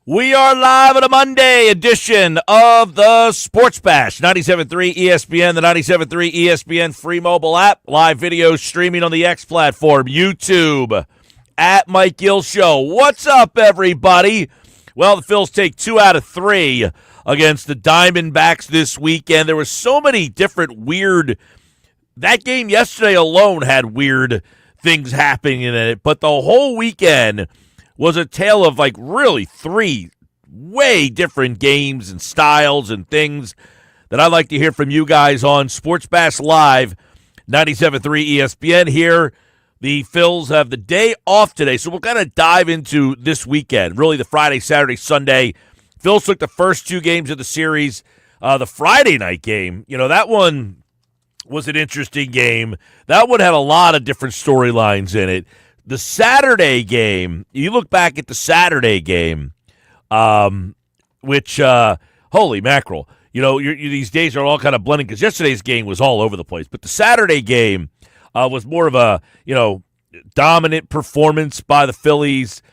We are live on a Monday edition of the Sports Bash. 97.3 ESPN, the 97.3 ESPN free mobile app. Live video streaming on the X platform, YouTube, at Mike Gill Show. What's up, everybody? Well, the Phils take 2 out of 3 against the Diamondbacks this weekend. There were so many different weird – that game yesterday alone had weird things happening in it, but the whole weekend – was a tale of really 3 way different games and styles and things that I'd like to hear from you guys on Sports Bash Live, 97.3 ESPN here. The Phils have the day off today, so we'll kind of dive into this weekend, really the Friday, Saturday, Sunday. Phils took the first 2 games of the series. The Friday night game, that one was an interesting game. That one had a lot of different storylines in it. The Saturday game, you look back at the Saturday game, which, holy mackerel, these days are all kind of blending because yesterday's game was all over the place. But the Saturday game was more of a, dominant performance by the Phillies.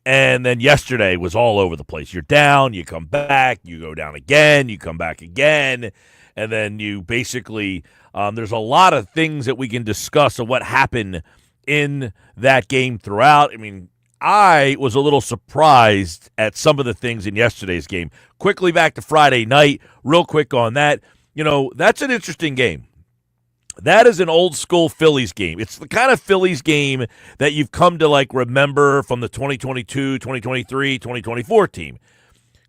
And then yesterday was all over the place. You're down, you come back, you go down again, you come back again. And then you basically, there's a lot of things that we can discuss of what happened in that game throughout. I mean, I was a little surprised at some of the things in yesterday's game. Quickly back to Friday night, real quick on that. That's an interesting game. That is an old school Phillies game. It's the kind of Phillies game that you've come to remember from the 2022, 2023, 2024 team.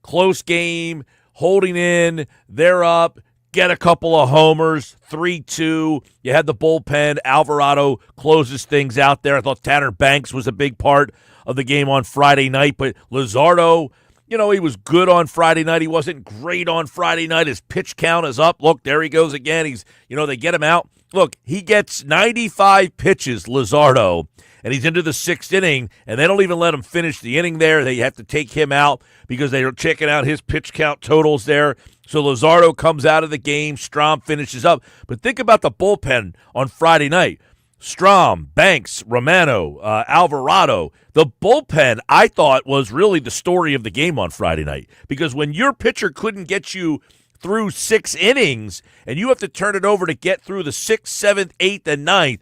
Close game, holding in, they're up, get a couple of homers, 3-2. You had the bullpen. Alvarado closes things out there. I thought Tanner Banks was a big part of the game on Friday night, but Luzardo, he was good on Friday night. He wasn't great on Friday night. His pitch count is up. Look, there he goes again. He's, they get him out. Look, he gets 95 pitches, Luzardo, and he's into the 6th inning, and they don't even let him finish the inning there. They have to take him out because they are checking out his pitch count totals there. So Luzardo comes out of the game. Strom finishes up. But think about the bullpen on Friday night. Strom, Banks, Romano, Alvarado. The bullpen, I thought, was really the story of the game on Friday night. Because when your pitcher couldn't get you through 6 innings and you have to turn it over to get through the 6th, 7th, 8th, and 9th,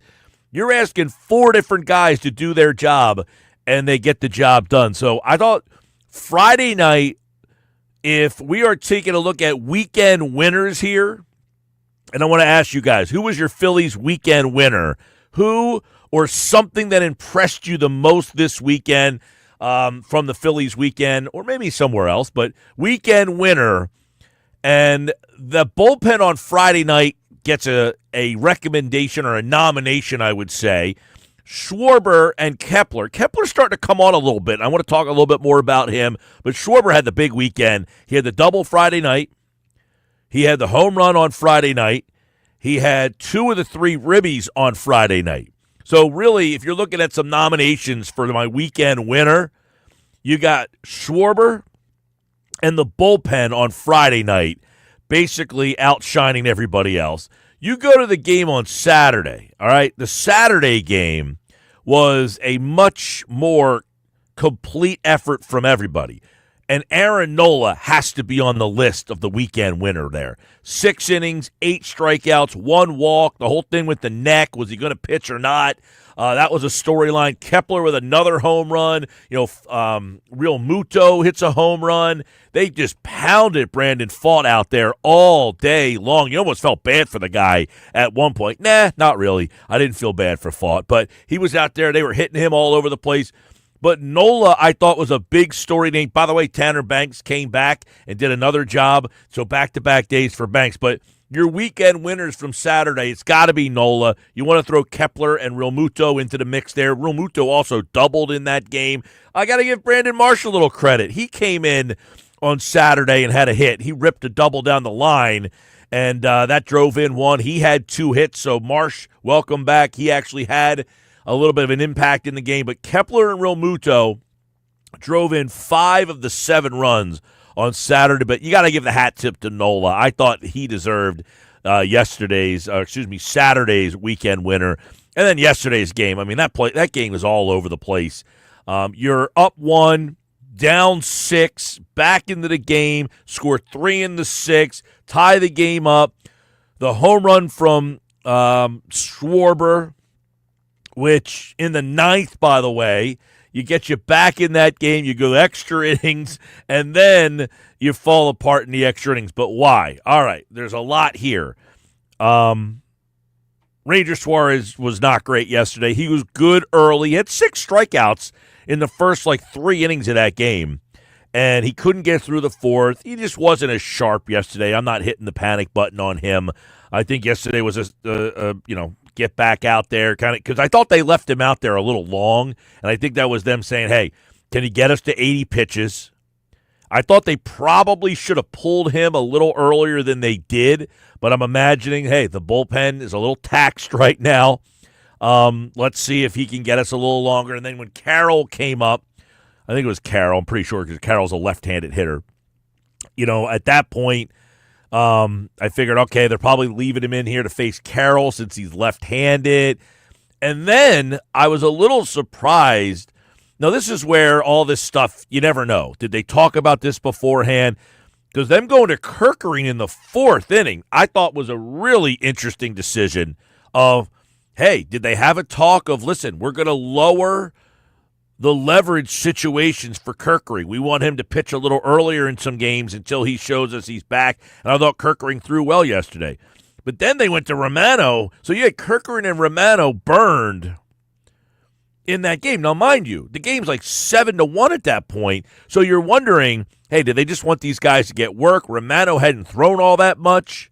you're asking 4 different guys to do their job, and they get the job done. So I thought Friday night, if we are taking a look at weekend winners here, and I want to ask you guys, who was your Phillies weekend winner? Who or something that impressed you the most this weekend from the Phillies weekend, or maybe somewhere else, but weekend winner. And the bullpen on Friday night gets a recommendation or a nomination, I would say. Schwarber and Kepler. Kepler's starting to come on a little bit. I want to talk a little bit more about him. But Schwarber had the big weekend. He had the double Friday night. He had the home run on Friday night. He had 2 of the 3 ribbies on Friday night. So really, if you're looking at some nominations for my weekend winner, you got Schwarber and the bullpen on Friday night basically outshining everybody else. You go to the game on Saturday, all right? The Saturday game was a much more complete effort from everybody. And Aaron Nola has to be on the list of the weekend winner there. 6 innings, 8 strikeouts, 1 walk. The whole thing with the neck, was he going to pitch or not? That was a storyline. Kepler with another home run. Real Muto hits a home run. They just pounded Brandon Pfaadt out there all day long. You almost felt bad for the guy at one point. Nah, not really. I didn't feel bad for Pfaadt, but he was out there. They were hitting him all over the place. But Nola, I thought, was a big story name. By the way, Tanner Banks came back and did another job. So back-to-back days for Banks. But your weekend winners from Saturday, it's got to be Nola. You want to throw Kepler and Realmuto into the mix there. Realmuto also doubled in that game. I got to give Brandon Marsh a little credit. He came in on Saturday and had a hit. He ripped a double down the line, and that drove in 1. He had 2 hits, so Marsh, welcome back. He actually had a little bit of an impact in the game. But Kepler and Realmuto drove in 5 of the 7 runs on Saturday. But you got to give the hat tip to Nola. I thought he deserved Saturday's weekend winner. And then yesterday's game, I mean, that game was all over the place. You're up 1, down 6, back into the game, score 3 in the 6th, tie the game up. The home run from Schwarber, which in the 9th, by the way, you get you back in that game. You go extra innings, and then you fall apart in the extra innings. But why? All right, there's a lot here. Ranger Suarez was not great yesterday. He was good early. He had 6 strikeouts in the first, 3 innings of that game, and he couldn't get through the 4th. He just wasn't as sharp yesterday. I'm not hitting the panic button on him. I think yesterday was get back out there kind of because I thought they left him out there a little long, and I think that was them saying, hey, can he get us to 80 pitches? I thought they probably should have pulled him a little earlier than they did, but I'm imagining, hey, the bullpen is a little taxed right now. Let's see if he can get us a little longer. And then when Carroll came up, I think it was Carroll, I'm pretty sure because Carroll's a left-handed hitter. At that point, I figured, okay, they're probably leaving him in here to face Carroll since he's left-handed. And then I was a little surprised. Now, this is where all this stuff, you never know. Did they talk about this beforehand? Because them going to Kerkering in the 4th inning, I thought was a really interesting decision of, hey, did they have a talk of, listen, we're going to lower the leverage situations for Kerkering. We want him to pitch a little earlier in some games until he shows us he's back. And I thought Kerkering threw well yesterday. But then they went to Romano. So you had Kerkering and Romano burned in that game. Now, mind you, the game's 7-1 at that point. So you're wondering, hey, did they just want these guys to get work? Romano hadn't thrown all that much.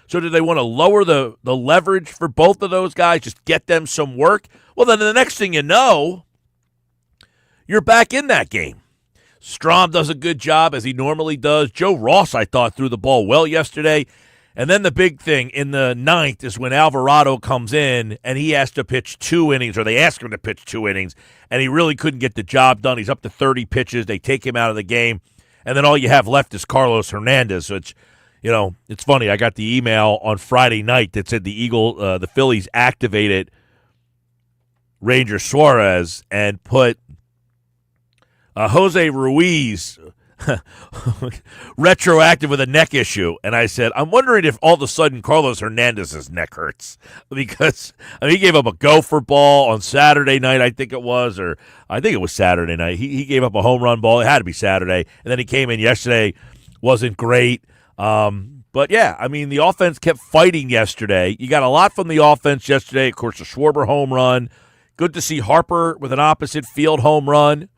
So did they want to lower the leverage for both of those guys, just get them some work? Well, then the next thing you know, you're back in that game. Strahm does a good job, as he normally does. Joe Ross, I thought, threw the ball well yesterday. And then the big thing in the 9th is when Alvarado comes in, and he has to pitch 2 innings, or they ask him to pitch 2 innings, and he really couldn't get the job done. He's up to 30 pitches. They take him out of the game. And then all you have left is Carlos Hernandez, which, it's funny. I got the email on Friday night that said the Phillies activated Ranger Suarez and put Jose Ruiz retroactive with a neck issue. And I said, I'm wondering if all of a sudden Carlos Hernandez's neck hurts because he gave up a gopher ball on Saturday night, I think it was Saturday night. He gave up a home run ball. It had to be Saturday. And then he came in yesterday, wasn't great. But yeah, the offense kept fighting yesterday. You got a lot from the offense yesterday. Of course, the Schwarber home run. Good to see Harper with an opposite field home run.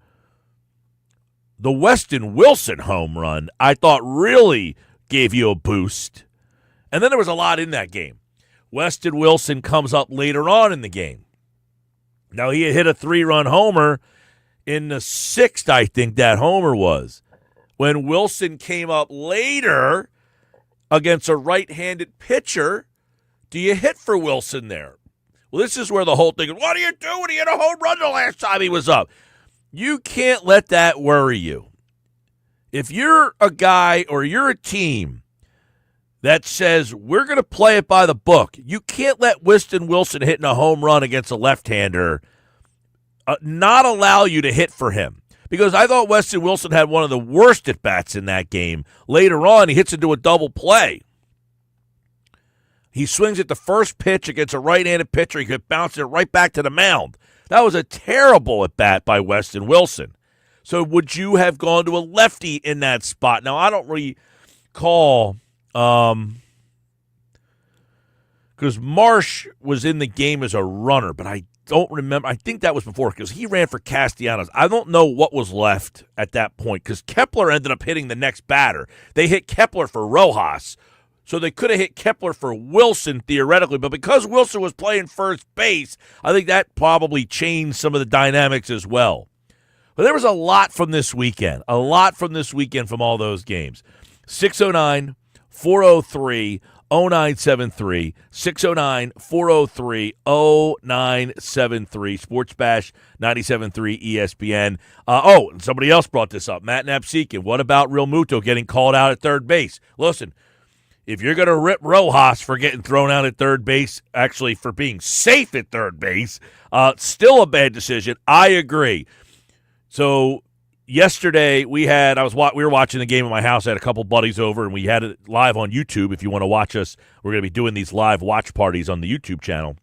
The Weston Wilson home run, I thought, really gave you a boost. And then there was a lot in that game. Weston Wilson comes up later on in the game. Now, he had hit a 3-run homer in the 6th, I think that homer was. When Wilson came up later against a right-handed pitcher, do you hit for Wilson there? Well, this is where the whole thing is, what are you doing? He hit a home run the last time he was up. You can't let that worry you. If you're a guy or you're a team that says we're going to play it by the book, you can't let Weston Wilson hitting a home run against a left-hander not allow you to hit for him. Because I thought Weston Wilson had one of the worst at-bats in that game. Later on, he hits into a double play. He swings at the first pitch against a right-handed pitcher. He could bounce it right back to the mound. That was a terrible at-bat by Weston Wilson. So would you have gone to a lefty in that spot? Now, I don't recall because Marsh was in the game as a runner, but I don't remember. I think that was before because he ran for Castellanos. I don't know what was left at that point because Kepler ended up hitting the next batter. They hit Kepler for Rojas. So they could have hit Kepler for Wilson, theoretically. But because Wilson was playing first base, I think that probably changed some of the dynamics as well. But there was a lot from this weekend. A lot from this weekend from all those games. 609-403-0973. 609-403-0973. Sports Bash 97.3 ESPN. Somebody else brought this up. Matt Napsekin. What about Real Muto getting called out at third base? Listen. If you're going to rip Rojas for getting thrown out at third base, actually for being safe at third base, still a bad decision. I agree. So yesterday we were watching the game at my house. I had a couple buddies over, and we had it live on YouTube. If you want to watch us, we're going to be doing these live watch parties on the YouTube channel.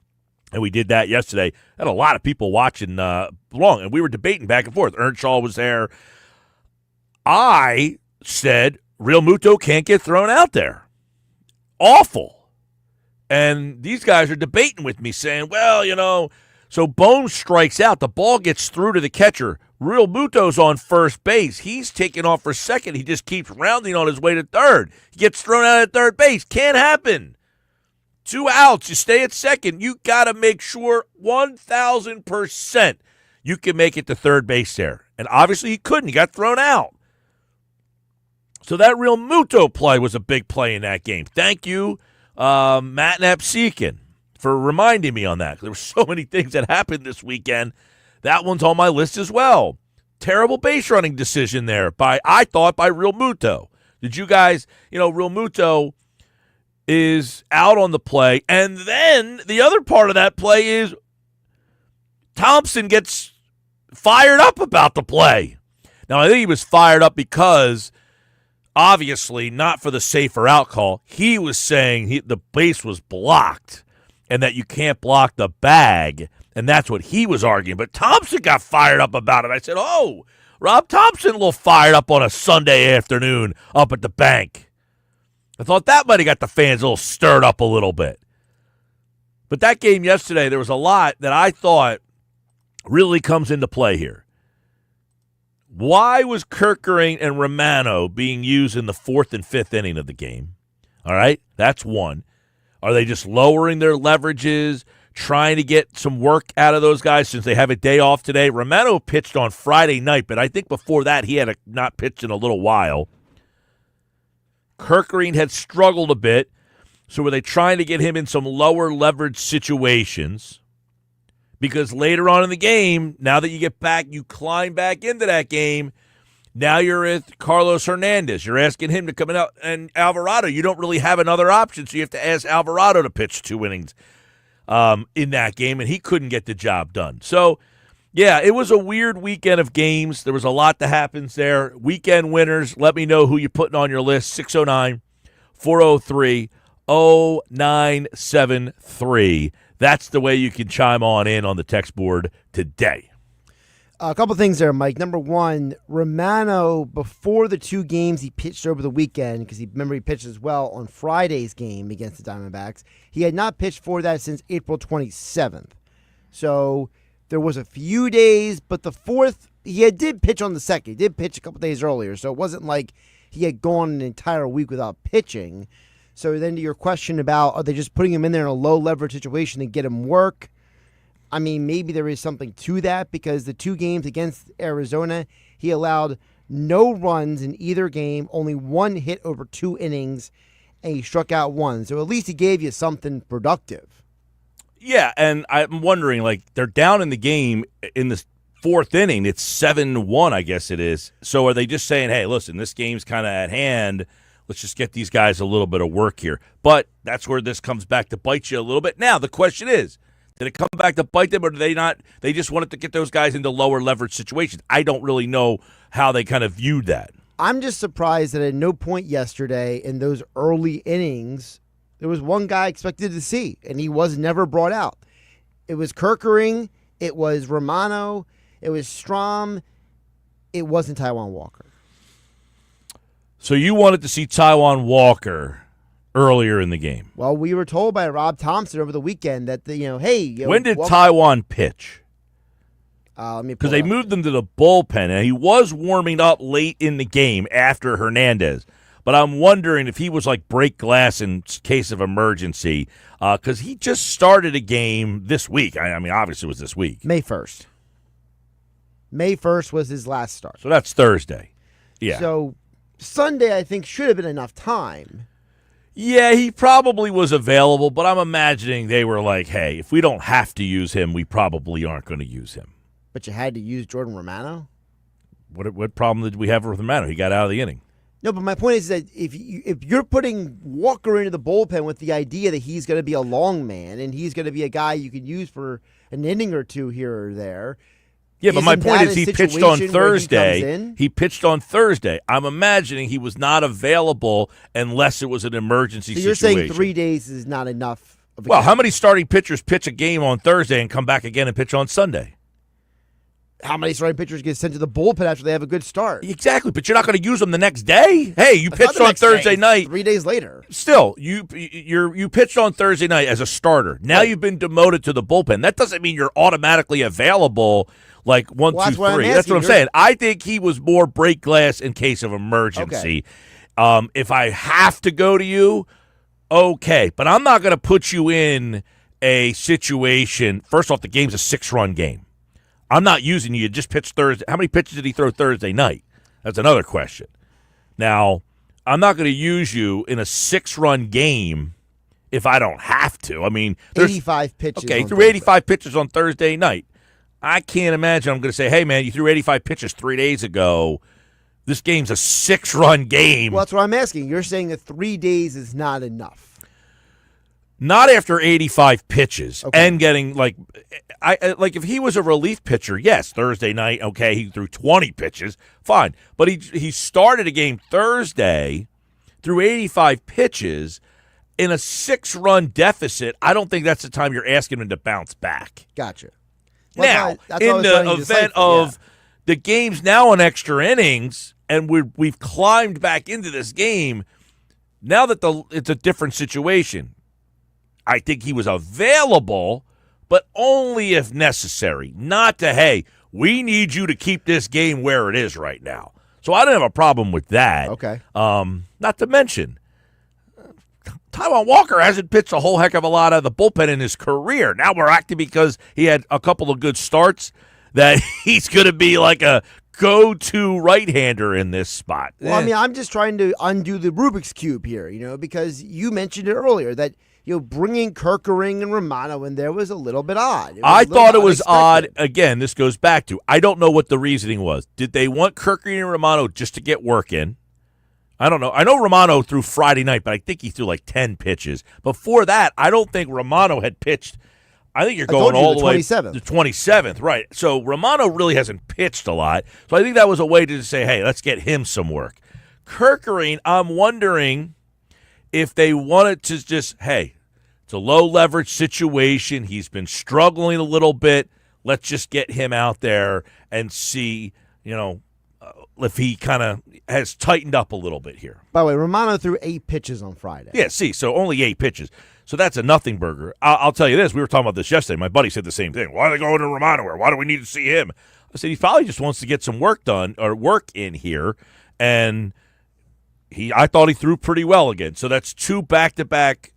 And we did that yesterday. Had a lot of people watching along, and we were debating back and forth. Earnshaw was there. I said, Real Muto can't get thrown out there. Awful. And these guys are debating with me, saying, well, so Bones strikes out. The ball gets through to the catcher. Real Muto's on first base. He's taking off for second. He just keeps rounding on his way to third. He gets thrown out at third base. Can't happen. 2 outs. You stay at second. You got to make sure 1,000% you can make it to third base there. And obviously he couldn't. He got thrown out. So that Real Muto play was a big play in that game. Thank you, Matt Napseekin, for reminding me on that. There were so many things that happened this weekend. That one's on my list as well. Terrible base running decision there I thought by Real Muto. Did you guys, Real Muto is out on the play, and then the other part of that play is Thompson gets fired up about the play. Now, I think he was fired up because, obviously, not for the safer out call. He was saying the base was blocked and that you can't block the bag, and that's what he was arguing. But Thompson got fired up about it. I said, Rob Thompson a little fired up on a Sunday afternoon up at the bank. I thought that might have got the fans a little stirred up a little bit. But that game yesterday, there was a lot that I thought really comes into play here. Why was Kerkering and Romano being used in the 4th and 5th inning of the game? All right, that's one. Are they just lowering their leverages, trying to get some work out of those guys since they have a day off today? Romano pitched on Friday night, but I think before that he had not pitched in a little while. Kerkering had struggled a bit, so were they trying to get him in some lower leverage situations? Because later on in the game, now that you get back, you climb back into that game, now you're with Carlos Hernandez. You're asking him to come out, and Alvarado. You don't really have another option, so you have to ask Alvarado to pitch 2 innings in that game, and he couldn't get the job done. So, yeah, it was a weird weekend of games. There was a lot that happens there. Weekend winners, let me know who you're putting on your list, 609-403-0973. That's the way you can chime on the text board today. A couple things there, Mike. Number one, Romano, before the 2 games he pitched over the weekend, because he pitched as well on Friday's game against the Diamondbacks, he had not pitched for that since April 27th. So there was a few days, but the 4th, he did pitch on the 2nd. He did pitch a couple days earlier, so it wasn't like he had gone an entire week without pitching. So then to your question about, are they just putting him in there in a low-leverage situation to get him work? I mean, maybe there is something to that, because the 2 games against Arizona, he allowed no runs in either game, only 1 hit over 2 innings, and he struck out 1. So at least he gave you something productive. Yeah, and I'm wondering, they're down in the game in the 4th inning. It's 7-1, I guess it is. So are they just saying, hey, listen, this game's kind of at hand. Let's just get these guys a little bit of work here. But that's where this comes back to bite you a little bit. Now, the question is, did it come back to bite them, or did they not? They just wanted to get those guys into lower leverage situations. I don't really know how they kind of viewed that. I'm just surprised that at no point yesterday in those early innings, there was one guy expected to see, and he was never brought out. It was Kerkering, it was Romano, it was Strom, it wasn't Taijuan Walker. So you wanted to see Taijuan Walker earlier in the game. Well, we were told by Rob Thompson over the weekend that, when did Taijuan pitch? Because they moved him to the bullpen, and he was warming up late in the game after Hernandez. But I'm wondering if he was break glass in case of emergency, because he just started a game this week. I mean, obviously it was this week. May 1st. May 1st was his last start. So that's Thursday. Yeah. So Sunday, I think, should have been enough time. Yeah, he probably was available, but I'm imagining they were like, hey, if we don't have to use him, we probably aren't going to use him. But you had to use Jordan Romano? What problem did we have with Romano? He got out of the inning. No, but my point is that if you're putting Walker into the bullpen with the idea that he's going to be a long man and he's going to be a guy you can use for an inning or two here or there, Yeah, but my point is he pitched on Thursday. He pitched on Thursday. I'm imagining he was not available unless it was an emergency So you're situation. saying 3 days is not enough? Well, how many starting pitchers pitch a game on Thursday and come back again and pitch on Sunday? How many starting pitchers get sent to the bullpen after they have a good start? Exactly, but you're not going to use them the next day. Hey, you pitched on Thursday night. 3 days later. Still, you pitched on Thursday night as a starter. Now you've been demoted to the bullpen. That doesn't mean you're automatically available like 1, 2, 3. That's what I'm saying. I think he was more break glass in case of emergency. Okay. If I have to go to you, okay. But I'm not going to put you in a situation. First off, the game's a 6-run game. I'm not using you. You just pitched Thursday. How many pitches did he throw Thursday night? That's another question. Now, I'm not going to use you in a 6-run game if I don't have to. I mean, 85 pitches. Okay, he threw 85 pitches on Thursday night. I can't imagine I'm going to say, hey, man, you threw 85 pitches 3 days ago. This game's a 6-run game. Well, that's what I'm asking. You're saying that 3 days is not enough. Not after 85 pitches and getting like if he was a relief pitcher, yes, Thursday night, okay, he threw 20 pitches, fine. But he started a game Thursday, threw 85 pitches in a 6-run deficit. I don't think that's the time you're asking him to bounce back. Gotcha. Well, now, in the event of the game's now in extra innings and we've climbed back into this game, now that it's a different situation. I think he was available, but only if necessary. Not to, hey, we need you to keep this game where it is right now. So I don't have a problem with that. Okay. Not to mention, Taijuan Walker hasn't pitched a whole heck of a lot of the bullpen in his career. Now we're acting because he had a couple of good starts that he's going to be like a go-to right-hander in this spot. Well, I mean, I'm just trying to undo the Rubik's Cube here, because you mentioned it earlier that bringing Kerkering and Romano in there was a little bit odd. I thought it was odd. Again, this goes back to, I don't know what the reasoning was. Did they want Kerkering and Romano just to get work in? I don't know. I know Romano threw Friday night, but I think he threw like 10 pitches. Before that, I don't think Romano had pitched. I think you're going all the way to the 27th, right. So Romano really hasn't pitched a lot. So I think that was a way to just say, hey, let's get him some work. Kerkering, I'm wondering if they wanted to just, hey, it's a low-leverage situation. He's been struggling a little bit. Let's just get him out there and see, if he kind of has tightened up a little bit here. By the way, Romano threw 8 pitches on Friday. Yeah, so only 8 pitches. So that's a nothing burger. I'll tell you this. We were talking about this yesterday. My buddy said the same thing. Why are they going to Romano? Or why do we need to see him? I said he probably just wants to get some work done or work in here. And I thought he threw pretty well again. So that's 2 back-to-back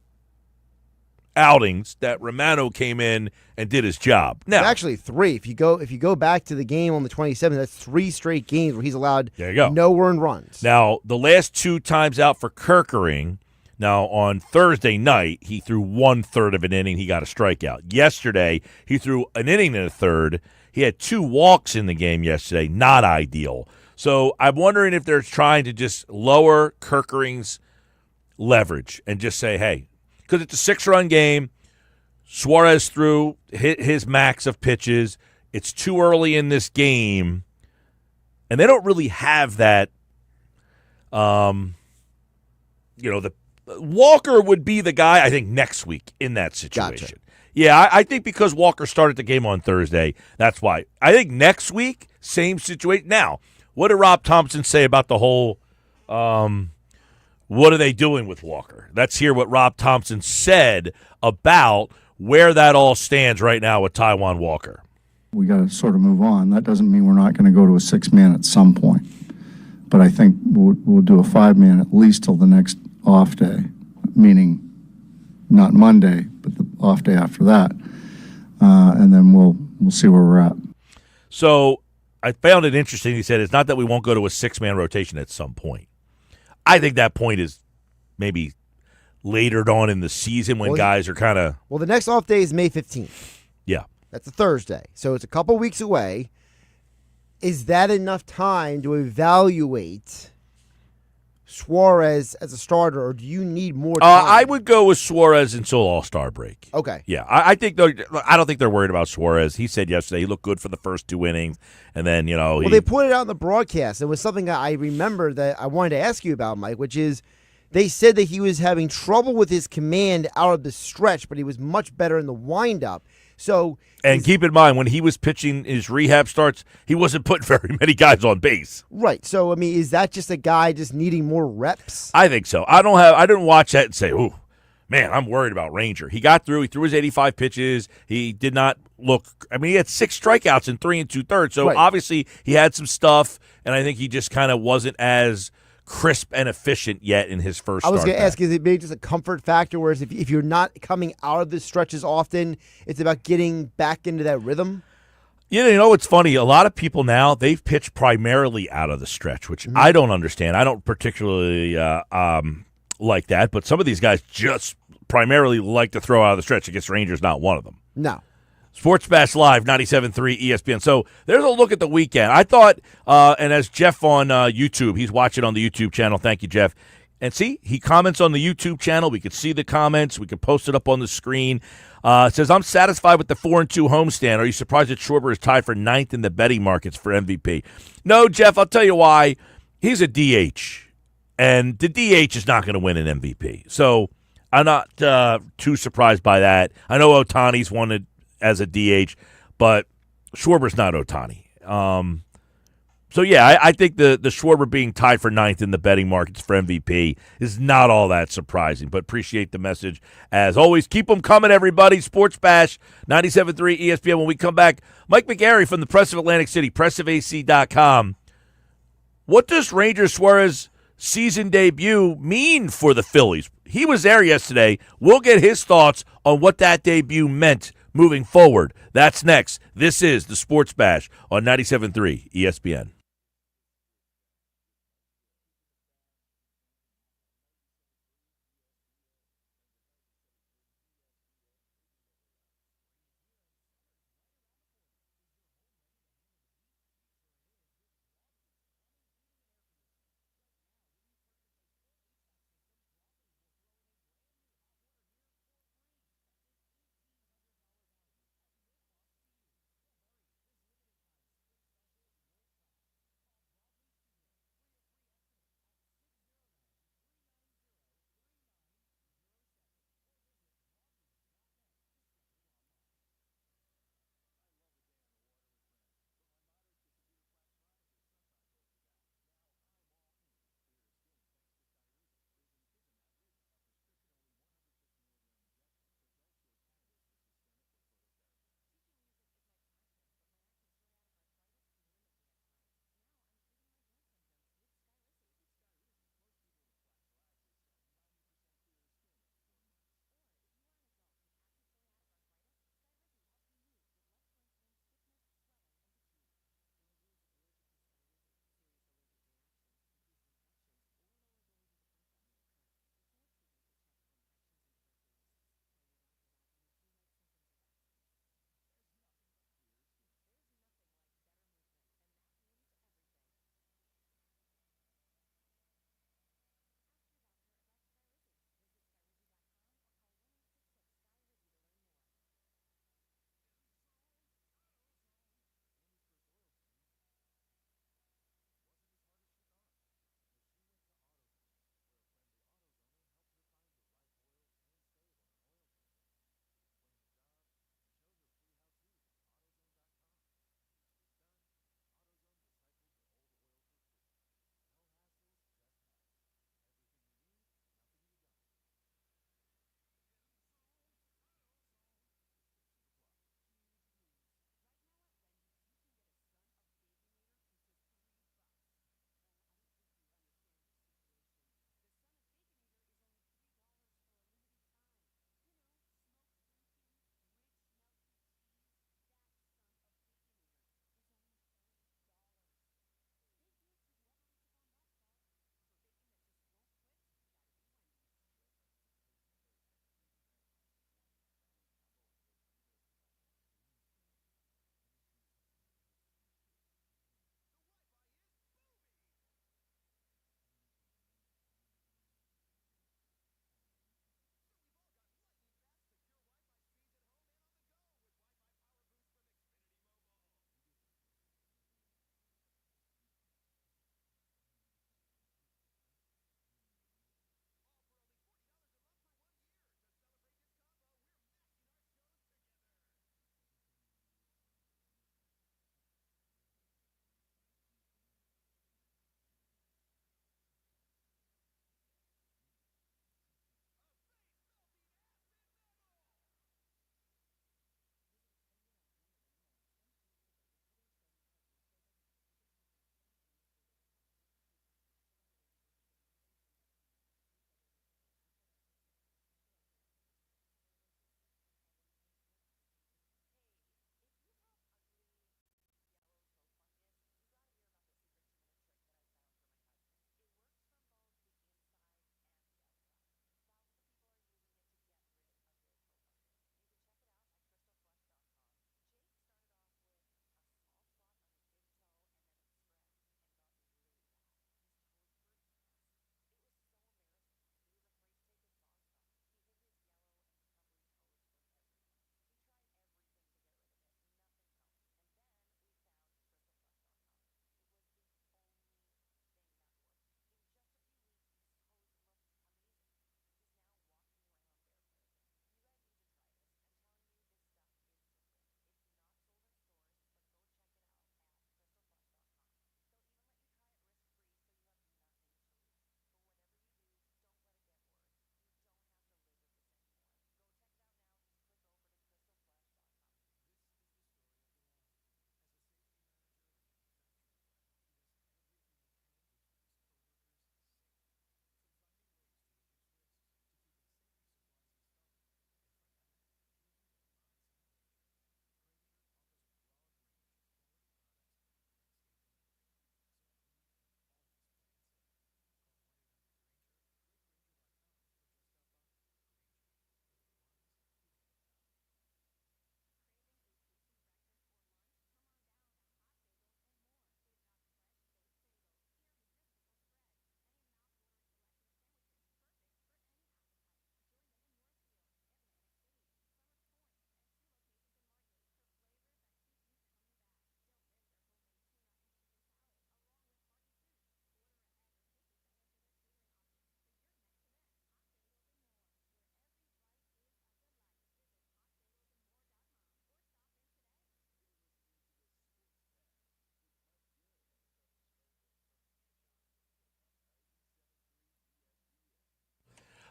outings that Romano came in and did his job. Now, actually 3. If you go back to the game on the 27th, that's 3 straight games where he's allowed no earned runs. Now, the last 2 times out for Kerkering, now on Thursday night, he threw 1/3 of an inning. He got a strikeout. Yesterday, he threw an inning and a third. He had 2 walks in the game yesterday. Not ideal. So I'm wondering if they're trying to just lower Kerkering's leverage and just say, hey, because it's a 6-run game. Suarez hit his max of pitches. It's too early in this game. And they don't really have that, the Walker would be the guy, I think, next week in that situation. Gotcha. Yeah, I think because Walker started the game on Thursday, that's why. I think next week, same situation. Now, what did Rob Thompson say about the whole what are they doing with Walker? Let's hear what Rob Thompson said about where that all stands right now with Taijuan Walker. We got to sort of move on. That doesn't mean we're not going to go to a 6-man at some point. But I think we'll do a 5-man at least till the next off day, meaning not Monday, but the off day after that. And then we'll see where we're at. So I found it interesting. He said it's not that we won't go to a 6-man rotation at some point. I think that point is maybe later on in the season when guys are kind of... Well, the next off day is May 15th. Yeah. That's a Thursday. So it's a couple weeks away. Is that enough time to evaluate Suarez as a starter, or do you need more time? I would go with Suarez until All-Star break. Okay. Yeah, I think I don't think they're worried about Suarez. He said yesterday he looked good for the first 2 innings, and then Well, they put it out in the broadcast. It was something that I remember that I wanted to ask you about, Mike, which is they said that he was having trouble with his command out of the stretch, but he was much better in the windup. So, and keep in mind, when he was pitching his rehab starts, he wasn't putting very many guys on base. Right. So, I mean, is that just a guy just needing more reps? I think so. I didn't watch that and say, "Ooh, man, I'm worried about Ranger." He got through. He threw his 85 pitches. He did not look. I mean, he had 6 strikeouts in 3 2/3. So Right. obviously he had some stuff, and I think he just kind of wasn't as crisp and efficient yet in his first. I was going to ask, is it maybe just a comfort factor, whereas if you're not coming out of the stretches often, it's about getting back into that rhythm? You know what's funny? A lot of people now, they've pitched primarily out of the stretch, which I don't understand. I don't particularly like that, but some of these guys just primarily like to throw out of the stretch. I guess Rangers not one of them. No. Sports Bash Live, 97.3 ESPN. So there's a look at the weekend. I thought, and as Jeff on YouTube, he's watching on the YouTube channel. Thank you, Jeff. And see, he comments on the YouTube channel. We could see the comments. We could post it up on the screen. It says, I'm satisfied with the 4-2 homestand. Are you surprised that Schwarber is tied for 9th in the betting markets for MVP? No, Jeff, I'll tell you why. He's a DH, and the DH is not going to win an MVP. So I'm not too surprised by that. I know Ohtani's wanted as a DH, but Schwarber's not Ohtani. So, yeah, I think the Schwarber being tied for 9th in the betting markets for MVP is not all that surprising, but appreciate the message. As always, keep them coming, everybody. Sports Bash, 97.3 ESPN. When we come back, Mike McGarry from the Press of Atlantic City, pressofac.com. What does Ranger Suarez season debut mean for the Phillies? He was there yesterday. We'll get his thoughts on what that debut meant moving forward. That's next. This is the Sports Bash on 97.3 ESPN.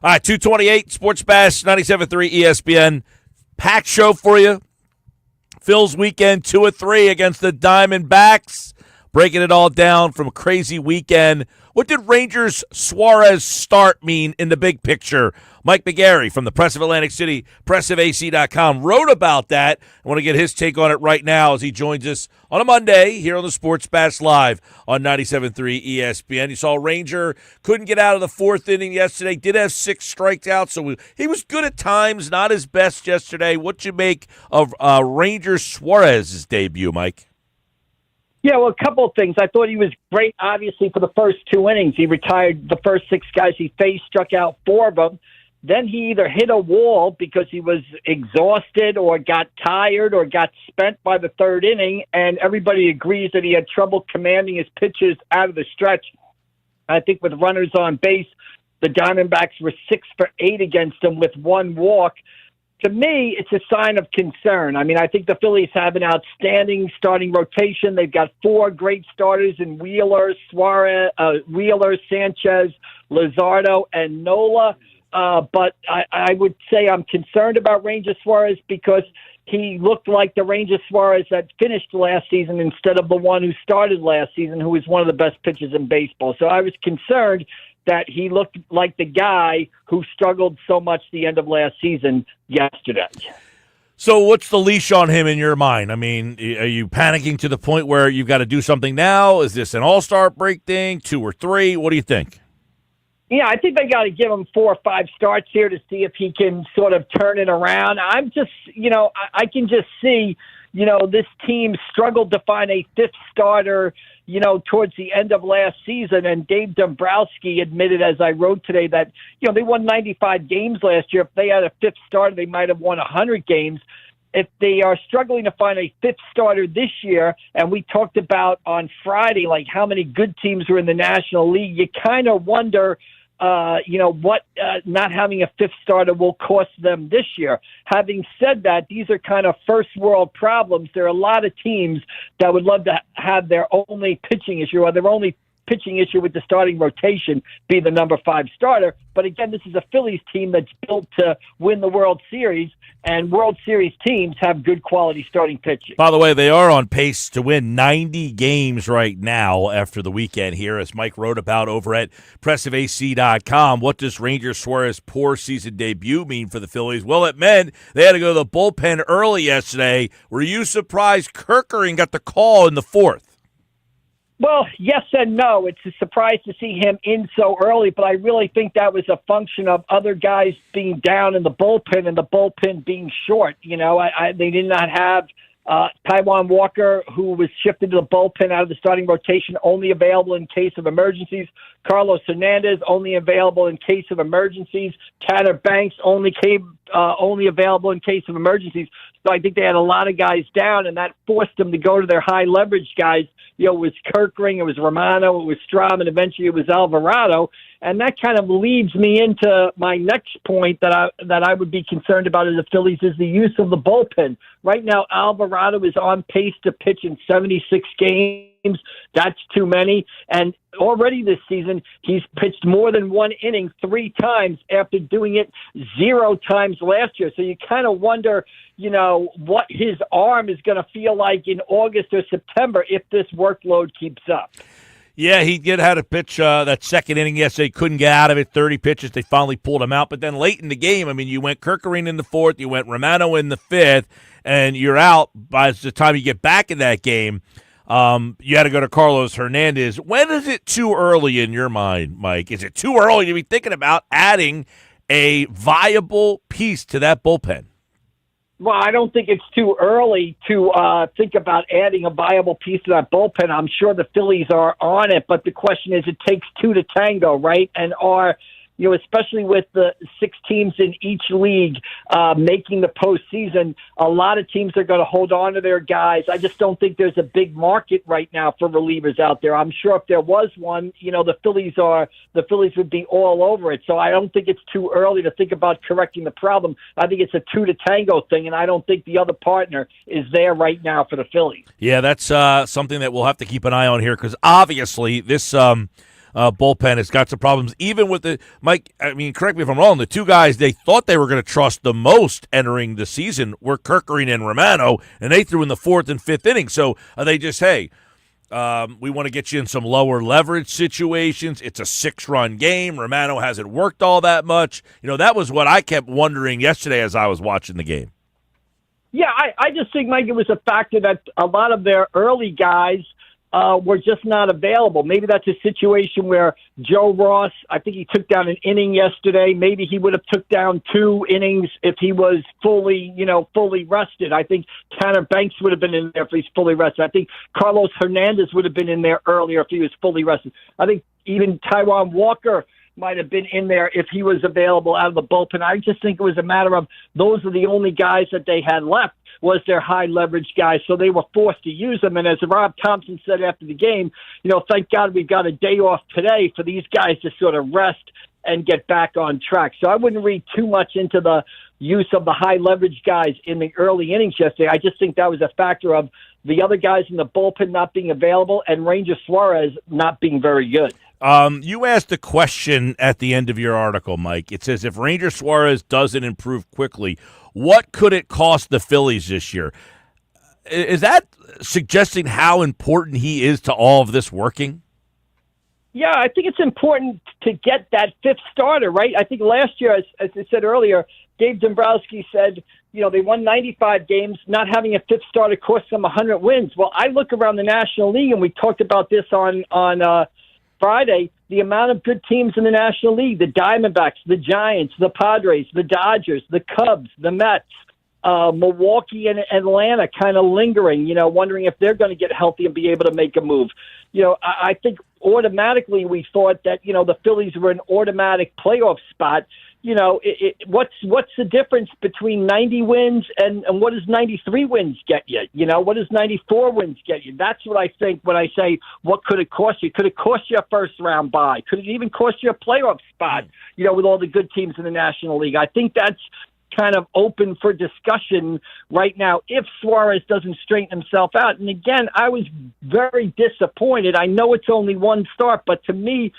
All right, 228 Sports Bash, 97.3 ESPN. Packed show for you. Phil's weekend 2-3 against the Diamondbacks. Breaking it all down from a crazy weekend. What did Rangers Suarez start mean in the big picture? Mike McGarry from the Press of Atlantic City, pressofac.com, wrote about that. I want to get his take on it right now as he joins us on a Monday here on the Sports Bash Live on 97.3 ESPN. You saw Ranger couldn't get out of the fourth inning yesterday, did have 6 strikeouts, so he was good at times, not his best yesterday. What you make of Ranger Suarez's debut, Mike? Yeah, well, a couple of things. I thought he was great, obviously, for the first 2 innings. He retired the first 6 guys he faced, struck out 4 of them. Then he either hit a wall because he was exhausted or got tired or got spent by the 3rd inning, and everybody agrees that he had trouble commanding his pitches out of the stretch. I think with runners on base, the Diamondbacks were 6 for 8 against him with 1 walk. To me, it's a sign of concern. I mean, I think the Phillies have an outstanding starting rotation. They've got 4 great starters in Wheeler, Suarez, Sanchez, Luzardo, and Nola. But I would say I'm concerned about Ranger Suarez because he looked like the Ranger Suarez that finished last season instead of the one who started last season, who was one of the best pitchers in baseball. So I was concerned that he looked like the guy who struggled so much the end of last season yesterday. So what's the leash on him in your mind? I mean, are you panicking to the point where you've got to do something now? Is this an all-star break thing, 2 or 3? What do you think? Yeah, I think they got to give him 4 or 5 starts here to see if he can sort of turn it around. I'm just, I can just see, this team struggled to find a 5th starter, towards the end of last season. And Dave Dombrowski admitted, as I wrote today, that, they won 95 games last year. If they had a 5th starter, they might have won 100 games. If they are struggling to find a 5th starter this year, and we talked about on Friday, like how many good teams were in the National League, you kind of wonder, what not having a 5th starter will cost them this year. Having said that, these are kind of first world problems. There are a lot of teams that would love to have their only pitching issue or their only pitching issue with the starting rotation be the number 5 starter. But again, this is a Phillies team that's built to win the World Series, and World Series teams have good quality starting pitching. By the way, they are on pace to win 90 games right now after the weekend here, as Mike wrote about over at pressofac.com. What does Ranger Suarez's poor season debut mean for the Phillies? Well, it meant they had to go to the bullpen early yesterday. Were you surprised Kirkering got the call in the 4th? Well, yes and no. It's a surprise to see him in so early, but I really think that was a function of other guys being down in the bullpen and the bullpen being short. They did not have Taijuan Walker, who was shifted to the bullpen out of the starting rotation, only available in case of emergencies. Carlos Hernandez, only available in case of emergencies. Tanner Banks, only available in case of emergencies. So I think they had a lot of guys down, and that forced them to go to their high leverage guys. It was Kirkering, it was Romano, it was Strahm, and eventually it was Alvarado. And that kind of leads me into my next point that I would be concerned about as the Phillies is the use of the bullpen. Right now, Alvarado is on pace to pitch in 76 games. That's too many. And already this season, he's pitched more than 1 inning 3 times after doing it 0 times last year. So you kind of wonder, what his arm is going to feel like in August or September if this workload keeps up. Yeah, he did have to pitch that 2nd inning yesterday. Couldn't get out of it. 30 pitches. They finally pulled him out. But then late in the game, I mean, you went Kirkering in the 4th, you went Romano in the 5th, and you're out by the time you get back in that game. You had to go to Carlos Hernandez. When is it too early in your mind, Mike? Is it too early to be thinking about adding a viable piece to that bullpen? Well, I don't think it's too early to think about adding a viable piece to that bullpen. I'm sure the Phillies are on it, but the question is, it takes 2 to tango, right? And especially with the 6 teams in each league making the postseason, a lot of teams are going to hold on to their guys. I just don't think there's a big market right now for relievers out there. I'm sure if there was one, the Phillies would be all over it. So I don't think it's too early to think about correcting the problem. I think it's a 2 to tango thing, and I don't think the other partner is there right now for the Phillies. Yeah, that's something that we'll have to keep an eye on here because obviously this bullpen has got some problems. Even with the Mike, I mean, correct me if I'm wrong. The two guys they thought they were going to trust the most entering the season were Kirkering and Romano, and they threw in the fourth and fifth inning. So they just we want to get you in some lower leverage situations. It's a 6-run game. Romano hasn't worked all that much. That was what I kept wondering yesterday as I was watching the game. Yeah, I just think, Mike, it was a factor that a lot of their early guys were just not available. Maybe that's a situation where Joe Ross, I think he took down an inning yesterday. Maybe he would have took down 2 innings if he was fully rested. I think Tanner Banks would have been in there if he's fully rested. I think Carlos Hernandez would have been in there earlier if he was fully rested. I think even Taijuan Walker might have been in there if he was available out of the bullpen. I just think it was a matter of those are the only guys that they had left was their high leverage guys, so they were forced to use them. And as Rob Thompson said after the game, thank God we got a day off today for these guys to sort of rest and get back on track. So I wouldn't read too much into the use of the high leverage guys in the early innings yesterday. I just think that was a factor of the other guys in the bullpen not being available and Ranger Suarez not being very good. You asked a question at the end of your article, Mike. It says, if Ranger Suarez doesn't improve quickly, what could it cost the Phillies this year? Is that suggesting how important he is to all of this working? Yeah, I think it's important to get that 5th starter, right? I think last year, as I said earlier, Dave Dombrowski said, they won 95 games. Not having a 5th starter cost them 100 wins. Well, I look around the National League, and we talked about this on Friday, the amount of good teams in the National League, the Diamondbacks, the Giants, the Padres, the Dodgers, the Cubs, the Mets, Milwaukee and Atlanta kind of lingering, wondering if they're going to get healthy and be able to make a move. I think automatically we thought that, the Phillies were an automatic playoff spot. What's the difference between 90 wins and what does 93 wins get you? What does 94 wins get you? That's what I think when I say, what could it cost you? Could it cost you a first-round bye? Could it even cost you a playoff spot, with all the good teams in the National League? I think that's kind of open for discussion right now if Suarez doesn't straighten himself out. And again, I was very disappointed. I know it's only one start, but to me,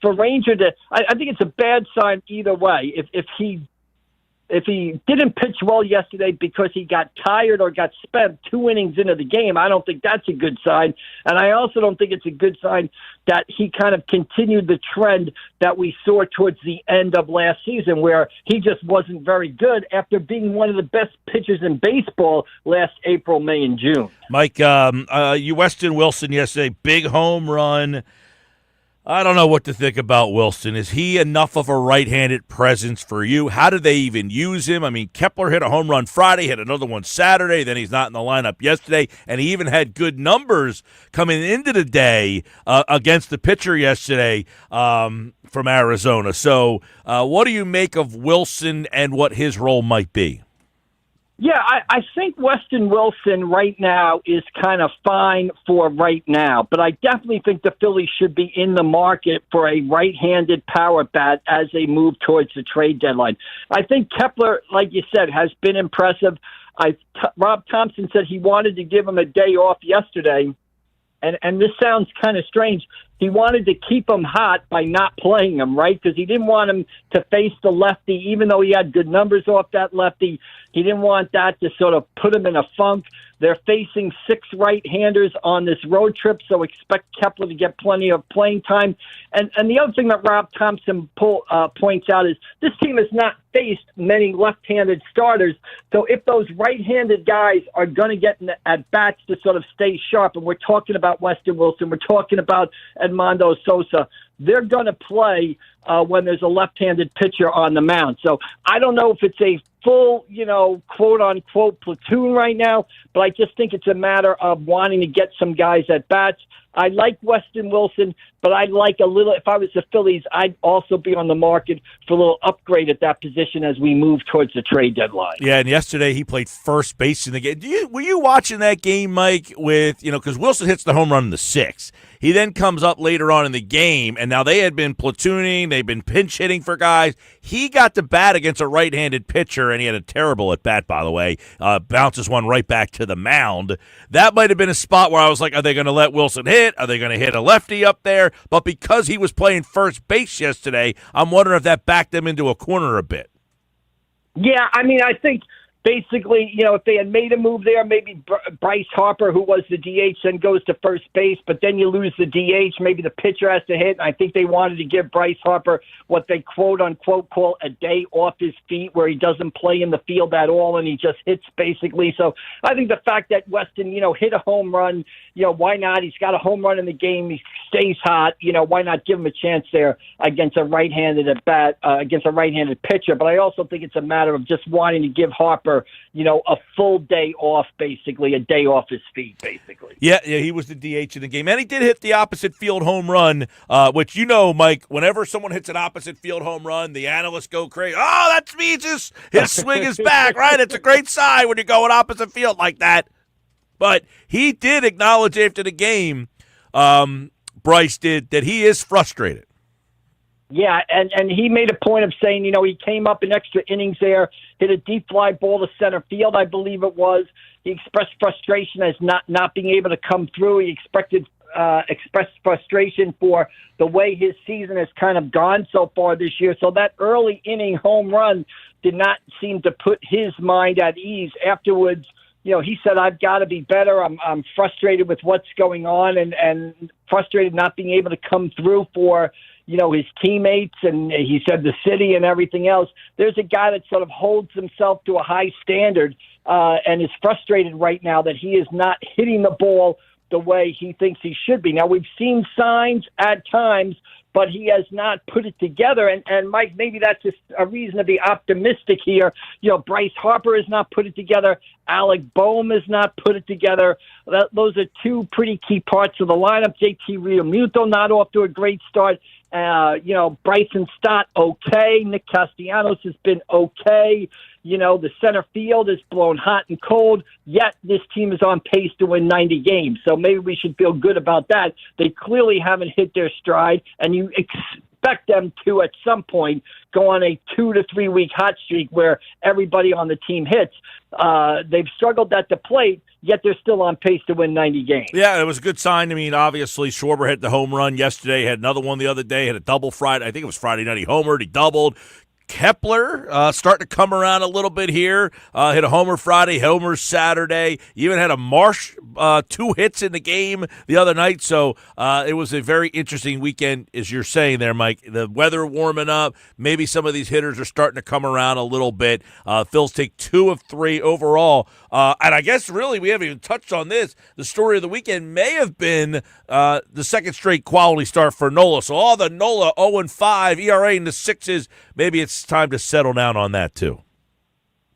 for Ranger I think it's a bad sign either way. If he didn't pitch well yesterday because he got tired or got spent 2 innings into the game, I don't think that's a good sign. And I also don't think it's a good sign that he kind of continued the trend that we saw towards the end of last season where he just wasn't very good after being one of the best pitchers in baseball last April, May, and June. Mike, Weston Wilson yesterday, big home run. I don't know what to think about Wilson. Is he enough of a right-handed presence for you? How do they even use him? I mean, Kepler hit a home run Friday, hit another one Saturday, then he's not in the lineup yesterday, and he even had good numbers coming into the day against the pitcher yesterday from Arizona. So what do you make of Wilson and what his role might be? Yeah, I think Weston Wilson right now is kind of fine for right now, but I definitely think the Phillies should be in the market for a right-handed power bat as they move towards the trade deadline. I think Kepler, like you said, has been impressive. Rob Thompson said he wanted to give him a day off yesterday, and this sounds kind of strange. He wanted to keep him hot by not playing him, right? Because he didn't want him to face the lefty, even though he had good numbers off that lefty. He didn't want that to sort of put him in a funk. They're facing 6 right-handers on this road trip, so expect Kepler to get plenty of playing time. And the other thing that Rob Thompson points out is this team has not faced many left-handed starters, so if those right-handed guys are going to get at bats to sort of stay sharp, and we're talking about Weston Wilson, we're talking about Edmundo Sosa, they're going to play when there's a left-handed pitcher on the mound. So I don't know if it's a full, quote-unquote platoon right now, but I just think it's a matter of wanting to get some guys at bats. I like Weston Wilson, but I'd like a little, if I was the Phillies, I'd also be on the market for a little upgrade at that position as we move towards the trade deadline. Yeah, and yesterday he played first base in the game. Were you watching that game, Mike, with, because Wilson hits the home run in the 6th. He then comes up later on in the game, and now they had been platooning. They've been pinch hitting for guys. He got to bat against a right-handed pitcher, and he had a terrible at-bat, by the way. Bounces one right back to the mound. That might have been a spot where I was like, are they going to let Wilson hit? Are they going to hit a lefty up there? But because he was playing first base yesterday, I'm wondering if that backed them into a corner a bit. Yeah, I mean, I think basically, if they had made a move there, maybe Bryce Harper, who was the DH, then goes to first base, but then you lose the DH. Maybe the pitcher has to hit. And I think they wanted to give Bryce Harper what they quote-unquote call a day off his feet, where he doesn't play in the field at all and he just hits basically. So I think the fact that Weston, hit a home run, why not? He's got a home run in the game. He stays hot. Why not give him a chance there against a right-handed at bat, against a right-handed pitcher? But I also think it's a matter of just wanting to give Harper, a full day off, basically, a day off his feet, basically. Yeah, he was the DH in the game. And he did hit the opposite field home run, which, Mike, whenever someone hits an opposite field home run, the analysts go crazy. Oh, that means his swing is back, right? It's a great sign when you go in opposite field like that. But he did acknowledge after the game, Bryce did, that he is frustrated. Yeah, and he made a point of saying, he came up in extra innings there, hit a deep fly ball to center field, I believe it was. He expressed frustration as not being able to come through. He expressed frustration for the way his season has kind of gone so far this year. So that early inning home run did not seem to put his mind at ease. Afterwards, he said, I've got to be better. I'm frustrated with what's going on and frustrated not being able to come through for his teammates, and he said the city and everything else. There's a guy that sort of holds himself to a high standard and is frustrated right now that he is not hitting the ball the way he thinks he should be. Now, we've seen signs at times, but he has not put it together. And Mike, maybe that's just a reason to be optimistic here. Bryce Harper has not put it together. Alec Boehm has not put it together. Those are two pretty key parts of the lineup. JT Realmuto not off to a great start. Bryson Stott, okay. Nick Castellanos has been okay. The center field is blown hot and cold, yet this team is on pace to win 90 games. So maybe we should feel good about that. They clearly haven't hit their stride, and you expect them to, at some point, go on a 2 to 3 week hot streak where everybody on the team hits. They've struggled at the plate, yet they're still on pace to win 90 games. Yeah, it was a good sign. I mean, obviously, Schwarber hit the home run yesterday, had another one the other day, had a double Friday. I think it was Friday night. He homered, he doubled. Kepler starting to come around a little bit here. Hit a homer Friday, homer Saturday. Even had a Marsh 2 hits in the game the other night. So it was a very interesting weekend, as you're saying there, Mike. The weather warming up. Maybe some of these hitters are starting to come around a little bit. Phils take 2 of 3 overall. And I guess really we haven't even touched on this. The story of the weekend may have been the second straight quality start for Nola. So all the Nola 0-5, ERA in the 6s, maybe it's time to settle down on that too.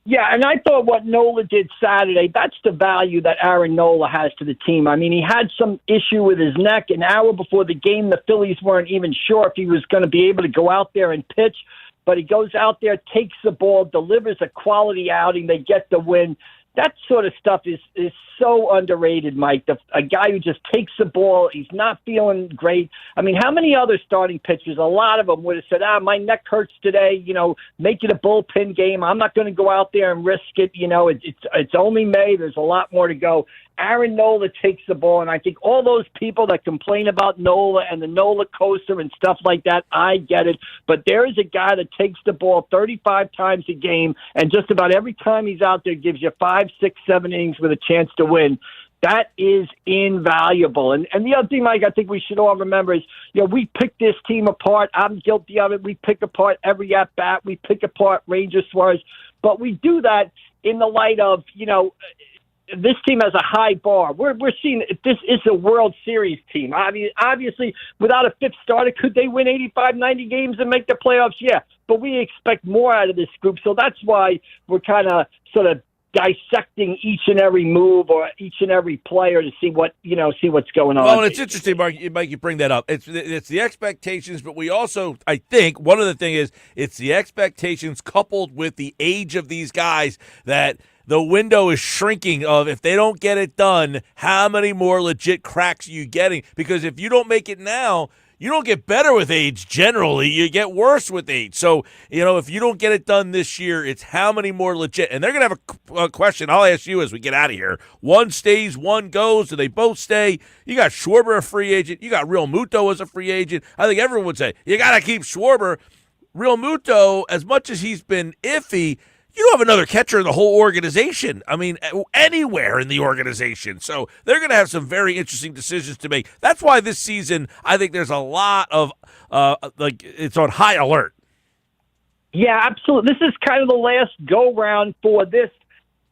Yeah, and I thought what Nola did Saturday, that's the value that Aaron Nola has to the team. I mean, he had some issue with his neck. An hour before the game, the Phillies weren't even sure if he was going to be able to go out there and pitch. But he goes out there, takes the ball, delivers a quality outing. They get the win. That sort of stuff is so underrated, Mike. A guy who just takes the ball, he's not feeling great. I mean, how many other starting pitchers, a lot of them would have said, my neck hurts today, make it a bullpen game. I'm not going to go out there and risk it. It's only May. There's a lot more to go. Aaron Nola takes the ball, and I think all those people that complain about Nola and the Nola coaster and stuff like that, I get it. But there is a guy that takes the ball 35 times a game, and just about every time he's out there gives you 5, 6, 7 innings with a chance to win. That is invaluable. And the other thing, Mike, I think we should all remember is, we pick this team apart. I'm guilty of it. We pick apart every at-bat. We pick apart Ranger Suarez. But we do that in the light of, this team has a high bar. We're seeing this is a World Series team. Obviously, without a fifth starter, could they win 85, 90 games and make the playoffs? Yeah, but we expect more out of this group. So that's why we're kind of sort of dissecting each and every move or each and every player to see what's going on. Well, and it's interesting, Mike, you bring that up. It's the expectations, but we also, I think, one of the things is it's the expectations coupled with the age of these guys that the window is shrinking of if they don't get it done, how many more legit cracks are you getting? Because if you don't make it now, you don't get better with age generally. You get worse with age. So, if you don't get it done this year, it's how many more legit. And they're going to have a question I'll ask you as we get out of here. One stays, one goes. Do they both stay? You got Schwarber, a free agent. You got Real Muto as a free agent. I think everyone would say, you got to keep Schwarber. Real Muto, as much as he's been iffy, you don't have another catcher in the whole organization. I mean, anywhere in the organization. So they're going to have some very interesting decisions to make. That's why this season, I think there's a lot of, it's on high alert. Yeah, absolutely. This is kind of the last go-round for this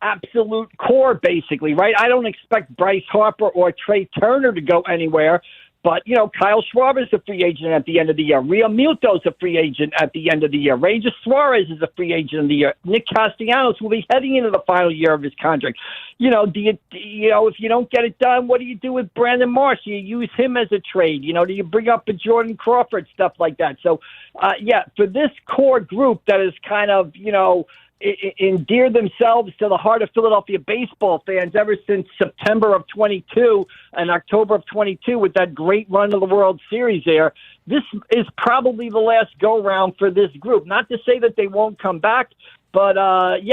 absolute core, basically, right? I don't expect Bryce Harper or Trey Turner to go anywhere. But, Kyle Schwarber's a free agent at the end of the year. Real Muto's a free agent at the end of the year. Ranger Suarez is a free agent of the year. Nick Castellanos will be heading into the final year of his contract. If you don't get it done, what do you do with Brandon Marsh? Do you use him as a trade? Do you bring up a Jordan Crawford, stuff like that? So, for this core group that is kind of, endeared themselves to the heart of Philadelphia baseball fans ever since September of 22 and October of 22 with that great run of the World Series there. This is probably the last go-round for this group. Not to say that they won't come back, but,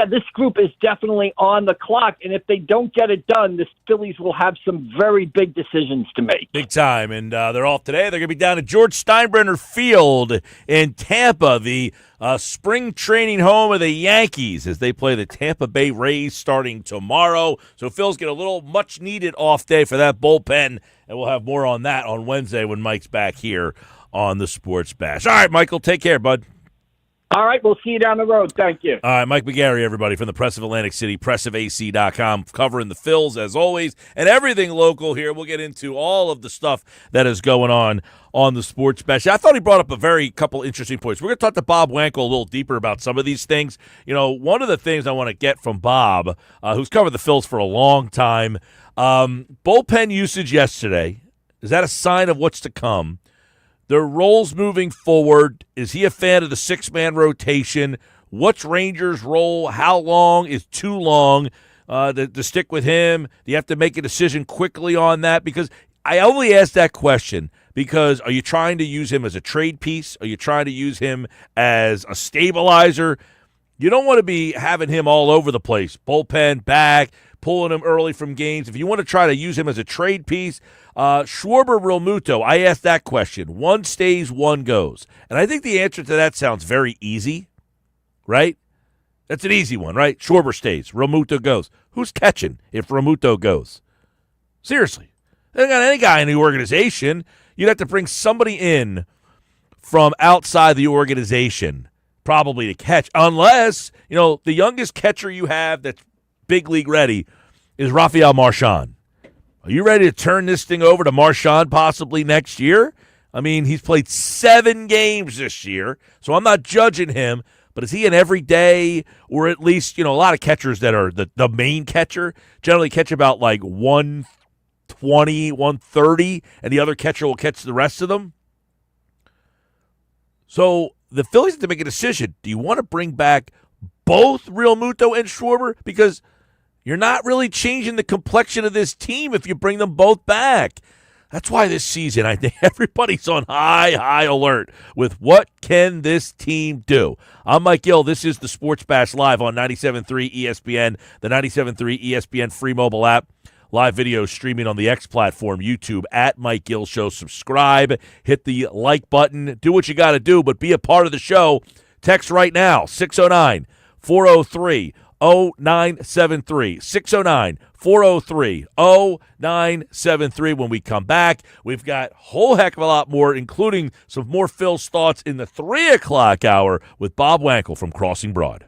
this group is definitely on the clock. And if they don't get it done, the Phillies will have some very big decisions to make. Big time. And they're off today. They're going to be down at George Steinbrenner Field in Tampa, the spring training home of the Yankees, as they play the Tampa Bay Rays starting tomorrow. So Phil's get a little much-needed off day for that bullpen, and we'll have more on that on Wednesday when Mike's back here on the Sports Bash. All right, Michael, take care, bud. All right, we'll see you down the road. Thank you. All right, Mike McGarry, everybody, from the Press of Atlantic City, pressofac.com, covering the Phils as always, and everything local here. We'll get into all of the stuff that is going on the Sports Bash. I thought he brought up a very couple interesting points. We're going to talk to Bob Wankel a little deeper about some of these things. One of the things I want to get from Bob, who's covered the Phils for a long time, bullpen usage yesterday, is that a sign of what's to come? Their roles moving forward. Is he a fan of the six-man rotation? What's Rangers' role? How long is too long to stick with him? Do you have to make a decision quickly on that? Because I only ask that question because are you trying to use him as a trade piece? Are you trying to use him as a stabilizer? You don't want to be having him all over the place. Bullpen, back, pulling him early from games. If you want to try to use him as a trade piece, Schwarber, Real Muto, I asked that question. One stays, one goes. And I think the answer to that sounds very easy, right? That's an easy one, right? Schwarber stays, Real Muto goes. Who's catching if Real Muto goes? Seriously. They don't got any guy in the organization. You'd have to bring somebody in from outside the organization probably to catch, unless, the youngest catcher you have that's big league ready is Rafael Marchand. Are you ready to turn this thing over to Marchand possibly next year? I mean, he's played 7 games this year, so I'm not judging him, but is he an everyday, or at least, a lot of catchers that are the main catcher generally catch about like 120, 130, and the other catcher will catch the rest of them? So the Phillies have to make a decision. Do you want to bring back both Real Muto and Schwarber? Because you're not really changing the complexion of this team if you bring them both back. That's why this season, I think everybody's on high alert with what can this team do. I'm Mike Gill. This is the Sports Bash live on 97.3 ESPN, the 97.3 ESPN free mobile app. Live video streaming on the X platform, YouTube, at Mike Gill Show. Subscribe, hit the like button, do what you got to do, but be a part of the show. Text right now, 609-403-0973. 609-403-0973. When we come back, we've got a whole heck of a lot more, including some more Phil's thoughts in the 3 o'clock hour with Bob Wankel from Crossing Broad.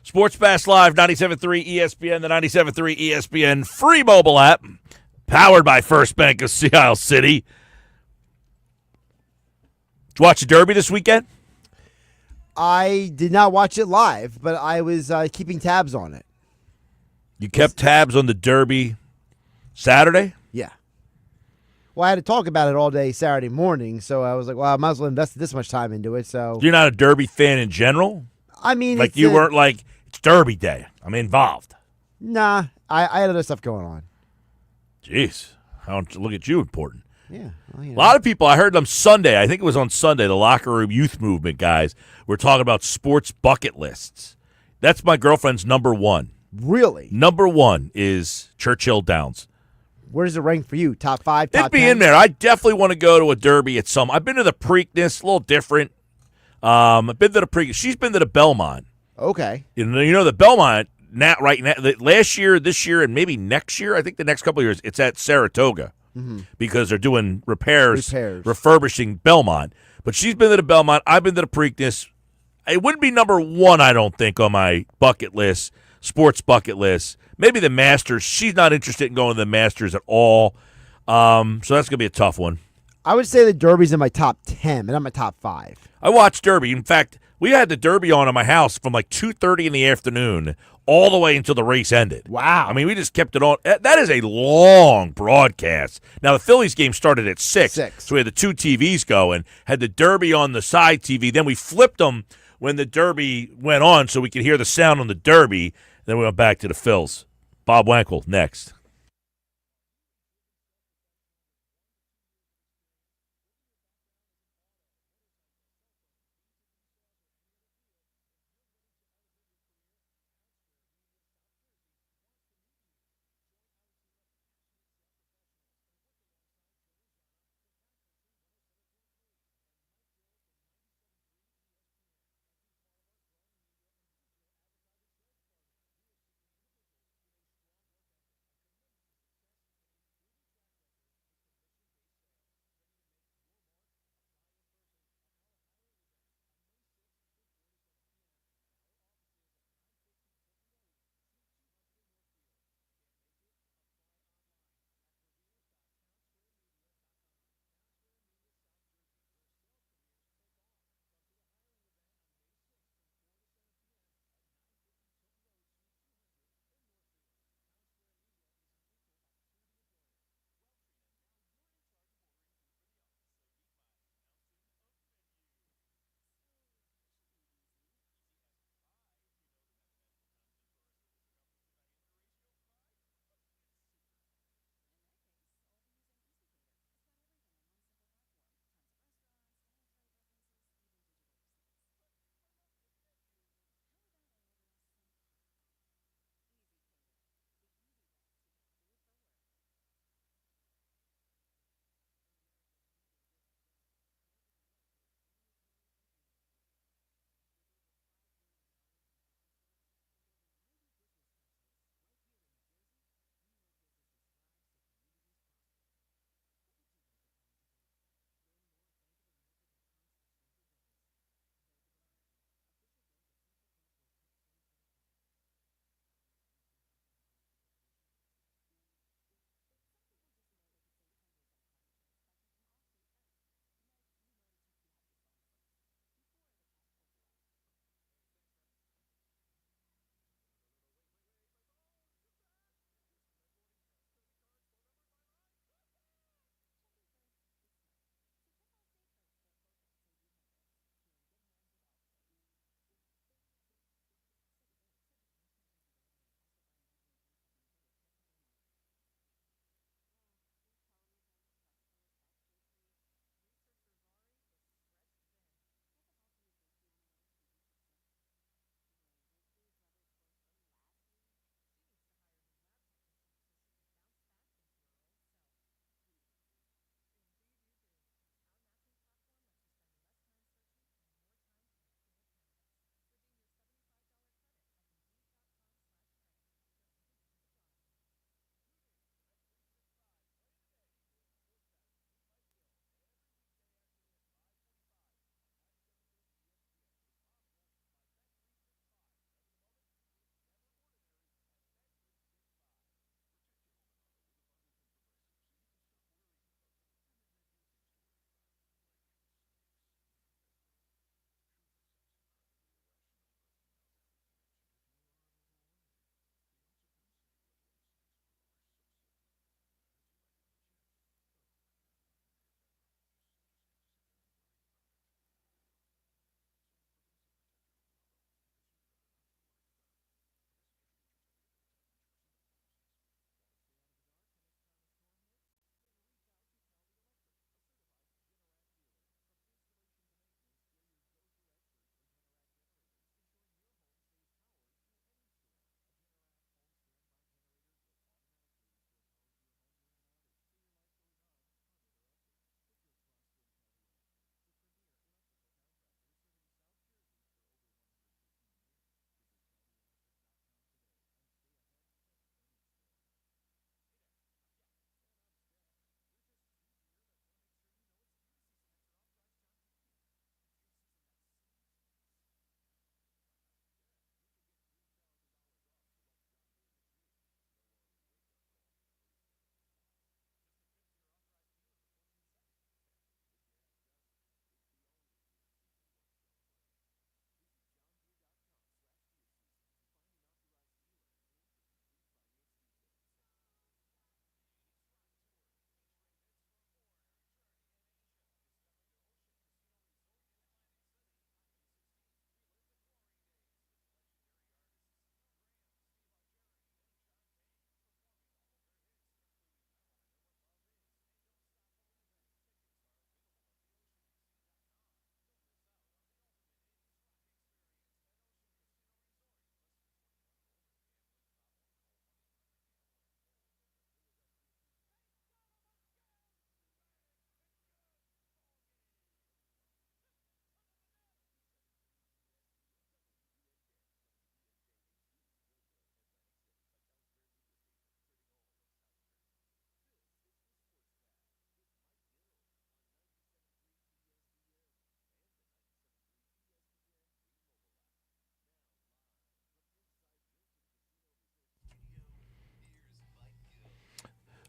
Sports Pass Live, 97.3 ESPN, the 97.3 ESPN free mobile app, powered by First Bank of Sea Isle City. Did you watch the Derby this weekend? I did not watch it live, but I was keeping tabs on it. You kept tabs on the Derby Saturday? Yeah. Well, I had to talk about it all day Saturday morning, so I was like, well, I might as well invest this much time into it. So You're not a Derby fan in general? I mean, Like you weren't like, it's Derby Day, I'm involved. Nah, I had other stuff going on. Jeez, look at you, important. Yeah. Well, A lot of people, I heard them Sunday, I think it was on Sunday, the Locker Room Youth Movement guys were talking about sports bucket lists. That's my girlfriend's number one. Really? Number one is Churchill Downs. Where does it rank for you? Top 5, top It'd be 10? in there. I definitely want to go to a Derby at some. I've been to the Preakness, a little different. I've been to the Preakness. She's been to the Belmont. Okay. You know the Belmont, right now, last year, this year, and maybe next year, I think the next couple of years, it's at Saratoga because they're doing repairs, refurbishing Belmont. But she's been to the Belmont. I've been to the Preakness. It wouldn't be number one, I don't think, on my bucket list, sports bucket list. Maybe the Masters. She's not interested in going to the Masters at all. So that's going to be a tough one. I would say the Derby's in my top 10, but not my top 5. I watched Derby. In fact, we had the Derby on in my house from like 2:30 in the afternoon all the way until the race ended. Wow. I mean, we just kept it on. That is a long broadcast. Now, the Phillies game started at 6. So we had the two TVs going, had the Derby on the side TV. Then we flipped them when the Derby went on so we could hear the sound on the Derby. Then we went back to the Phils. Bob Wankel, next.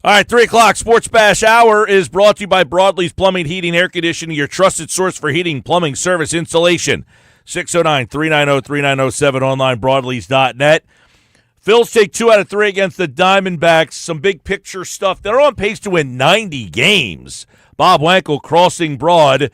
All right, 3 o'clock Sports Bash Hour is brought to you by Broadleaf's Plumbing, Heating, Air Conditioning, your trusted source for heating, plumbing, service, installation. 609-390-3907, online, broadleafs.net. Phils take 2 out of 3 against the Diamondbacks. Some big picture stuff. They're on pace to win 90 games. Bob Wankel crossing broad.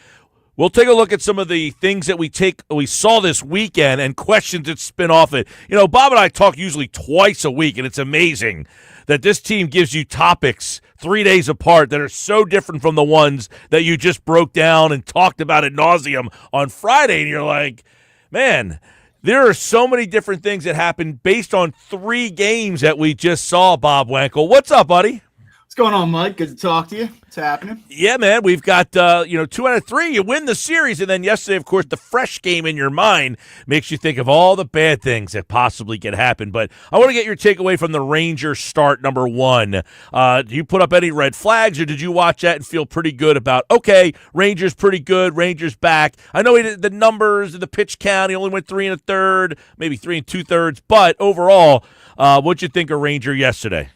We'll take a look at some of the things that we saw this weekend and questions that spin off it. You know, Bob and I talk usually twice a week, and it's amazing that this team gives you topics 3 days apart that are so different from the ones that you just broke down and talked about ad nauseum on Friday. And you're like, man, there are so many different things that happened based on 3 games that we just saw, Bob Wankel. What's up, buddy? What's going on, Mike? Good to talk to you. What's happening? Yeah, man, we've got 2 out of 3. You win the series, and then yesterday, of course, the fresh game in your mind makes you think of all the bad things that possibly could happen. But I want to get your takeaway from the Rangers start, number 1. Do you put up any red flags, or did you watch that and feel pretty good about, okay, Rangers pretty good, Rangers back? I know he did the numbers and the pitch count. He only went 3 1/3, maybe 3 2/3. But overall, what'd you think of Ranger yesterday?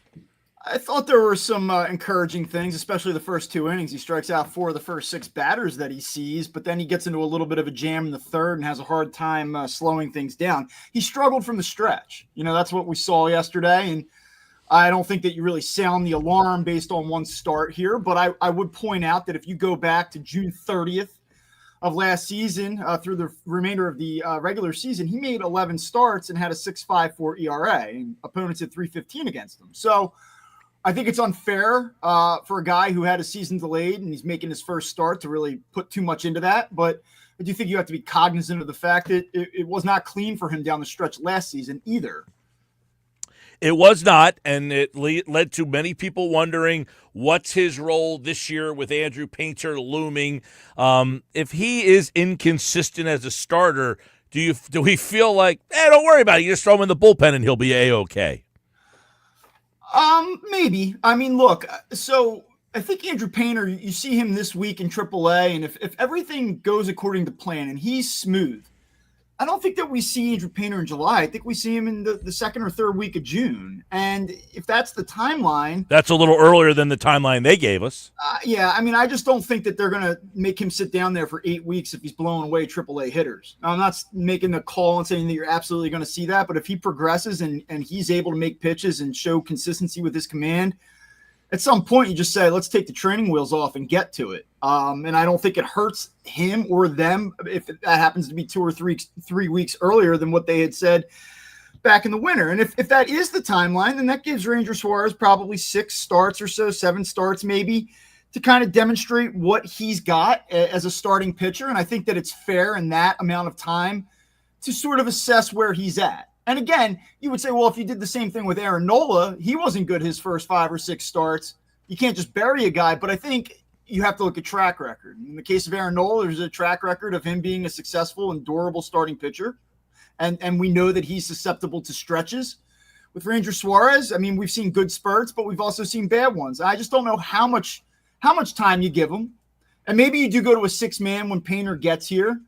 I thought there were some encouraging things, especially the first 2 innings. He strikes out 4 of the first 6 batters that he sees, but then he gets into a little bit of a jam in the third and has a hard time slowing things down. He struggled from the stretch. You know, that's what we saw yesterday, and I don't think that you really sound the alarm based on one start here, but I would point out that if you go back to June 30th of last season through the remainder of the regular season, he made 11 starts and had a 6.54 ERA, and opponents had 3.15 against him. So I think it's unfair for a guy who had a season delayed and he's making his first start to really put too much into that. But I do think you have to be cognizant of the fact that it was not clean for him down the stretch last season either. It was not, and it led to many people wondering what's his role this year with Andrew Painter looming. If he is inconsistent as a starter, do we feel like, don't worry about it, you just throw him in the bullpen and he'll be A-okay? Maybe. I mean, look, so I think Andrew Painter, you see him this week in AAA, and if everything goes according to plan and he's smooth, I don't think that we see Andrew Painter in July. I think we see him in the second or third week of June. And if that's the timeline. That's a little earlier than the timeline they gave us. Yeah, I mean, I just don't think that they're going to make him sit down there for 8 weeks if he's blowing away AAA hitters. Now, I'm not making a call and saying that you're absolutely going to see that, but if he progresses and he's able to make pitches and show consistency with his command, at some point you just say, let's take the training wheels off and get to it. And I don't think it hurts him or them if that happens to be 2 or 3 weeks earlier than what they had said back in the winter. And if that is the timeline, then that gives Ranger Suarez probably 6 starts or so, 7 starts maybe, to kind of demonstrate what he's got as a starting pitcher. And I think that it's fair in that amount of time to sort of assess where he's at. And again, you would say, well, if you did the same thing with Aaron Nola, he wasn't good his first 5 or 6 starts. You can't just bury a guy, but I think you have to look at track record. In the case of Aaron Nola, there's a track record of him being a successful and durable starting pitcher. And we know that he's susceptible to stretches. With Ranger Suarez, I mean, we've seen good spurts, but we've also seen bad ones. I just don't know how much time you give him. And maybe you do go to a 6-man when Painter gets here.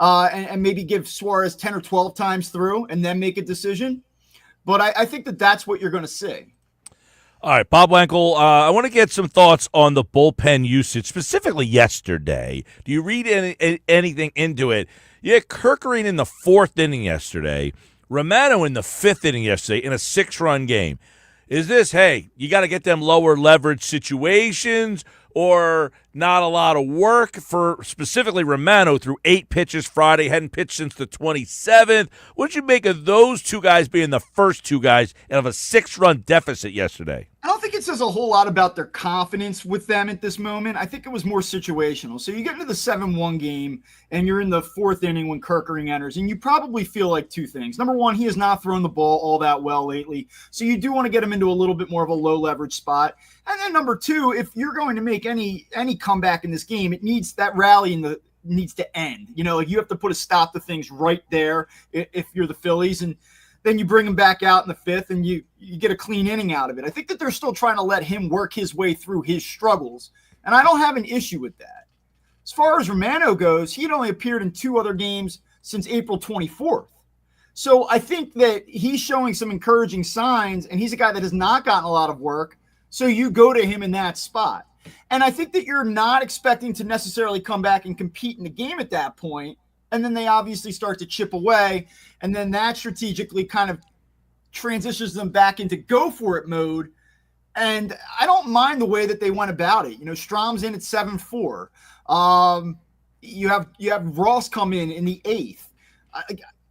And maybe give Suarez 10 or 12 times through and then make a decision. But I think that that's what you're going to see. All right, Bob Wankel, I want to get some thoughts on the bullpen usage, specifically yesterday. Do you read anything into it? Yeah, Kerkering in the 4th inning yesterday, Romano in the 5th inning yesterday in a 6-run game. Is this, hey, you got to get them lower leverage situations, or not a lot of work for specifically Romano through 8 pitches Friday, hadn't pitched since the 27th. What did you make of those 2 guys being the first 2 guys out of a 6-run deficit yesterday? I don't think it says a whole lot about their confidence with them at this moment. I think it was more situational. So you get into the 7-1 game and you're in the 4th inning when Kerkering enters, and you probably feel like 2 things. Number one, he has not thrown the ball all that well lately. So you do want to get him into a little bit more of a low leverage spot. And then number 2, if you're going to make any comeback in this game, it needs that rally needs to end. You know, like you have to put a stop to things right there if you're the Phillies. And then you bring him back out in the 5th and you get a clean inning out of it. I think that they're still trying to let him work his way through his struggles. And I don't have an issue with that. As far as Romano goes, he had only appeared in 2 other games since April 24th. So I think that he's showing some encouraging signs, and he's a guy that has not gotten a lot of work. So you go to him in that spot. And I think that you're not expecting to necessarily come back and compete in the game at that point. And then they obviously start to chip away. And then that strategically kind of transitions them back into go for it mode. And I don't mind the way that they went about it. Strom's in at 7-4. You have Ross come in the 8th.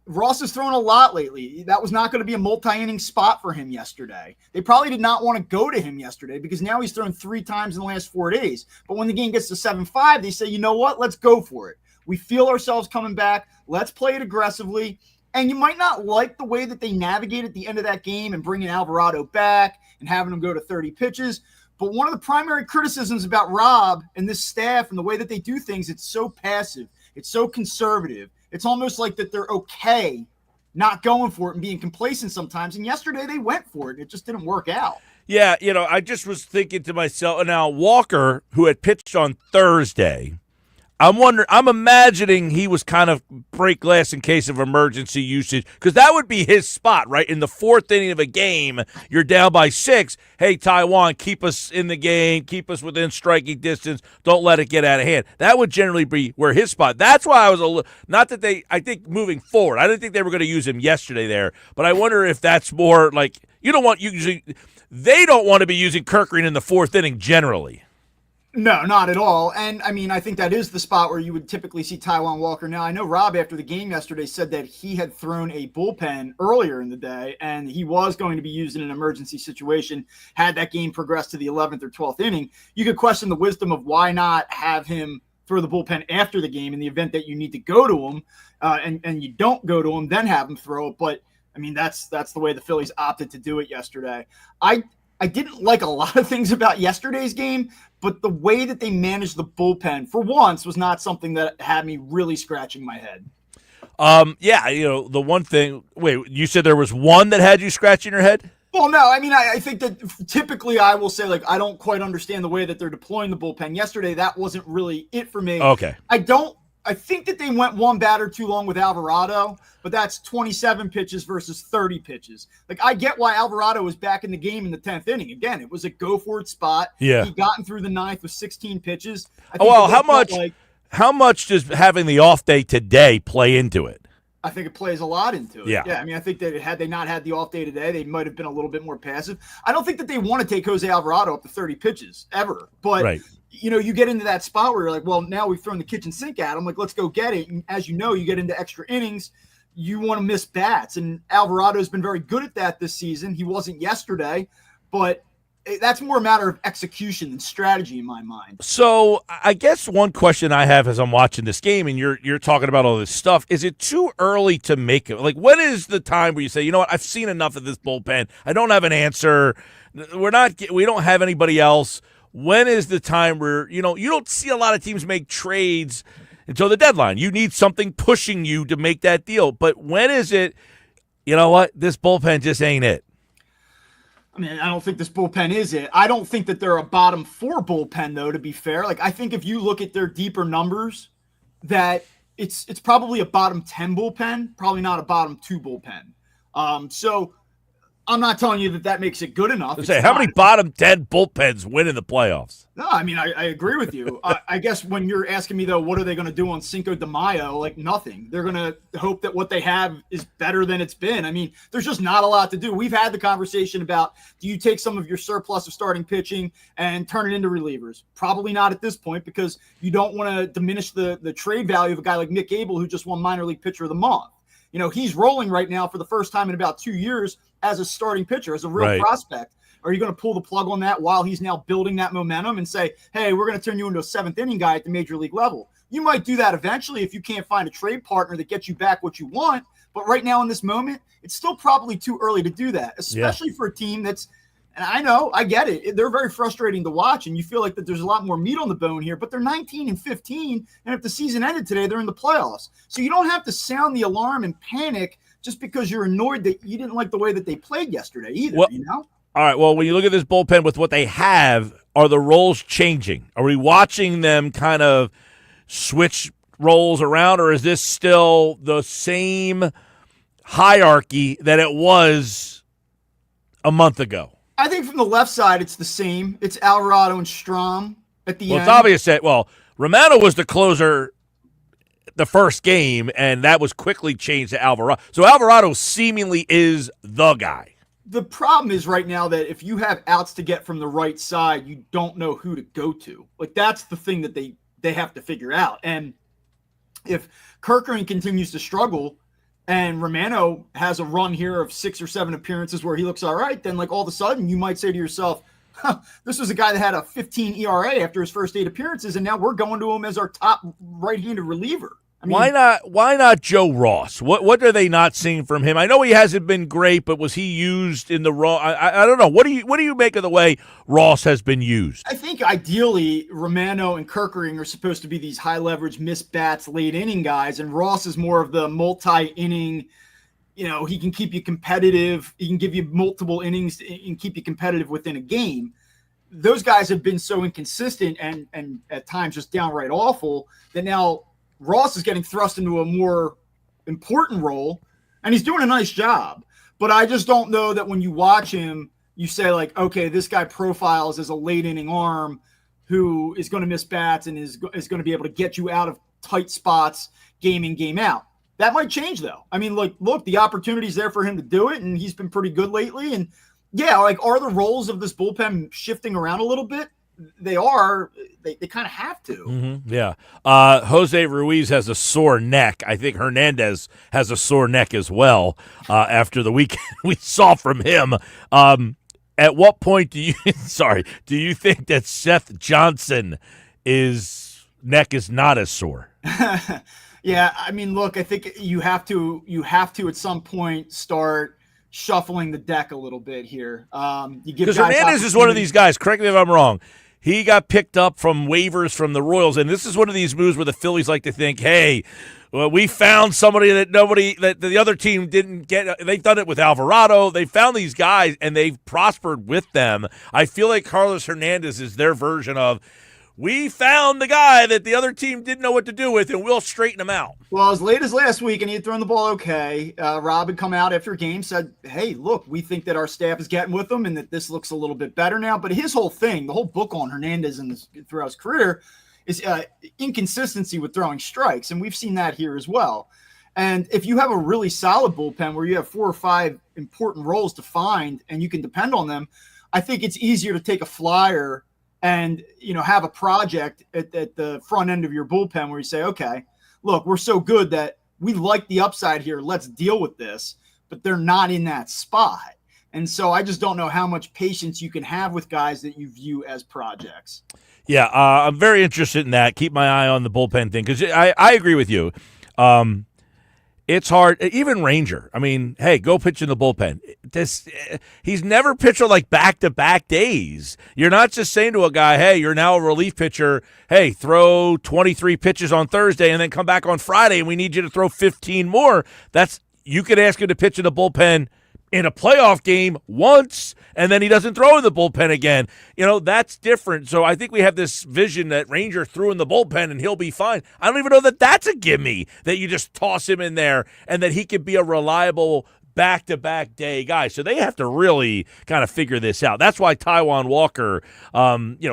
Ross has thrown a lot lately. That was not going to be a multi-inning spot for him yesterday. They probably did not want to go to him yesterday because now he's thrown 3 times in the last 4 days. But when the game gets to 7-5, they say, you know what? Let's go for it. We feel ourselves coming back. Let's play it aggressively. And you might not like the way that they navigate at the end of that game and bringing Alvarado back and having him go to 30 pitches. But one of the primary criticisms about Rob and this staff and the way that they do things, it's so passive. It's so conservative. It's almost like that they're okay not going for it and being complacent sometimes. And yesterday they went for it. It just didn't work out. Yeah, I just was thinking to myself, now Walker, who had pitched on Thursday, I'm imagining he was kind of break glass in case of emergency usage, because that would be his spot, right? In the 4th inning of a game, you're down by 6. Hey, Taiwan, keep us in the game, keep us within striking distance. Don't let it get out of hand. That would generally be where his spot. That's why I was not that I think moving forward, I didn't think they were going to use him yesterday there, but I wonder if that's more like they don't want to be using Kirkering in the 4th inning generally. No, not at all. And I think that is the spot where you would typically see Taijuan Walker. Now, I know Rob after the game yesterday said that he had thrown a bullpen earlier in the day and he was going to be used in an emergency situation had that game progressed to the 11th or 12th inning. You could question the wisdom of why not have him throw the bullpen after the game in the event that you need to go to him and you don't go to him, then have him throw it. But, that's the way the Phillies opted to do it yesterday. I didn't like a lot of things about yesterday's game, but the way that they managed the bullpen for once was not something that had me really scratching my head. The one thing, wait, you said there was one that had you scratching your head? Well, no, I think that typically I will say, I don't quite understand the way that they're deploying the bullpen. Yesterday, that wasn't really it for me. Okay. I think that they went one batter too long with Alvarado, but that's 27 pitches versus 30 pitches. I get why Alvarado was back in the game in the 10th inning. Again, it was a go-for-it spot. Yeah. He gotten through the 9th with 16 pitches. How much does having the off day today play into it? I think it plays a lot into it. Yeah. I think that had they not had the off day today, they might have been a little bit more passive. I don't think that they want to take Jose Alvarado up to 30 pitches ever. But, right. You get into that spot where you're like, well, now we've thrown the kitchen sink at him. Let's go get it. And as you know, you get into extra innings, you want to miss bats. And Alvarado's been very good at that this season. He wasn't yesterday, but that's more a matter of execution than strategy in my mind. So I guess one question I have as I'm watching this game and you're talking about all this stuff, is it too early to make it? When is the time where you say, you know what, I've seen enough of this bullpen. I don't have an answer. We don't have anybody else. When is the time where, you don't see a lot of teams make trades until the deadline. You need something pushing you to make that deal. But when is it, you know what, this bullpen just ain't it? I don't think this bullpen is it. I don't think that they're a bottom 4 bullpen, though, to be fair. I think if you look at their deeper numbers, that it's probably a bottom 10 bullpen, probably not a bottom 2 bullpen. So I'm not telling you that makes it good enough. How many bottom 10 bullpens win in the playoffs? No, I agree with you. I guess when you're asking me, though, what are they going to do on Cinco de Mayo? Nothing. They're going to hope that what they have is better than it's been. There's just not a lot to do. We've had the conversation about, do you take some of your surplus of starting pitching and turn it into relievers? Probably not at this point, because you don't want to diminish the trade value of a guy like Nick Gable, who just won minor league pitcher of the month. He's rolling right now for the first time in about 2 years as a starting pitcher, as a real prospect. Are you going to pull the plug on that while he's now building that momentum and say, hey, we're going to turn you into a 7th inning guy at the major league level? You might do that eventually if you can't find a trade partner that gets you back what you want. But right now in this moment, it's still probably too early to do that, especially for a team that's, and I know, I get it. They're very frustrating to watch, and you feel like that there's a lot more meat on the bone here, but they're 19-15, and if the season ended today, they're in the playoffs. So you don't have to sound the alarm and panic just because you're annoyed that you didn't like the way that they played yesterday either, All right, well, when you look at this bullpen with what they have, are the roles changing? Are we watching them kind of switch roles around, or is this still the same hierarchy that it was a month ago? I think from the left side, it's the same. It's Alvarado and Strom at the end. It's obvious that, Romano was the closer the first game, and that was quickly changed to Alvarado. So Alvarado seemingly is the guy. The problem is right now that if you have outs to get from the right side, you don't know who to go to. Like, that's the thing that they have to figure out. And if Kerkering continues to struggle and Romano has a run here of 6 or 7 appearances where he looks all right, then like all of a sudden you might say to yourself, this was a guy that had a 15 ERA after his first 8 appearances, and now we're going to him as our top right-handed reliever. I mean, why not Joe Ross? What are they not seeing from him? I know he hasn't been great, but was he used in the wrong? I don't know. What do you make of the way Ross has been used? I think ideally Romano and Kerkering are supposed to be these high leverage miss bats late inning guys, and Ross is more of the multi-inning. He can keep you competitive. He can give you multiple innings and keep you competitive within a game. Those guys have been so inconsistent and at times just downright awful that now Ross is getting thrust into a more important role, and he's doing a nice job. But I just don't know that when you watch him, you say, like, okay, this guy profiles as a late-inning arm who is going to miss bats and is going to be able to get you out of tight spots game in, game out. That might change, though. I mean, like, look, the opportunity's there for him to do it, and he's been pretty good lately. And, yeah, like, are the roles of this bullpen shifting around a little bit? They are. They kind of have to. Mm-hmm, yeah. Jose Ruiz has a sore neck. I think Hernandez has a sore neck as well after the weekend we saw from him. At what point do you think that Seth Johnson neck is not as sore? Yeah, I mean, look, I think you have to at some point start shuffling the deck a little bit here. Because Hernandez is one of these guys. Correct me if I'm wrong. He got picked up from waivers from the Royals, and this is one of these moves where the Phillies like to think, hey, well, we found somebody that the other team didn't get. They've done it with Alvarado. They found these guys, and they've prospered with them. I feel like Carlos Hernandez is their version of, we found the guy that the other team didn't know what to do with, and we'll straighten him out. Well, as late as last week, and he had thrown the ball okay, Rob had come out after a game, said, hey, look, we think that our staff is getting with him and that this looks a little bit better now. But his whole thing, the whole book on Hernandez throughout his career is inconsistency with throwing strikes, and we've seen that here as well. And if you have a really solid bullpen where you have 4 or 5 important roles to find and you can depend on them, I think it's easier to take a flyer and, have a project at the front end of your bullpen where you say, okay, look, we're so good that we like the upside here. Let's deal with this. But they're not in that spot. And so I just don't know how much patience you can have with guys that you view as projects. Yeah, I'm very interested in that. Keep my eye on the bullpen thing because I agree with you. It's hard. Even Ranger. I mean, hey, go pitch in the bullpen. He's never pitched on like back-to-back days. You're not just saying to a guy, hey, you're now a relief pitcher. Hey, throw 23 pitches on Thursday and then come back on Friday and we need you to throw 15 more. You could ask him to pitch in the bullpen in a playoff game once, and then he doesn't throw in the bullpen again. That's different. So I think we have this vision that Ranger threw in the bullpen and he'll be fine. I don't even know that that's a gimme, that you just toss him in there and that he could be a reliable back-to-back day guy. So they have to really kind of figure this out. That's why Taijuan Walker,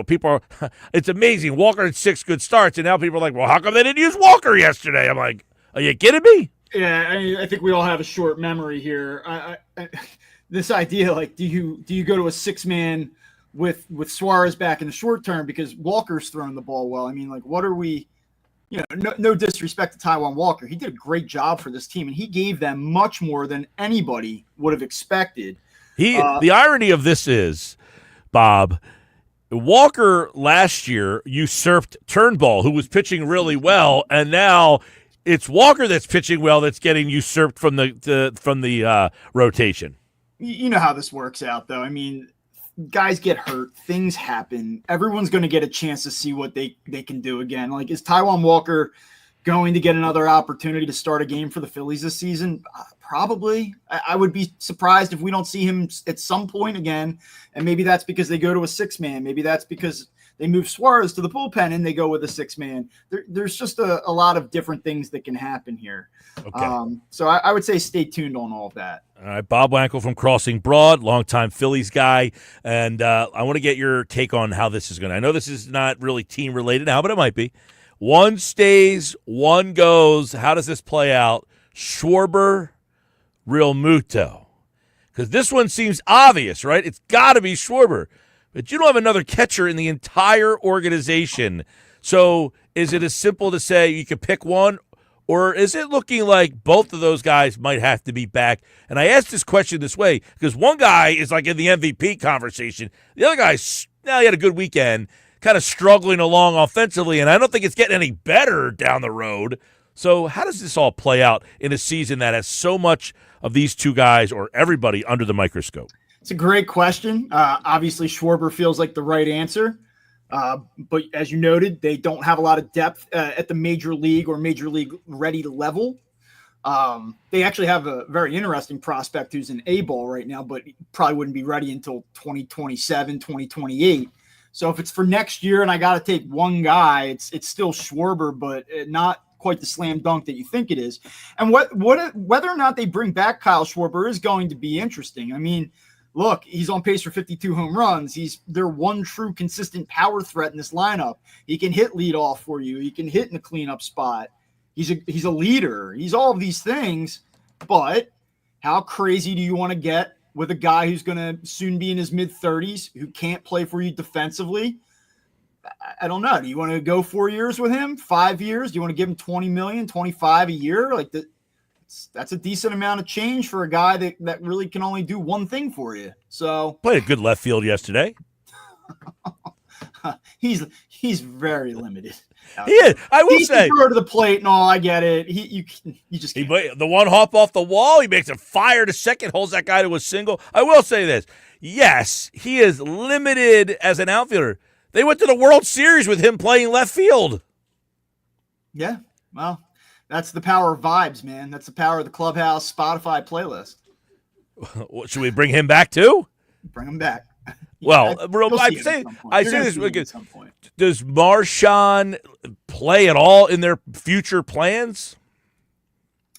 people are – it's amazing. Walker had 6 good starts, and now people are like, well, how come they didn't use Walker yesterday? I'm like, are you kidding me? Yeah, I think we all have a short memory here. This idea, like, do you go to a 6-man with Suarez back in the short term because Walker's throwing the ball well? I mean, like, what are we? No disrespect to Taijuan Walker, he did a great job for this team, and he gave them much more than anybody would have expected. The irony of this is, Bob, Walker last year usurped Turnbull, who was pitching really well, and now it's Walker that's pitching well that's getting usurped from the rotation. You know how this works out, though. I mean, guys get hurt, things happen. Everyone's going to get a chance to see what they can do again. Like, is Taijuan Walker going to get another opportunity to start a game for the Phillies this season? Probably. I would be surprised if we don't see him at some point again. And maybe that's because they go to a 6-man. Maybe that's because They move Suarez to the bullpen and they go with a 6-man. There's just a lot of different things that can happen here. Okay. So I would say stay tuned on all of that. All right, Bob Wankel from Crossing Broad, longtime Phillies guy, and I want to get your take on how this is going. I know this is not really team related now, but it might be. One stays, one goes. How does this play out? Schwarber, Real Muto. Because this one seems obvious, right? It's got to be Schwarber. But you don't have another catcher in the entire organization. So is it as simple to say you can pick one, or is it looking like both of those guys might have to be back? And I asked this question this way because one guy is like in the MVP conversation. The other guy's, he had a good weekend, kind of struggling along offensively, and I don't think it's getting any better down the road. So how does this all play out in a season that has so much of these two guys or everybody under the microscope? It's a great question. Obviously, Schwarber feels like the right answer. But as you noted, they don't have a lot of depth at the major league or major league ready level. They actually have a very interesting prospect who's an A-ball right now, but probably wouldn't be ready until 2027, 2028. So if it's for next year and I got to take one guy, it's still Schwarber, but not quite the slam dunk that you think it is. And whether or not they bring back Kyle Schwarber is going to be interesting. I mean, look, he's on pace for 52 home runs. He's their one true consistent power threat in this lineup. He can hit leadoff for you. He can hit in the cleanup spot. He's a leader. He's all of these things. But how crazy do you want to get with a guy who's going to soon be in his mid-30s, who can't play for you defensively? I don't know. Do you want to go 4 years with him, 5 years? Do you want to give him $20 million, $25 a year? Like that's a decent amount of change for a guy that really can only do one thing for you. So Played a good left field yesterday. he's very limited. He is. I will say, he's to the plate and all. I get it. You just can't. The one hop off the wall, he makes a fire to second, holds that guy to a single. I will say this: yes, he is limited as an outfielder. They went to the World Series with him playing left field. Yeah, well, that's the power of vibes, man. That's the power of the Clubhouse Spotify playlist. Should we bring him back too? Bring him back. Well, I say this because does Marshawn play at all in their future plans?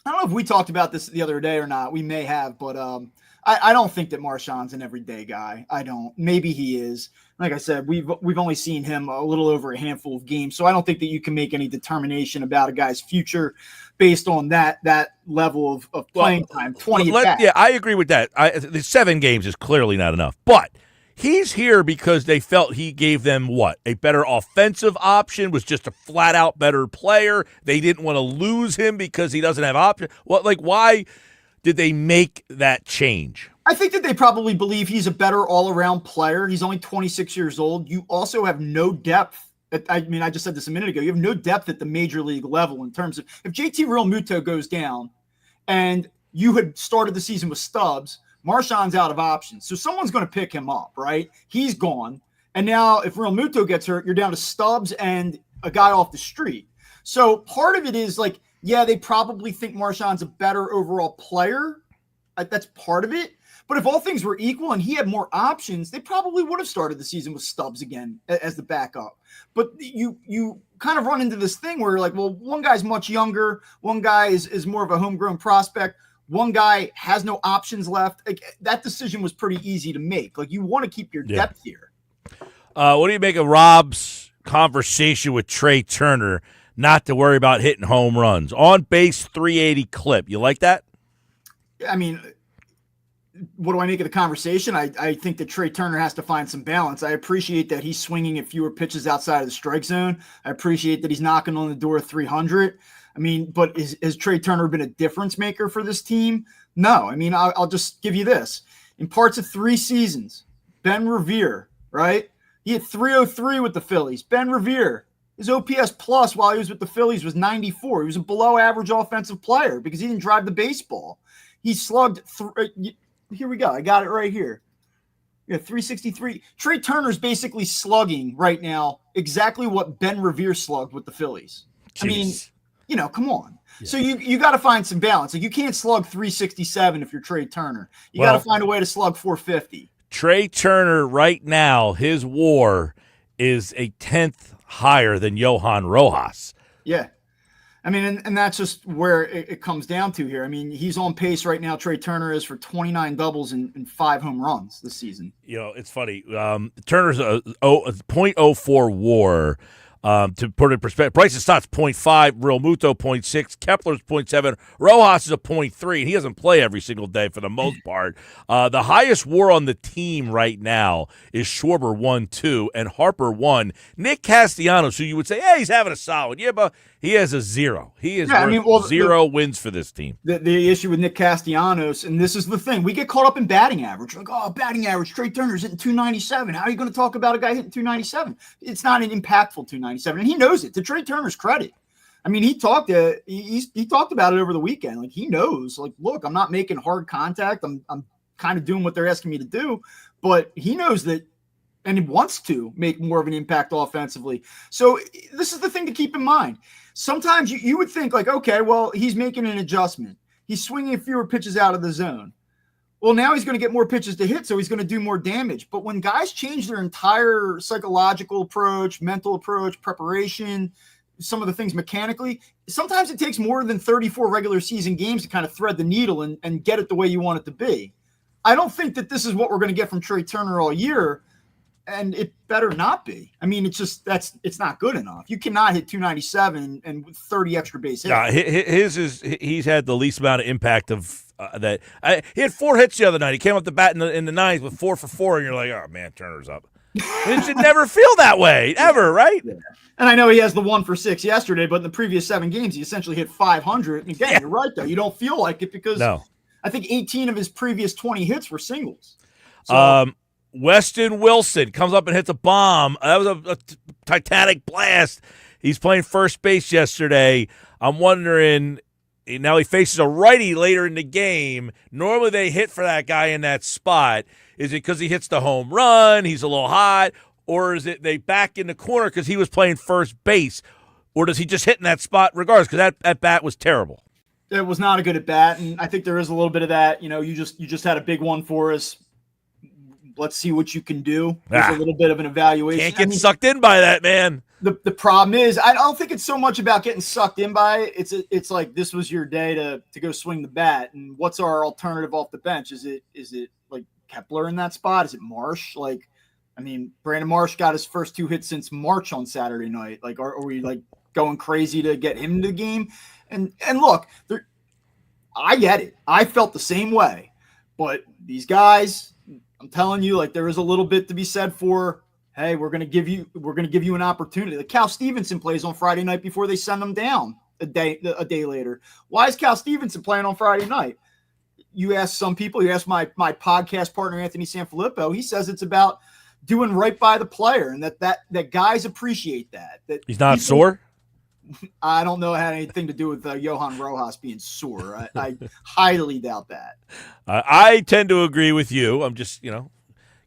I don't know if we talked about this the other day or not. We may have, but I don't think that Marshawn's an everyday guy. I don't. Maybe he is. Like I said, we've only seen him a little over a handful of games, so I don't think that you can make any determination about a guy's future based on that level of playing time. 20. Yeah, I agree with that. The 7 games is clearly not enough, but he's here because they felt he gave them what? A better offensive option, was just a flat-out better player. They didn't want to lose him because he doesn't have options. Why did they make that change? I think that they probably believe he's a better all-around player. He's only 26 years old. You also have no depth. I just said this a minute ago. You have no depth at the major league level in terms of if JT Realmuto goes down and you had started the season with Stubbs, Marshawn's out of options. So someone's going to pick him up, right? He's gone. And now if Realmuto gets hurt, you're down to Stubbs and a guy off the street. So part of it is like, yeah, they probably think Marshawn's a better overall player. That's part of it. But if all things were equal and he had more options, they probably would have started the season with Stubbs again as the backup. But you kind of run into this thing where you're like, well, one guy's much younger. One guy is more of a homegrown prospect. One guy has no options left. Like, that decision was pretty easy to make. Like, you want to keep your depth here. What do you make of Rob's conversation with Trey Turner not to worry about hitting home runs? On base 380 clip. You like that? I mean, what do I make of the conversation? I think that Trey Turner has to find some balance. I appreciate that he's swinging at fewer pitches outside of the strike zone. I appreciate that he's knocking on the door of 300. I mean, but has Trey Turner been a difference maker for this team? No. I mean, I'll just give you this. In parts of 3 seasons, Ben Revere, right? He hit 303 with the Phillies. Ben Revere, his OPS plus while he was with the Phillies was 94. He was a below average offensive player because he didn't drive the baseball. He slugged here we go. I got it right here. Yeah, 363. Trey Turner's basically slugging right now exactly what Ben Revere slugged with the Phillies. Jeez. I mean, come on. Yeah. So you got to find some balance. Like, you can't slug 367 if you're Trey Turner. You got to find a way to slug 450. Trey Turner right now, his WAR is a 10th higher than Johan Rojas. Yeah. I mean, and that's just where it comes down to here. I mean, he's on pace right now. Trey Turner is for 29 doubles and 5 home runs this season. You know, it's funny. Turner's a .04 WAR. To put it in perspective, Bryson Stott's 0.5, Real Muto 0.6, Kepler's 0.7, Rojas is a 0.3, and he doesn't play every single day for the most part. The highest WAR on the team right now is Schwarber 1-2 and Harper 1. Nick Castellanos, who you would say, hey, he's having a solid, yeah, but he has a 0. He is zero wins for this team. The issue with Nick Castellanos, and this is the thing, we get caught up in batting average. Like, oh, batting average, Trey Turner's hitting 297. How are you going to talk about a guy hitting 297? It's not an impactful 297. And he knows it. To Trey Turner's credit, I mean, he talked about it over the weekend. Like, he knows. Like, look, I'm not making hard contact. I'm kind of doing what they're asking me to do, but he knows that, and he wants to make more of an impact offensively. So this is the thing to keep in mind. Sometimes you would think like, okay, well, he's making an adjustment. He's swinging fewer pitches out of the zone. Well, now he's going to get more pitches to hit, so he's going to do more damage. But when guys change their entire psychological approach, mental approach, preparation, some of the things mechanically, sometimes it takes more than 34 regular season games to kind of thread the needle and get it the way you want it to be. I don't think that this is what we're going to get from Trey Turner all year, and it better not be. I mean, it's not good enough. You cannot hit 297 and 30 extra base hits. Yeah, he's had the least amount of impact of that. He had 4 hits the other night. He came up the bat in the ninth with 4 for 4, and you're like, oh man, Turner's up. It should never feel that way, ever, right? Yeah. And I know he has the 1 for 6 yesterday, but in the previous 7 games, he essentially hit 500. And again, You're right though. You don't feel like it because I think 18 of his previous 20 hits were singles. So, Weston Wilson comes up and hits a bomb. That was a Titanic blast. He's playing first base yesterday. I'm wondering. Now he faces a righty later in the game. Normally they hit for that guy in that spot. Is it because he hits the home run, he's a little hot, or is it they back in the corner because he was playing first base, or does he just hit in that spot regardless? Because that bat was terrible. It was not a good at bat, and I think there is a little bit of that. You know, you just had a big one for us. Let's see what you can do. There's a little bit of an evaluation. Can't get sucked in by that, man. The problem is, I don't think it's so much about getting sucked in by it. It's like this was your day to go swing the bat, and what's our alternative off the bench? Is it like Kepler in that spot? Is it Marsh? Like, I mean, Brandon Marsh got his first 2 hits since March on Saturday night. Like, are we like going crazy to get him to the game? And look, I get it. I felt the same way, but these guys, I'm telling you, like there is a little bit to be said for. Hey, we're going to give you an opportunity. Like Cal Stevenson plays on Friday night before they send him down a day later. Why is Cal Stevenson playing on Friday night? You ask some people, you ask my podcast partner, Anthony Sanfilippo, he says it's about doing right by the player and that guys appreciate that. That he's not sore? I don't know it had anything to do with Johan Rojas being sore. I highly doubt that. I tend to agree with you. I'm just,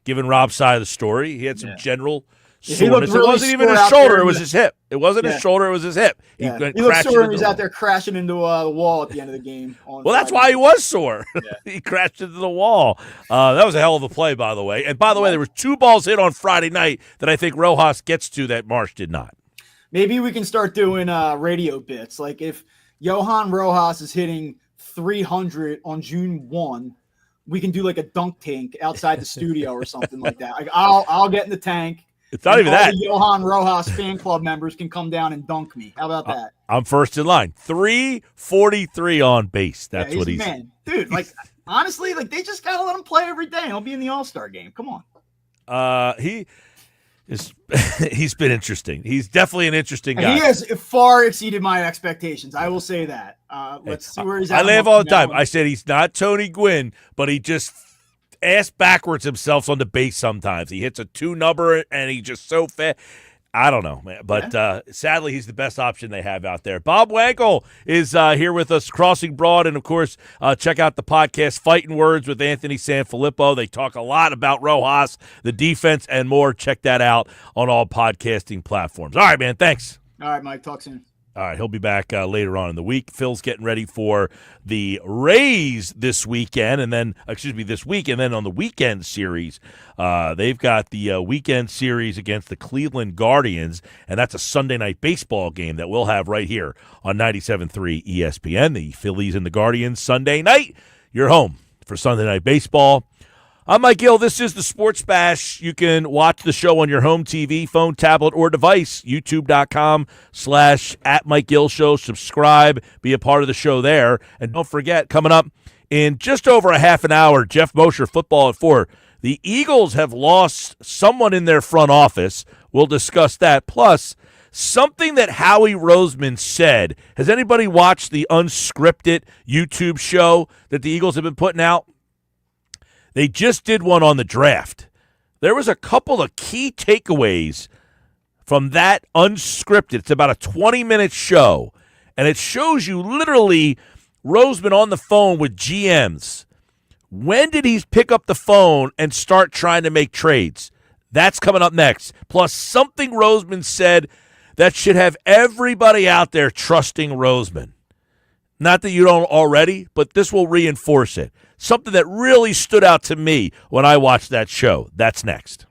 giving Rob's side of the story. He had some general soreness. Really it wasn't even his shoulder. It was his hip. It wasn't his shoulder. It was his hip. He looked sore when he was out there crashing into the wall at the end of the game. Well, that's why he was sore. Yeah. He crashed into the wall. That was a hell of a play, by the way. And by the way, there were 2 balls hit on Friday night that I think Rojas gets to that Marsh did not. Maybe we can start doing radio bits. Like if Johan Rojas is hitting 300 on June 1, we can do like a dunk tank outside the studio or something like that. Like I'll get in the tank. It's not even that. The Johan Rojas fan club members can come down and dunk me. How about that? I'm first in line. 343 on base. That's what he's man. Dude, like honestly, like they just gotta let him play every day. He'll be in the All-Star game. Come on. He's been interesting. He's definitely an interesting guy. He has far exceeded my expectations. I will say that. Let's see where he's at. I laugh all the time. I said he's not Tony Gwynn, but he just ass backwards himself on the base sometimes. He hits a 2 number and he's just so fast. I don't know, man. But sadly, he's the best option they have out there. Bob Wankel is here with us, Crossing Broad. And, of course, check out the podcast, Fighting Words with Anthony Sanfilippo. They talk a lot about Rojas, the defense, and more. Check that out on all podcasting platforms. All right, man. Thanks. All right, Mike. Talk soon. All right, he'll be back later on in the week. Phil's getting ready for the Rays this weekend, and then this week, and then on the weekend series, they've got the weekend series against the Cleveland Guardians, and that's a Sunday night baseball game that we'll have right here on 97.3 ESPN. The Phillies and the Guardians Sunday night. You're home for Sunday night baseball. I'm Mike Gill. This is the Sports Bash. You can watch the show on your home TV, phone, tablet, or device. YouTube.com/@MikeGillShow. Subscribe. Be a part of the show there. And don't forget, coming up in just over a half an hour, Jeff Mosher, Football at 4. The Eagles have lost someone in their front office. We'll discuss that. Plus, something that Howie Roseman said. Has anybody watched the unscripted YouTube show that the Eagles have been putting out? They just did one on the draft. There was a couple of key takeaways from that unscripted. It's about a 20-minute show, and it shows you literally Roseman on the phone with GMs. When did he pick up the phone and start trying to make trades? That's coming up next. Plus, something Roseman said that should have everybody out there trusting Roseman. Not that you don't already, but this will reinforce it. Something that really stood out to me when I watched that show. That's next.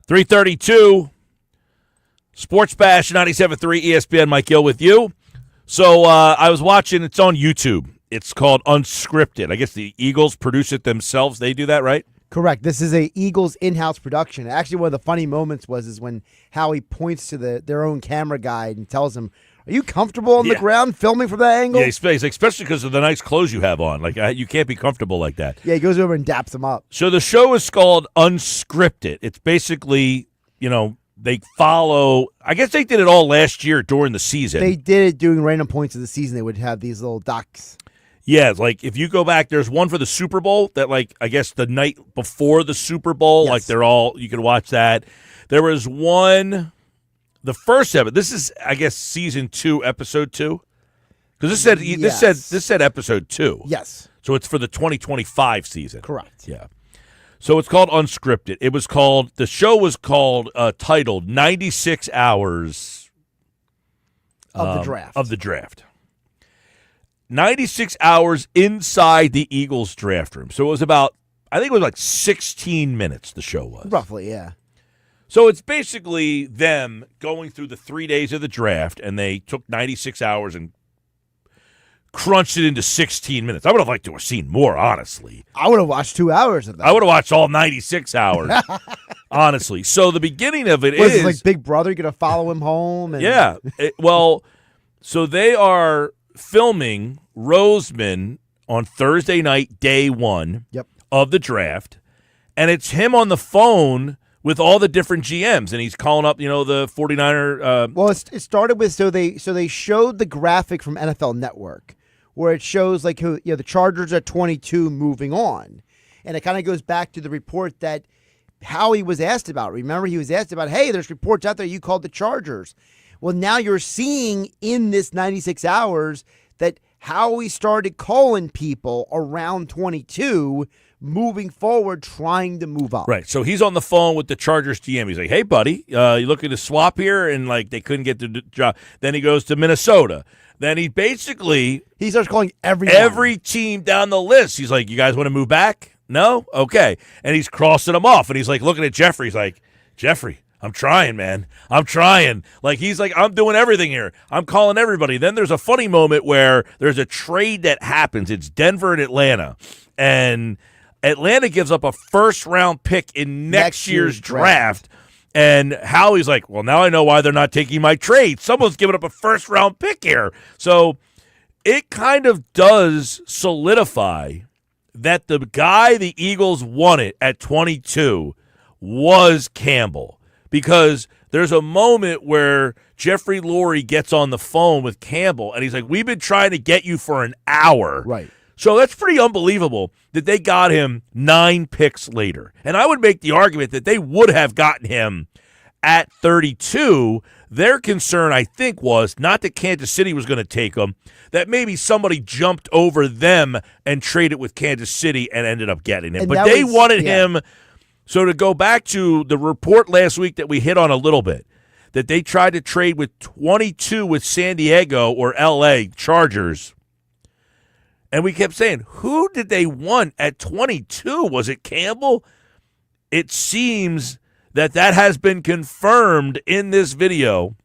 3:32. Sports Bash 97.3 ESPN. Mike Gill with you. So I was watching. It's on YouTube. It's called Unscripted. I guess the Eagles produce it themselves. They do that, right? Correct. This is a Eagles in-house production. Actually, one of the funny moments is when Howie points to their own camera guide and tells him, "Are you comfortable on the ground filming from that angle?" Yeah, especially because of the nice clothes you have on. Like you can't be comfortable like that. Yeah, he goes over and daps him up. So the show is called Unscripted. It's basically, they follow. I guess they did it all last year during the season. They did it during random points of the season. They would have these little docs. Yeah, like if you go back, there's one for the Super Bowl that, like, I guess the night before the Super Bowl, like you can watch that. There was one, the first episode. This is, I guess, season 2, episode 2, because this said episode 2. Yes, so it's for the 2025 season. Correct. Yeah. So it's called Unscripted. The show was called titled 96 Hours of the draft. 96 hours inside the Eagles draft room. So it was I think it was like 16 minutes the show was. Roughly, yeah. So it's basically them going through the 3 days of the draft, and they took 96 hours and crunched it into 16 minutes. I would have liked to have seen more, honestly. I would have watched 2 hours of that. I would have watched all 96 hours, honestly. So the beginning of it is like Big Brother, you're going to follow him home? And... Yeah. So they are filming Roseman on Thursday night, day 1 of the draft, and it's him on the phone with all the different GMs, and he's calling up, the 49er. Well, it started with they showed the graphic from NFL Network where it shows like the Chargers at 22 moving on, and it kind of goes back to the report that Howie was asked about. Remember, he was asked about, hey, there's reports out there you called the Chargers. Well, now you're seeing in this 96 hours that Howie started calling people around 22 moving forward, trying to move up. Right. So he's on the phone with the Chargers GM. He's like, hey, buddy, you looking to swap here? And, they couldn't get the job. Then he goes to Minnesota. Then he starts calling every team down the list. He's like, you guys want to move back? No? Okay. And he's crossing them off. And he's looking at Jeffrey. He's like, Jeffrey, I'm trying, man. I'm trying. He's like, I'm doing everything here. I'm calling everybody. Then there's a funny moment where there's a trade that happens. It's Denver and Atlanta. And Atlanta gives up a first-round pick in next year's draft. And Howie's like, well, now I know why they're not taking my trade. Someone's giving up a first-round pick here. So it kind of does solidify that the guy the Eagles wanted at 22 was Campbell. Because there's a moment where Jeffrey Lurie gets on the phone with Campbell, and he's like, we've been trying to get you for an hour. Right. So that's pretty unbelievable that they got him 9 picks later. And I would make the argument that they would have gotten him at 32. Their concern, I think, was not that Kansas City was going to take him, that maybe somebody jumped over them and traded with Kansas City and ended up getting him. And but they wanted him. So to go back to the report last week that we hit on a little bit, that they tried to trade with 22 with San Diego or L.A. Chargers. And we kept saying, who did they want at 22? Was it Campbell? It seems that has been confirmed in this video,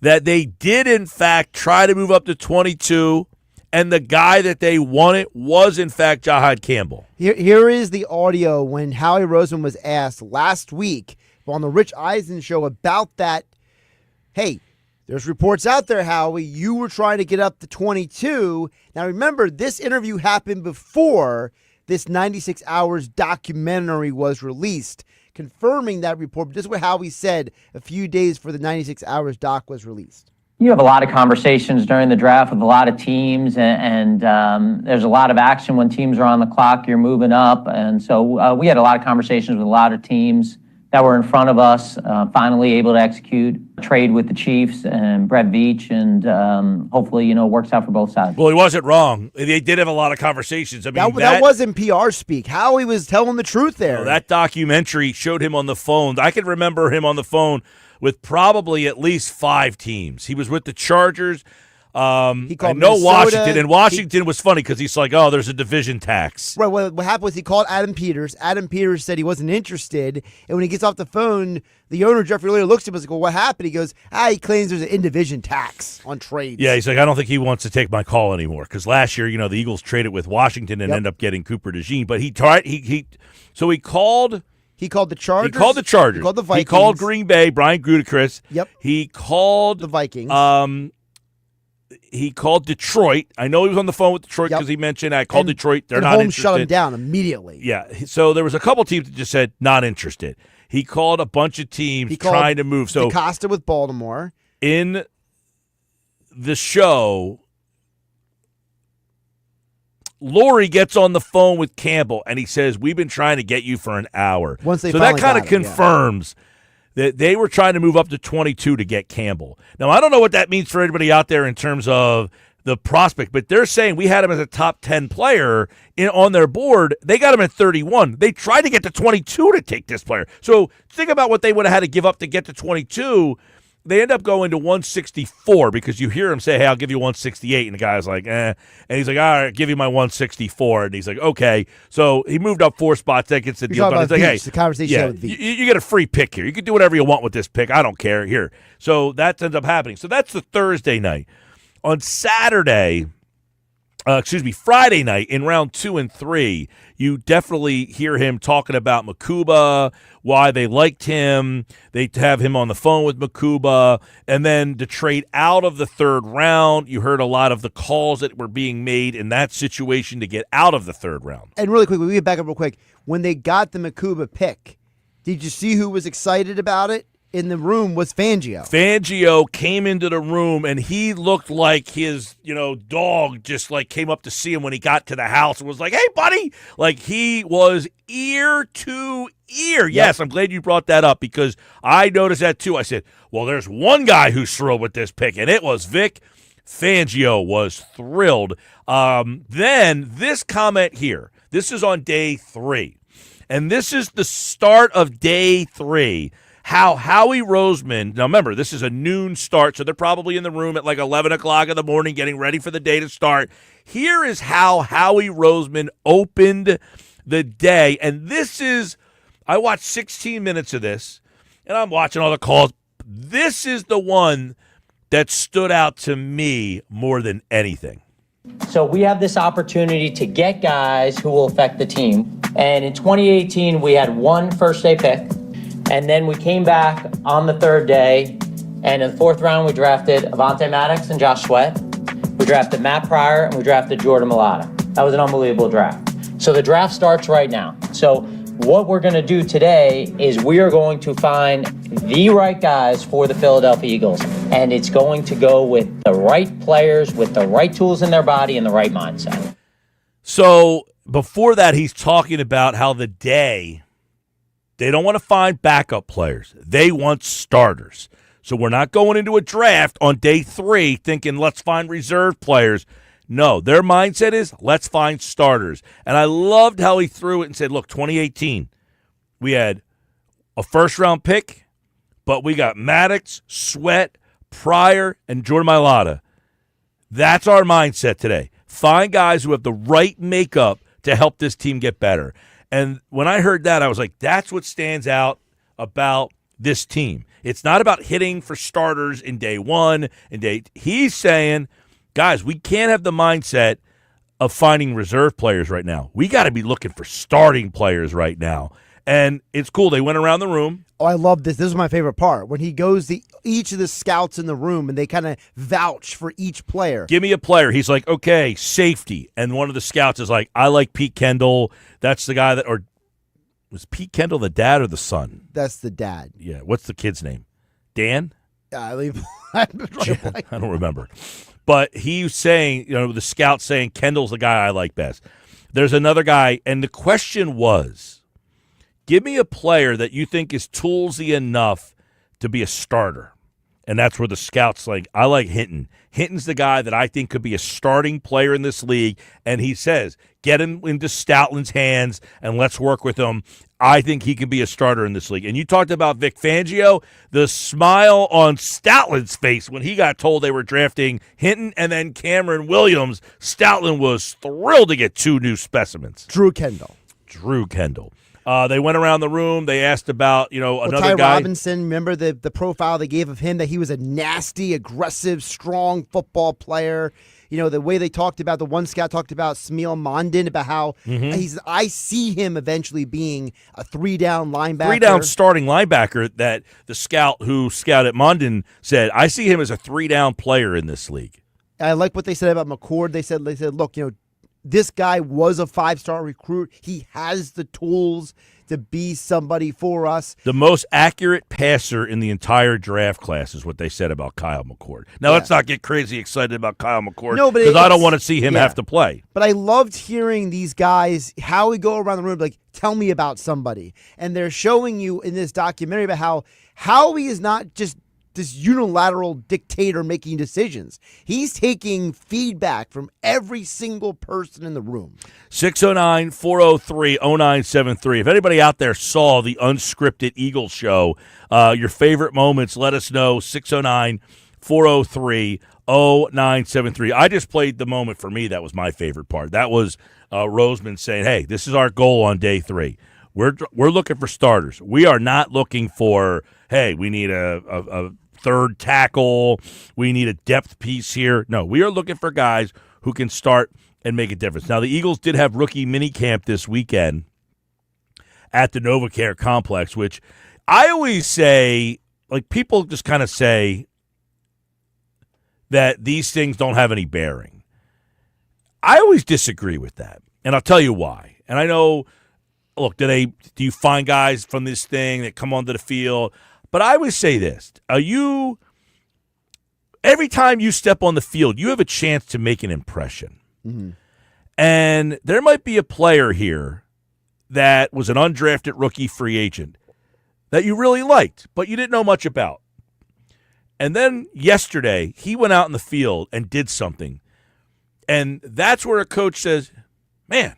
that they did, in fact, try to move up to 22, and the guy that they wanted was, in fact, Jahad Campbell. Here is the audio when Howie Roseman was asked last week on the Rich Eisen show about that. Hey, there's reports out there, Howie, you were trying to get up to 22. Now, remember, this interview happened before this 96 Hours documentary was released, confirming that report. But this is what Howie said a few days before the 96 Hours doc was released. You have a lot of conversations during the draft with a lot of teams, and there's a lot of action when teams are on the clock. You're moving up. And so we had a lot of conversations with a lot of teams that were in front of us, finally able to execute a trade with the Chiefs and Brett Veach, and hopefully, it works out for both sides. Well, he wasn't wrong. They did have a lot of conversations. I mean, that wasn't PR speak. Howie was telling the truth there. That documentary showed him on the phone. I can remember him on the phone with probably at least 5 teams. He was with the Chargers. He called I know Minnesota. Washington, and Washington was funny because he's like, oh, there's a division tax. Right. What happened was he called Adam Peters. Adam Peters said he wasn't interested. And when he gets off the phone, the owner, Jeffrey Lear, looks at him and goes, well, what happened? He goes, he claims there's an in-division tax on trades. Yeah, he's like, I don't think he wants to take my call anymore because last year, the Eagles traded with Washington and ended up getting Cooper DeJean. But he tried. So he called. He called the Chargers. He called the Chargers. He called the Vikings. He called Green Bay, Brian Gutekunst. Yep. He called the Vikings. He called Detroit. I know he was on the phone with Detroit because he mentioned I called Detroit. They're not interested. Shut him down immediately. Yeah. So there was a couple teams that just said not interested. He called a bunch of teams trying to move. So DeCosta with Baltimore. In the show, Lori gets on the phone with Campbell and he says, "We've been trying to get you for an hour." So that kind of confirms that they were trying to move up to 22 to get Campbell. Now, I don't know what that means for anybody out there in terms of the prospect, but they're saying we had him as a top 10 player on their board. They got him at 31. They tried to get to 22 to take this player. So think about what they would have had to give up to get to 22. They end up going to 164 because you hear him say, hey, I'll give you 168. And the guy's like, eh. And he's like, all right, give you my 164. And he's like, okay. So he moved up 4 spots. That gets the deal done. He's like, hey, the conversation with you get a free pick here. You can do whatever you want with this pick. I don't care. Here. So that ends up happening. So that's the Thursday night. On Friday night in round 2 and 3, you definitely hear him talking about Makuba, why they liked him. They have him on the phone with Makuba. And then to trade out of the 3rd round, you heard a lot of the calls that were being made in that situation to get out of the 3rd round. And really quick, we get back up real quick. When they got the Makuba pick, did you see who was excited about it? In the room was Fangio. Fangio came into the room, and he looked like his, dog just, came up to see him when he got to the house and was like, hey, buddy. He was ear to ear. Yep. Yes, I'm glad you brought that up because I noticed that, too. I said, well, there's one guy who's thrilled with this pick, and it was Vic Fangio was thrilled. Then this comment here. This is on day 3, and this is the start of day 3. How Howie Roseman, now remember, this is a noon start, so they're probably in the room at 11 o'clock in the morning getting ready for the day to start. Here is how Howie Roseman opened the day, and this is, I watched 16 minutes of this, and I'm watching all the calls. This is the one that stood out to me more than anything. So we have this opportunity to get guys who will affect the team, and in 2018, we had 1 first-day pick. And then we came back on the 3rd day, and in the 4th round, we drafted Avonte Maddox and Josh Sweat. We drafted Matt Pryor, and we drafted Jordan Mailata. That was an unbelievable draft. So the draft starts right now. So what we're going to do today is we are going to find the right guys for the Philadelphia Eagles. And it's going to go with the right players, with the right tools in their body, and the right mindset. So before that, he's talking about how the day... They don't want to find backup players. They want starters. So we're not going into a draft on day 3 thinking, let's find reserve players. No, their mindset is, let's find starters. And I loved how he threw it and said, look, 2018, we had a first-round pick, but we got Maddox, Sweat, Pryor, and Jordan Mailata. That's our mindset today. Find guys who have the right makeup to help this team get better. And when I heard that, I was like, that's what stands out about this team. It's not about hitting for starters in day 1 and day. He's saying, guys, we can't have the mindset of finding reserve players right now. We got to be looking for starting players right now. And it's cool. They went around the room. Oh, I love this. This is my favorite part. When he goes to each of the scouts in the room and they kind of vouch for each player. Give me a player. He's like, okay, safety. And one of the scouts is like, I like Pete Kendall. That's the guy that, or was Pete Kendall the dad or the son? That's the dad. Yeah. What's the kid's name? Dan? I don't remember. But he's saying, the scout saying Kendall's the guy I like best. There's another guy. And the question was, give me a player that you think is toolsy enough to be a starter. And that's where the scouts I like Hinton. Hinton's the guy that I think could be a starting player in this league. And he says, get him into Stoutland's hands and let's work with him. I think he can be a starter in this league. And you talked about Vic Fangio, the smile on Stoutland's face when he got told they were drafting Hinton and then Cameron Williams. Stoutland was thrilled to get 2 new specimens. Drew Kendall. They went around the room. They asked about, another Ty guy. Robinson, remember the profile they gave of him, that he was a nasty, aggressive, strong football player. The way they talked about, the one scout talked about Smeal Mondin, about how I see him eventually being a 3-down linebacker. 3-down starting linebacker that the scout who scouted Mondin said, I see him as a 3-down player in this league. I like what they said about McCord. They said, look, this guy was a 5-star recruit. He has the tools to be somebody for us. The most accurate passer in the entire draft class is what they said about Kyle McCord. Now, let's not get crazy excited about Kyle McCord because I don't want to see him have to play. But I loved hearing these guys, how we go around the room, like, tell me about somebody. And they're showing you in this documentary about how Howie is not just this unilateral dictator making decisions. He's taking feedback from every single person in the room. 609-403-0973. If anybody out there saw the unscripted Eagles show, your favorite moments, let us know. 609-403-0973. I just played the moment for me. That was my favorite part. That was Roseman saying, hey, this is our goal on day 3. We're looking for starters. We are not looking for, hey, we need a third tackle. We need a depth piece here. No, we are looking for guys who can start and make a difference. Now, the Eagles did have rookie minicamp this weekend at the NovaCare complex, which I always say, people just kind of say that these things don't have any bearing. I always disagree with that, and I'll tell you why. And I know, look, do you find guys from this thing that come onto the field? But I always say this. Every time you step on the field, you have a chance to make an impression. Mm-hmm. And there might be a player here that was an undrafted rookie free agent that you really liked, but you didn't know much about. And then yesterday, he went out in the field and did something. And that's where a coach says, man,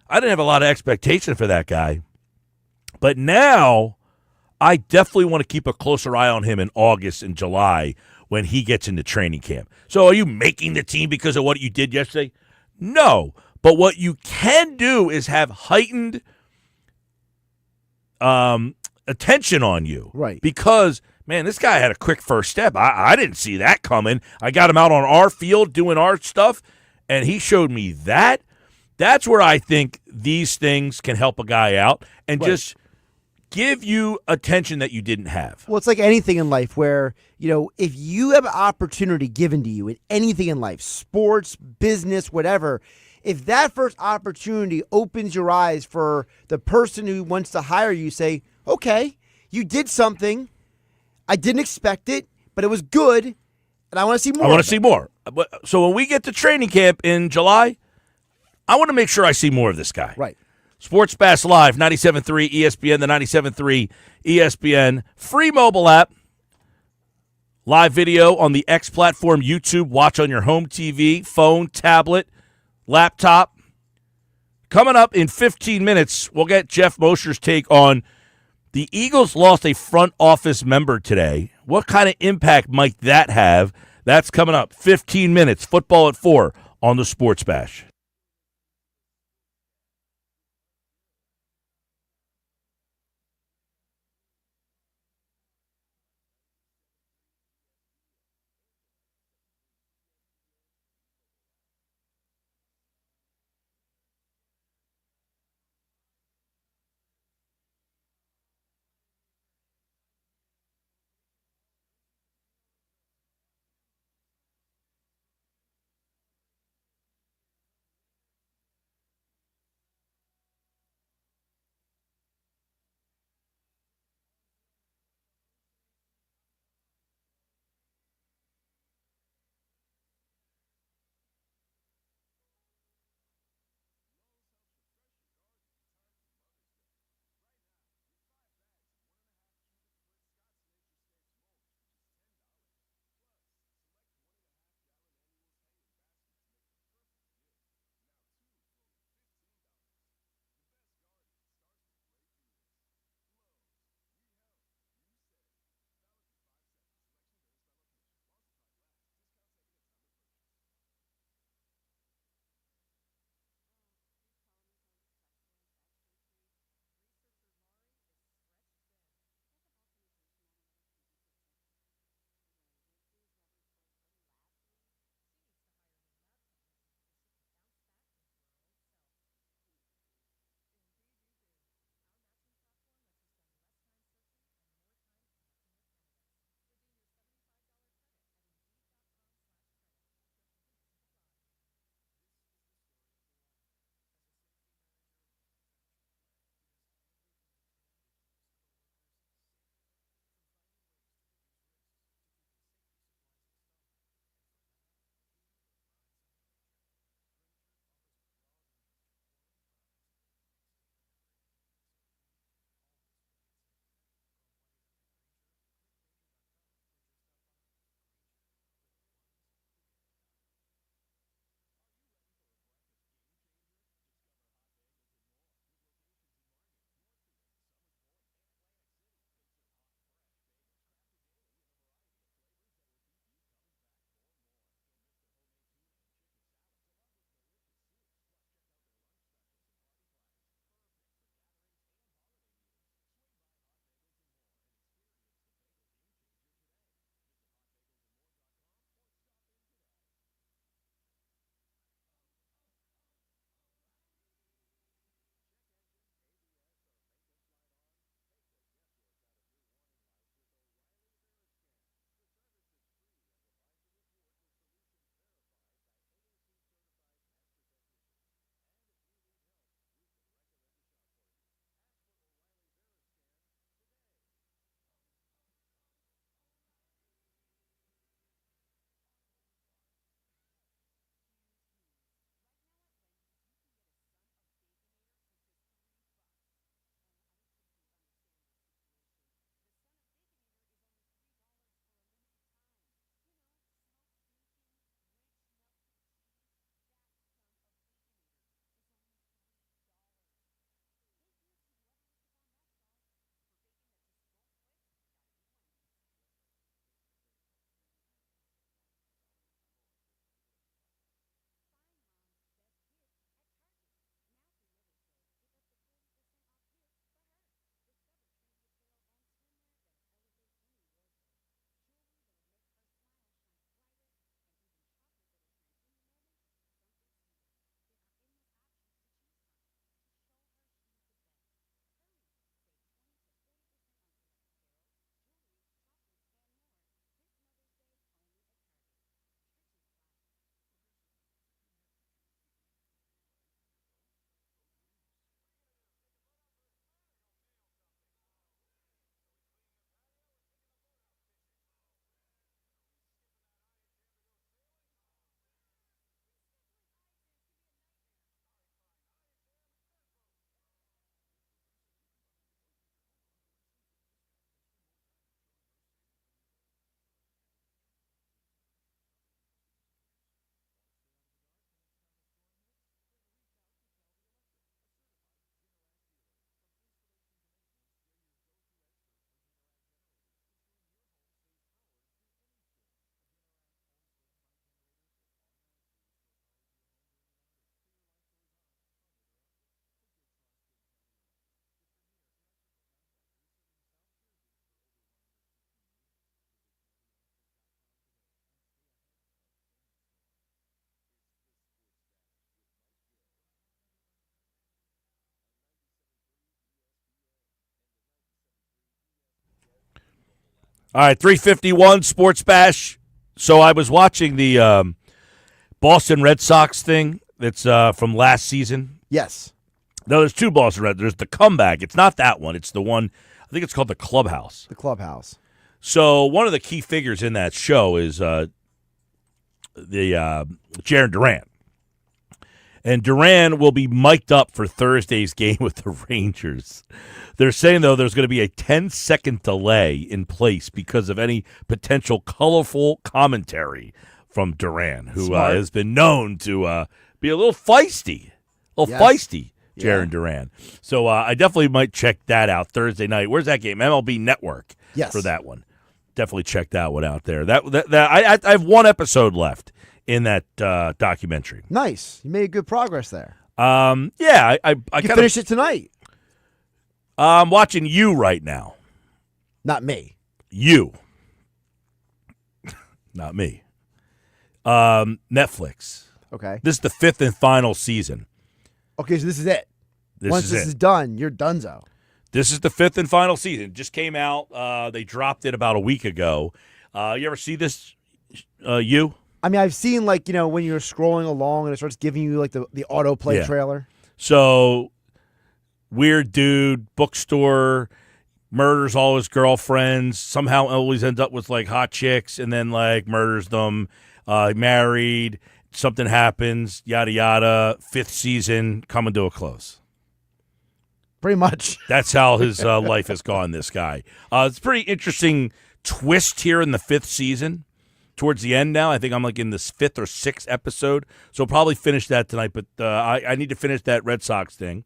I didn't have a lot of expectation for that guy. But now I definitely want to keep a closer eye on him in August and July when he gets into training camp. So are you making the team because of what you did yesterday? No. But what you can do is have heightened attention on you. Right. Because, man, this guy had a quick first step. I didn't see that coming. I got him out on our field doing our stuff, and he showed me that. That's where I think these things can help a guy out and just give you attention that you didn't have. Well, it's like anything in life where, if you have an opportunity given to you in anything in life, sports, business, whatever, if that first opportunity opens your eyes for the person who wants to hire you, say, okay, you did something. I didn't expect it, but it was good, and I want to see more. I want to see more. So when we get to training camp in July, I want to make sure I see more of this guy. Right. Sports Bash Live, 97.3 ESPN, the 97.3 ESPN free mobile app. Live video on the X platform, YouTube. Watch on your home TV, phone, tablet, laptop. Coming up in 15 minutes, we'll get Jeff Mosher's take on the Eagles lost a front office member today. What kind of impact might that have? That's coming up. 15 minutes. Football at 4 on the Sports Bash. All right, 351 Sports Bash. So I was watching the Boston Red Sox thing that's from last season. Yes. No, there's two Boston Red. There's the comeback. It's not that one. It's the one, I think it's called the Clubhouse. The clubhouse. So one of the key figures in that show is the Jaron Durant. And Durant will be mic'd up for Thursday's game with the Rangers. They're saying, though, there's going to be a 10-second delay in place because of any potential colorful commentary from Durant, who has been known to be a little feisty. Jaron Durant. So I definitely might check that out Thursday night. Where's that game? MLB Network for that one. Definitely check that one out there. I have one episode left in that documentary. Nice. You made good progress there. Yeah, I You finish it tonight. I'm watching You right now. Not me. You. Not me. Netflix. Okay. This is the 5th and final season. Okay, so this is it. Once this it. is done, you're donezo. This is the 5th and final season. It just came out. They dropped it about a week ago. You ever see this, You? I mean, I've seen, like, when you're scrolling along and it starts giving you, like, the autoplay trailer. So, weird dude, bookstore, murders all his girlfriends, somehow always ends up with, like, hot chicks, and then, like, murders them, married, something happens, yada, yada, 5th season, coming to a close. Pretty much. That's how his life has gone, this guy. It's a pretty interesting twist here in the 5th season. Towards the end now, I think I'm like in this 5th or 6th episode, so I'll probably finish that tonight. But I need to finish that Red Sox thing,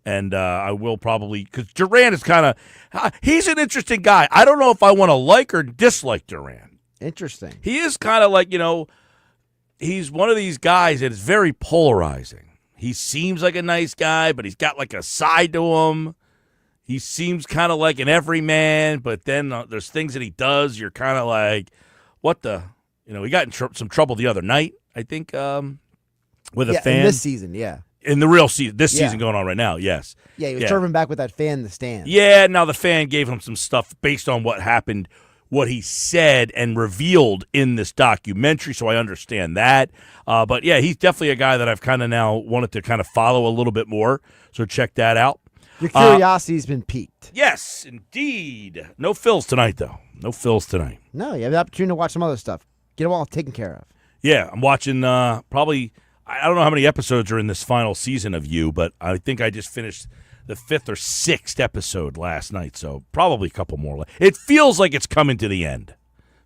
and I will probably, because Durant is kind of he's an interesting guy. I don't know if I want to like or dislike Durant. Interesting. He is kind of like, he's one of these guys that is very polarizing. He seems like a nice guy, but he's got like a side to him. He seems kind of like an everyman, but then there's things that he does. You're kind of like, what the, he got in some trouble the other night, I think, with a fan. In this season, yeah. In the real season, this season going on right now, yes. Yeah, he was serving back with that fan in the stand. Yeah, now the fan gave him some stuff based on what happened, what he said and revealed in this documentary, so I understand that. But, yeah, he's definitely a guy that I've kind of now wanted to kind of follow a little bit more, so check that out. Your curiosity's been piqued. Yes, indeed. No Phils tonight, though. No Phils tonight. No, you have the opportunity to watch some other stuff. Get them all taken care of. Yeah, I'm watching probably, I don't know how many episodes are in this final season of You, but I think I just finished the 5th or 6th episode last night, so probably a couple more. It feels like it's coming to the end.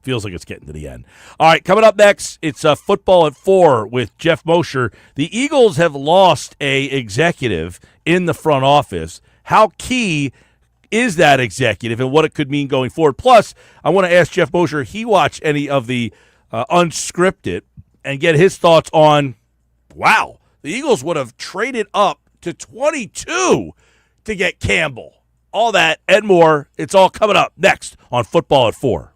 Feels like it's getting to the end. All right, coming up next, it's Football at 4 with Jeff Mosher. The Eagles have lost a executive in the front office. How key is that executive and what it could mean going forward? Plus, I want to ask Jeff Mosher if he watched any of the unscripted and get his thoughts on, wow, the Eagles would have traded up to 22 to get Campbell. All that and more, it's all coming up next on Football at 4.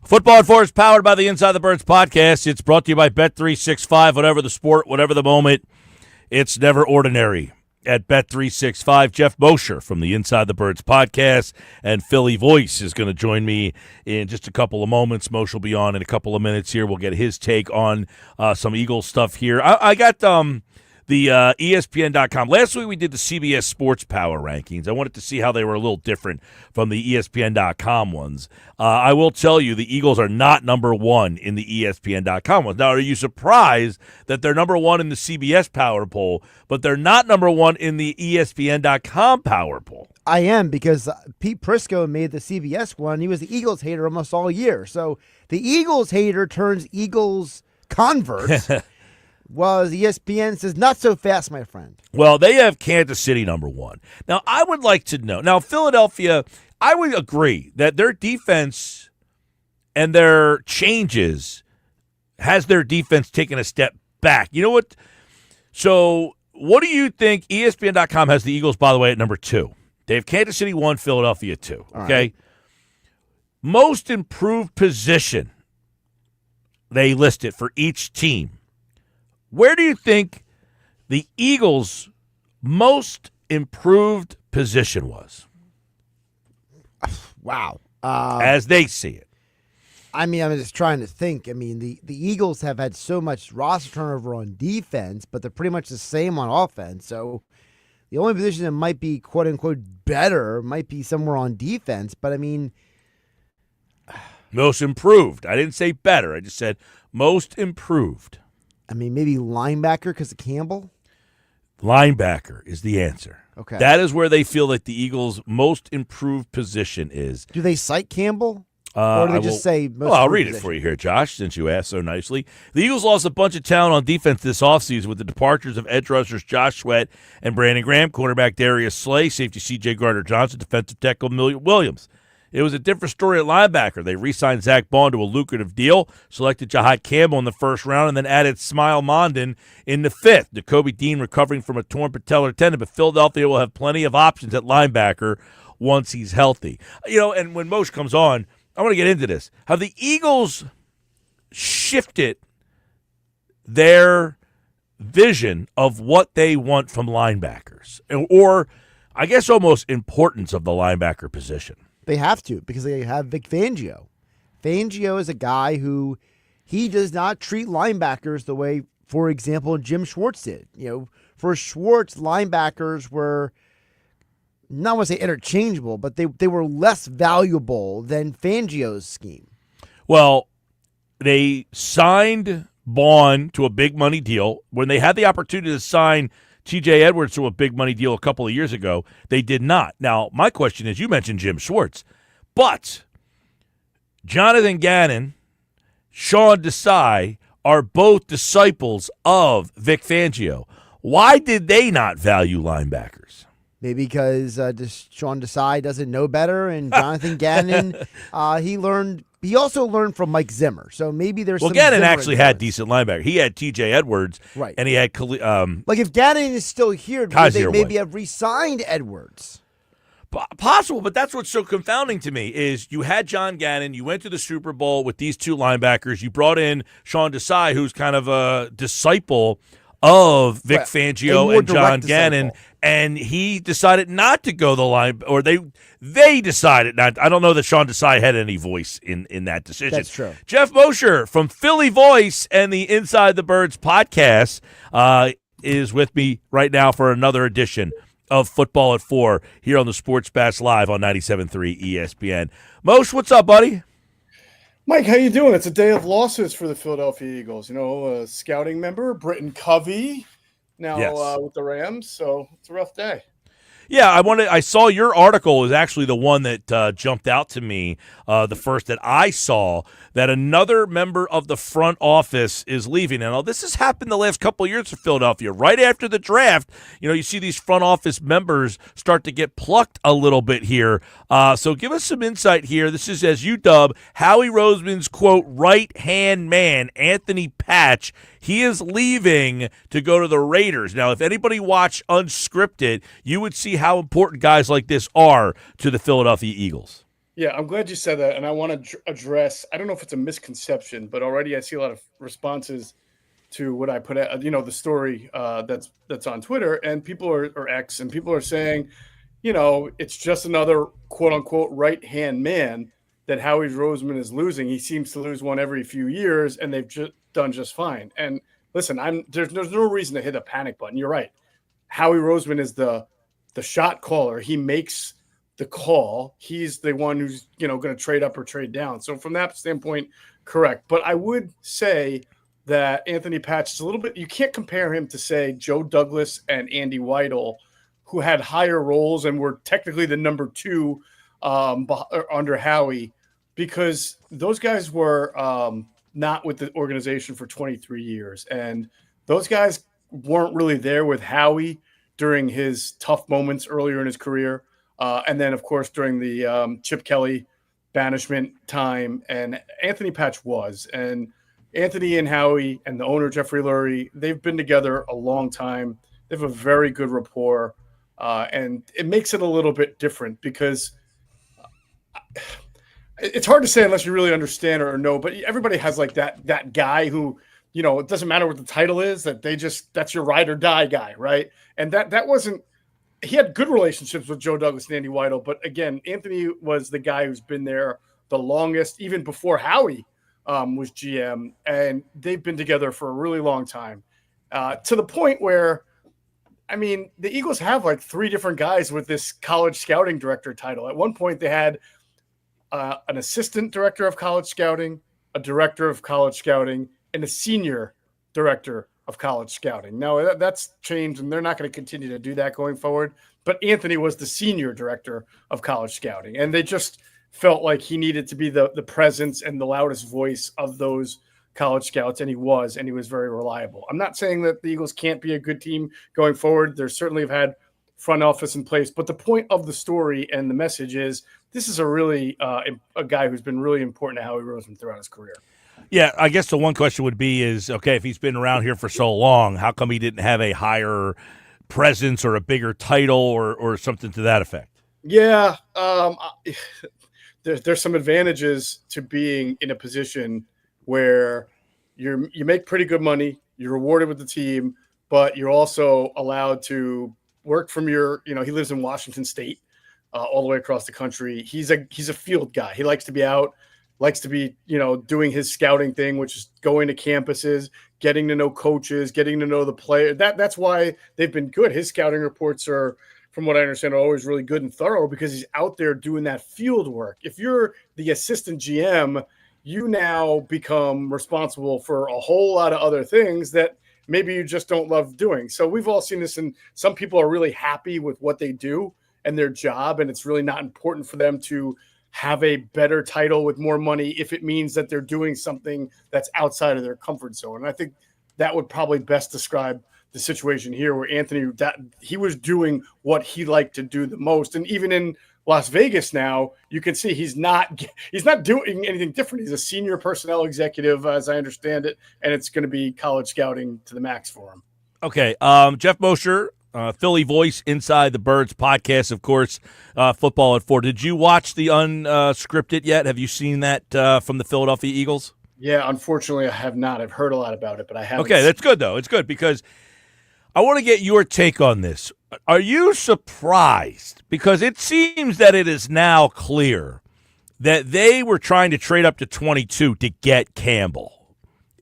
Football at 4 is powered by the Inside the Birds podcast. It's brought to you by Bet365. Whatever the sport, whatever the moment, it's never ordinary. At Bet365, Jeff Mosher from the Inside the Birds podcast and Philly Voice is going to join me in just a couple of moments. Mosher will be on in a couple of minutes here. We'll get his take on some Eagles stuff here. I got the ESPN.com. Last week we did the CBS Sports Power Rankings. I wanted to see how they were a little different from the ESPN.com ones. I will tell you the Eagles are not number one in the ESPN.com ones. Now, are you surprised that they're number one in the CBS Power Poll, but they're not number one in the ESPN.com Power Poll? I am, because Pete Prisco made the CBS one. He was the Eagles hater almost all year. So the Eagles hater turns Eagles convert. Was ESPN says, not so fast, my friend. Well, they have Kansas City number one. Now, I would like to know. Now, Philadelphia, I would agree that their defense and their changes has their defense taken a step back. You know what? So, what do you think? ESPN.com has the Eagles, by the way, at number 2. They have Kansas City 1, Philadelphia 2. Okay? Right. Most improved position, they list it for each team. Where do you think the Eagles' most improved position was? Wow. As they see it. I mean, I'm just trying to think. I mean, the Eagles have had so much roster turnover on defense, but they're pretty much the same on offense. So the only position that might be, quote-unquote, better might be somewhere on defense. But, I mean, most improved. I didn't say better. I just said most improved. maybe linebacker because of Campbell? Linebacker is the answer. Okay. That is where they feel like the Eagles' most improved position is. Do they cite Campbell? Or do they just say most I'll improved read it position? for you here, Josh, since you asked so nicely. The Eagles lost a bunch of talent on defense this offseason with the departures of edge rushers Josh Sweat and Brandon Graham, cornerback Darius Slay, safety C.J. Gardner-Johnson, defensive tackle Williams. It was a different story at linebacker. They re-signed Zach Bond to a lucrative deal, selected Jahad Campbell in the first round, and then added Smile Mondin in the 5th. Nakobe Dean recovering from a torn patellar tendon, but Philadelphia will have plenty of options at linebacker once he's healthy. You know, and when Moshe comes on, I want to get into this. Have the Eagles shifted their vision of what they want from linebackers? Or, I guess, almost importance of the linebacker position? They have to, because they have Vic Fangio. Fangio is a guy who he does not treat linebackers the way, for example, Jim Schwartz did. You know, for Schwartz, linebackers were, not want to say interchangeable, but they were less valuable than Fangio's scheme. Well, they signed Bond to a big money deal. When they had the opportunity to sign T.J. Edwards to a big money deal a couple of years ago, they did not. Now, my question is, you mentioned Jim Schwartz, but Jonathan Gannon, Sean Desai are both disciples of Vic Fangio. Why did they not value linebackers? Maybe because Sean Desai doesn't know better, and Jonathan Gannon, he also learned from Mike Zimmer. So maybe there's some Gannon Zimmer actually had influence. decent linebackers. He had T.J. Edwards, Right. And he had like if Gannon is still here, would they Kaiser maybe would. have re-signed Edwards? Possible, but that's what's so confounding to me is you had John Gannon, you went to the Super Bowl with these two linebackers, you brought in Sean Desai, who's kind of a disciple of Vic Right. A Fangio more and John direct Gannon, disciple. and he decided not to go the line, or they decided not. I don't know that Sean Desai had any voice in that decision. That's true. Jeff Mosher from Philly Voice and the Inside the Birds podcast is with me right now for another edition of Football at 4 here on the Sports Bash Live on 97.3 ESPN. Moshe, what's up, buddy? Mike, how you doing? It's a day of lawsuits for the Philadelphia Eagles. You know, a scouting member, Britton Covey, now Yes. with the Rams. So it's a rough day. Yeah, I saw your article is actually the one that jumped out to me, the first that I saw, that another member of the front office is leaving. And this has happened the last couple of years for Philadelphia. Right after the draft, you see these front office members start to get plucked a little bit here. So give us some insight here. This is, as you dub, Howie Roseman's, quote, right-hand man, Anthony Patch. He is leaving to go to the Raiders. Now, if anybody watched Unscripted, you would see how important guys like this are to the Philadelphia Eagles. Yeah, I'm glad you said that, and I want to address. I don't know if it's a misconception, but already I see a lot of responses to what I put out. The story that's on Twitter, and people are or X, and people are saying, it's just another quote unquote right hand man that Howie Roseman is losing. He seems to lose one every few years, and they've done just fine. And listen, there's no reason to hit a panic button. You're right. Howie Roseman is the shot caller. He makes the call. He's the one who's going to trade up or trade down. So from that standpoint, correct. But I would say that Anthony Patch is a little bit. You can't compare him to say Joe Douglas and Andy Weidel, who had higher roles and were technically the number two under Howie, because those guys were not with the organization for 23 years, and those guys weren't really there with Howie during his tough moments earlier in his career. And then, of course, during the Chip Kelly banishment time, and Anthony Patch was. And Anthony and Howie and the owner, Jeffrey Lurie, they've been together a long time. They have a very good rapport. And it makes it a little bit different because it's hard to say unless you really understand or know, but everybody has like that guy who, it doesn't matter what the title is, that's your ride or die guy, right? And that wasn't. He had good relationships with Joe Douglas and Andy Weidel, but again, Anthony was the guy who's been there the longest, even before Howie was GM, and they've been together for a really long time, to the point where, the Eagles have like three different guys with this college scouting director title. At one point, they had an assistant director of college scouting, a director of college scouting, and a senior director of college scouting. Now that's changed, and they're not going to continue to do that going forward. But Anthony was the senior director of college scouting, and they just felt like he needed to be the presence and the loudest voice of those college scouts, and he was very reliable. I'm not saying that the Eagles can't be a good team going forward. They certainly have had front office in place, but the point of the story and the message is this is a really a guy who's been really important to Howie Roseman throughout his career. Yeah, I guess the one question would be is, okay, if he's been around here for so long, how come he didn't have a higher presence or a bigger title or something to that effect? Yeah, there's some advantages to being in a position where you make pretty good money, you're rewarded with the team, but you're also allowed to work from your, he lives in Washington State, all the way across the country. He's a field guy. He likes to be out, likes to be, doing his scouting thing, which is going to campuses, getting to know coaches, getting to know the player. That's why they've been good. His scouting reports are, from what I understand, are always really good and thorough because he's out there doing that field work. If you're the assistant GM, you now become responsible for a whole lot of other things that maybe you just don't love doing. So we've all seen this, and some people are really happy with what they do and their job, and it's really not important for them to have a better title with more money if it means that they're doing something that's outside of their comfort zone. And I think that would probably best describe the situation here, where Anthony, he was doing what he liked to do the most. And even in Las Vegas now, you can see he's not doing anything different. He's a senior personnel executive, as I understand it, and it's going to be college scouting to the max for him. Okay, Jeff Mosher, Philly Voice, Inside the Birds podcast, of course, Football at 4. Did you watch the unscripted yet? Have you seen that from the Philadelphia Eagles? Yeah, unfortunately, I have not. I've heard a lot about it, but I haven't. Okay, that's good, though. It's good because I want to get your take on this. Are you surprised? Because it seems that it is now clear that they were trying to trade up to 22 to get Campbell.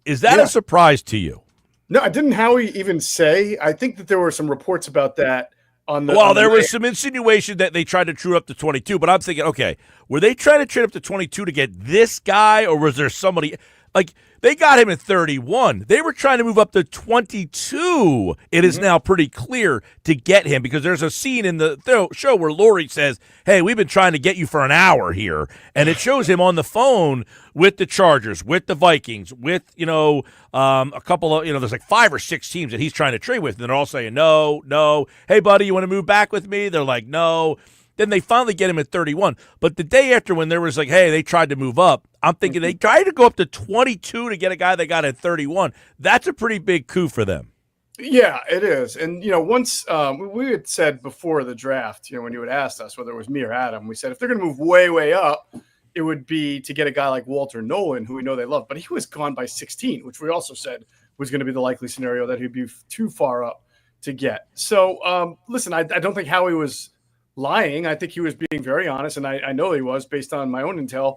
Is that a surprise to you? No, I didn't Howie even say. I think that there were some reports about that on the. Well, there was some insinuation that they tried to trade up to 22, but I'm thinking, okay, were they trying to trade up to 22 to get this guy, or was there somebody like they got him at 31? They were trying to move up to 22. It is now pretty clear to get him because there's a scene in the show where Lori says, "Hey, we've been trying to get you for an hour here," and it shows him on the phone with the Chargers, with the Vikings, with a couple of there's like 5 or 6 teams that he's trying to trade with, and they're all saying no. Hey, buddy, you want to move back with me? They're like no. Then they finally get him at 31. But the day after, when there was like, hey, they tried to move up, I'm thinking they tried to go up to 22 to get a guy they got at 31. That's a pretty big coup for them. Yeah, it is. And, once we had said before the draft, when you had asked us whether it was me or Adam, we said if they're going to move way, way up, it would be to get a guy like Walter Nolan, who we know they love. But he was gone by 16, which we also said was going to be the likely scenario that he'd be too far up to get. So, listen, I don't think Howie was lying. I think he was being very honest, and I know he was based on my own intel,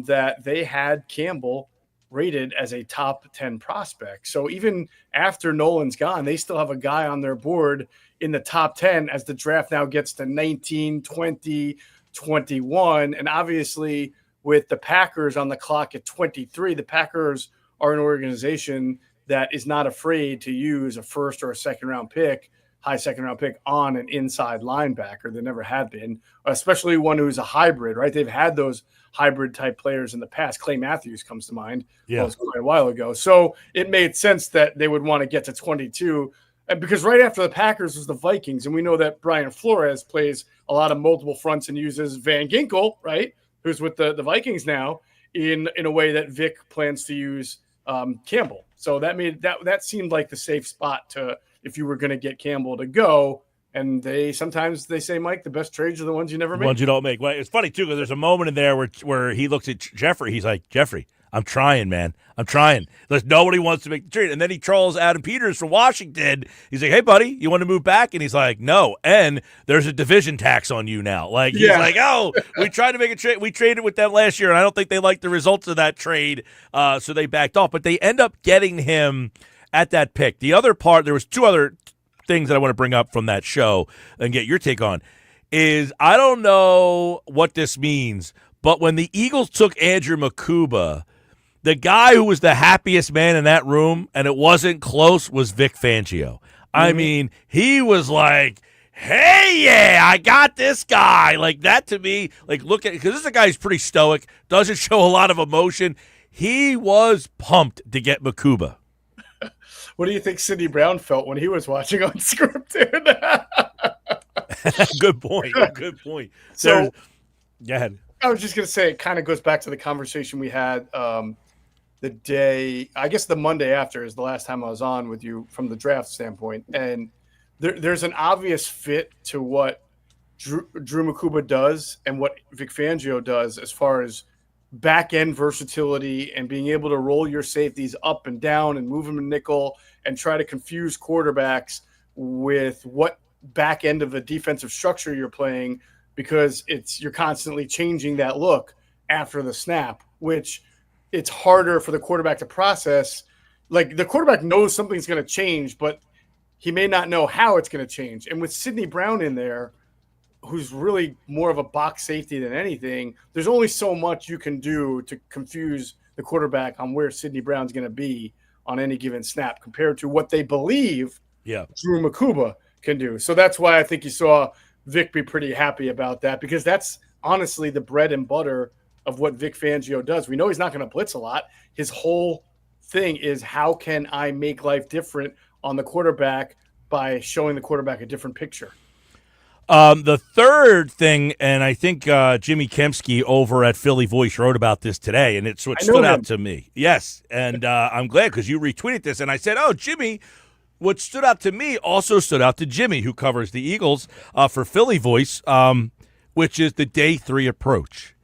that they had Campbell rated as a top 10 prospect. So even after Nolan's gone, they still have a guy on their board in the top 10 as the draft now gets to 19, 20, 21. And obviously with the Packers on the clock at 23, the Packers are an organization that is not afraid to use a first or a second round pick, high second round pick on an inside linebacker. They never have been, especially one who's a hybrid, right? They've had those hybrid type players in the past. Clay Matthews comes to mind. Yeah. Well, it was quite a while ago. So it made sense that they would want to get to 22. And because right after the Packers was the Vikings. And we know that Brian Flores plays a lot of multiple fronts and uses Van Ginkel, right? Who's with the Vikings now in a way that Vic plans to use Campbell. So that made that seemed like the safe spot to, if you were going to get Campbell to go. And sometimes they say, Mike, the best trades are the ones you never make. Ones you don't make. Well, it's funny, too, because there's a moment in there where he looks at Jeffrey. He's like, Jeffrey, I'm trying, man. I'm trying. Nobody wants to make the trade. And then he trolls Adam Peters from Washington. He's like, hey, buddy, you want to move back? And he's like, no. And there's a division tax on you now. He's like, oh, we tried to make a trade. We traded with them last year, and I don't think they liked the results of that trade, so they backed off. But they end up getting him at that pick. The other part, there was two other things that I want to bring up from that show and get your take on is I don't know what this means, but when the Eagles took Andrew Makuba, the guy who was the happiest man in that room, and it wasn't close, was Vic Fangio. I mean, he was like, hey, yeah, I got this guy. Like that to me, look at, because this is a guy who's pretty stoic, doesn't show a lot of emotion. He was pumped to get Makuba. What do you think Sidney Brown felt when he was watching Unscripted? Good point. Good point. So, go ahead. I was just going to say it kind of goes back to the conversation we had the day, I guess the Monday after is the last time I was on with you from the draft standpoint. And there's an obvious fit to what Drew Makuba does and what Vic Fangio does as far as back end versatility and being able to roll your safeties up and down and move them in nickel and try to confuse quarterbacks with what back end of a defensive structure you're playing, because you're constantly changing that look after the snap, which it's harder for the quarterback to process. Like the quarterback knows something's going to change, but he may not know how it's going to change. And with Sidney Brown in there, who's really more of a box safety than anything, there's only so much you can do to confuse the quarterback on where Sidney Brown's going to be on any given snap compared to what they believe Drew Makuba can do. So that's why I think you saw Vic be pretty happy about that, because that's honestly the bread and butter of what Vic Fangio does. We know he's not going to blitz a lot. His whole thing is, how can I make life different on the quarterback by showing the quarterback a different picture? The third thing, and I think Jimmy Kempski over at Philly Voice wrote about this today, and it's what stood out to me. Yes, and I'm glad because you retweeted this, and I said, oh, Jimmy, what stood out to me also stood out to Jimmy, who covers the Eagles for Philly Voice, which is the day 3 approach.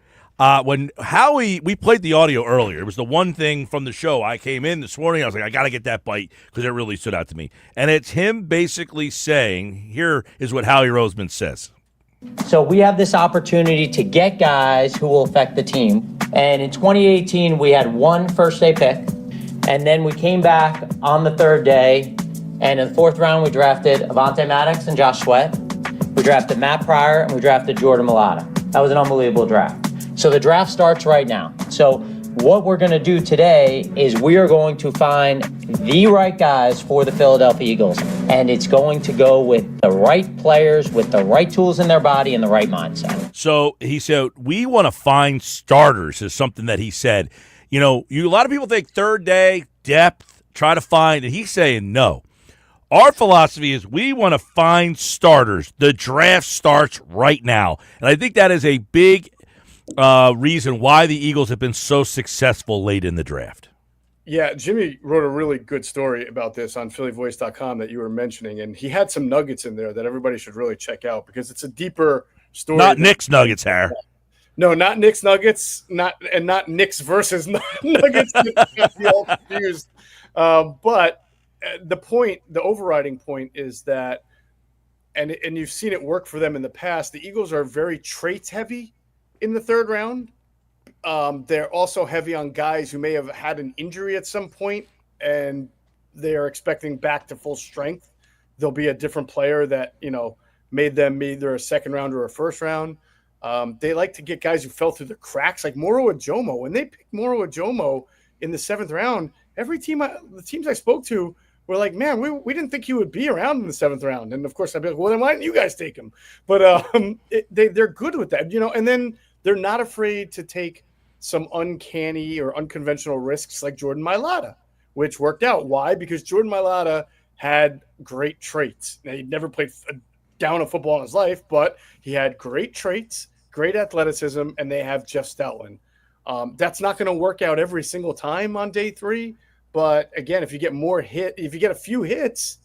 When Howie, we played the audio earlier. It was the one thing from the show. I came in this morning. I was like, I got to get that bite because it really stood out to me. And it's him basically saying, here is what Howie Roseman says. So we have this opportunity to get guys who will affect the team. And in 2018, we had one first-day pick. And then we came back on the third day. And in the 4th round, we drafted Avonte Maddox and Josh Sweat. We drafted Matt Pryor, and we drafted Jordan Mailata. That was an unbelievable draft. So the draft starts right now. So what we're going to do today is we are going to find the right guys for the Philadelphia Eagles. And it's going to go with the right players, with the right tools in their body and the right mindset. So he said, we want to find starters is something that he said. You know, a lot of people think third day, depth, try to find, and he's saying no. Our philosophy is we want to find starters. The draft starts right now. And I think that is a big reason why the Eagles have been so successful late in the draft. Yeah, Jimmy wrote a really good story about this on phillyvoice.com that you were mentioning, and he had some nuggets in there that everybody should really check out because it's a deeper story. Not Nick's Nuggets, Hair. No, not Knicks Nuggets, not Knicks versus Nuggets. Got me all confused. But the overriding point is that, and you've seen it work for them in the past. The Eagles are very traits heavy in the third round. They're also heavy on guys who may have had an injury at some point, and they are expecting back to full strength. There'll be a different player that made them either a second round or a first round. They like to get guys who fell through the cracks, like Moro Ajomo. When they picked Moro Ajomo in the 7th round, the teams I spoke to were like, man, we didn't think he would be around in the 7th round. And of course, I'd be like, well, then why didn't you guys take him? But they're good with that, and then they're not afraid to take some uncanny or unconventional risks like Jordan Mailata, which worked out. Why? Because Jordan Mailata had great traits. Now, he'd never played down a football in his life, but he had great traits, great athleticism, and they have Jeff Stoutland. That's not going to work out every single time on day 3. But again, if you get a few hits,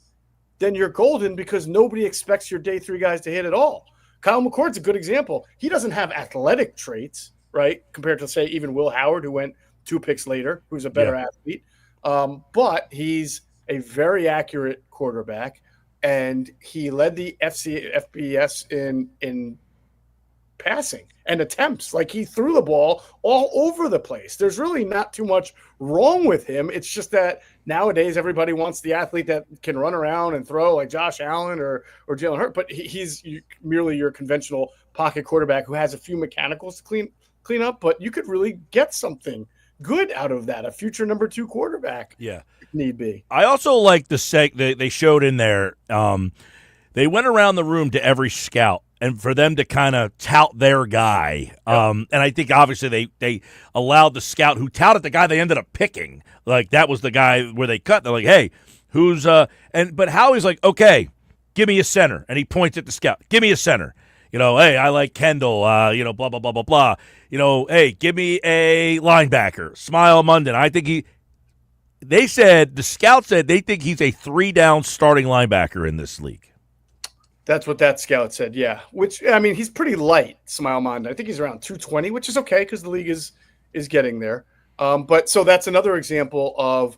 then you're golden because nobody expects your day 3 guys to hit at all. Kyle McCord's a good example. He doesn't have athletic traits, right, compared to, say, even Will Howard, who went 2 picks later, who's a better athlete. But he's a very accurate quarterback, and he led the FBS in passing and attempts. Like, he threw the ball all over the place. There's really not too much wrong with him. It's just that nowadays everybody wants the athlete that can run around and throw like Josh Allen or Jalen Hurts, but he's merely your conventional pocket quarterback who has a few mechanicals to clean up, but you could really get something good out of that, a future number 2 quarterback. Yeah. If need be. I also like the they showed in there. They went around the room to every scout, and for them to kind of tout their guy. And I think obviously they allowed the scout who touted the guy they ended up picking. Like, that was the guy where they cut. They're like, hey, who's but Howie's like, okay, give me a center. And he points at the scout. Give me a center. Hey, I like Kendall, blah, blah, blah, blah, blah. Hey, give me a linebacker, Smile Munden. The scout said they think he's a 3-down starting linebacker in this league. That's what that scout said, yeah. Which, I mean, he's pretty light, Smile Munden. I think he's around 220, which is okay because the league is getting there. But so that's another example of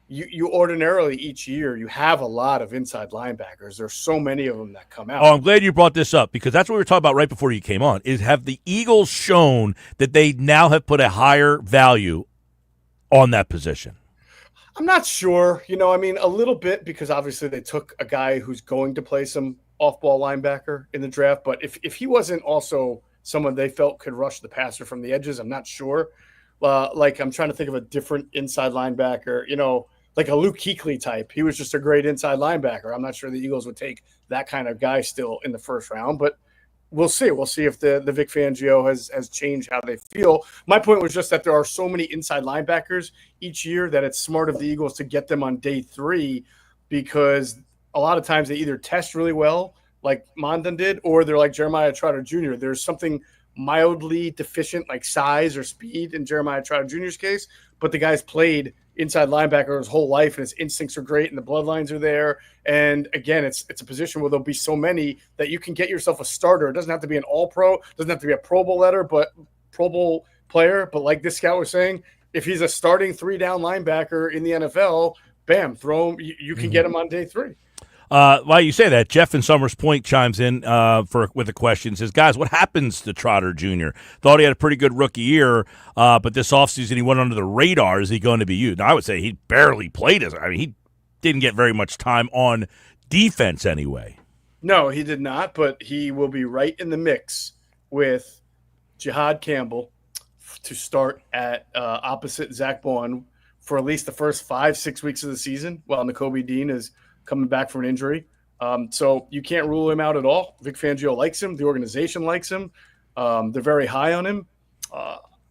you ordinarily each year you have a lot of inside linebackers. There's so many of them that come out. Oh, I'm glad you brought this up because that's what we were talking about right before you came on. Is have the Eagles shown that they now have put a higher value on that position? I'm not sure. A little bit because obviously they took a guy who's going to play some off-ball linebacker in the draft. But if he wasn't also someone they felt could rush the passer from the edges, I'm not sure. Like, I'm trying to think of a different inside linebacker, like a Luke Kuechly type. He was just a great inside linebacker. I'm not sure the Eagles would take that kind of guy still in the first round, but we'll see. We'll see if the Vic Fangio has changed how they feel. My point was just that there are so many inside linebackers each year that it's smart of the Eagles to get them on day 3 because a lot of times they either test really well, like Mondon did, or they're like Jeremiah Trotter Jr. There's something mildly deficient, like size or speed in Jeremiah Trotter Jr.'s case, but the guy's played inside linebacker his whole life, and his instincts are great, and the bloodlines are there. And again, it's a position where there'll be so many that you can get yourself a starter. It doesn't have to be an All-Pro, doesn't have to be a Pro Bowl player, but like this scout was saying, if he's a starting 3-down linebacker in the NFL, bam, throw him. You can get him on day 3. While you say that, Jeff in Summers Point chimes in with a question. Says, guys, what happens to Trotter Jr.? Thought he had a pretty good rookie year, but this offseason he went under the radar. Is he going to be used? Now, I would say he barely played. He didn't get very much time on defense anyway. No, he did not, but he will be right in the mix with Jihad Campbell to start at opposite Zach Bowen for at least the first 5-6 weeks of the season while Nakobe Dean is coming back from an injury. So you can't rule him out at all. Vic Fangio likes him. The organization likes him. They're very high on him.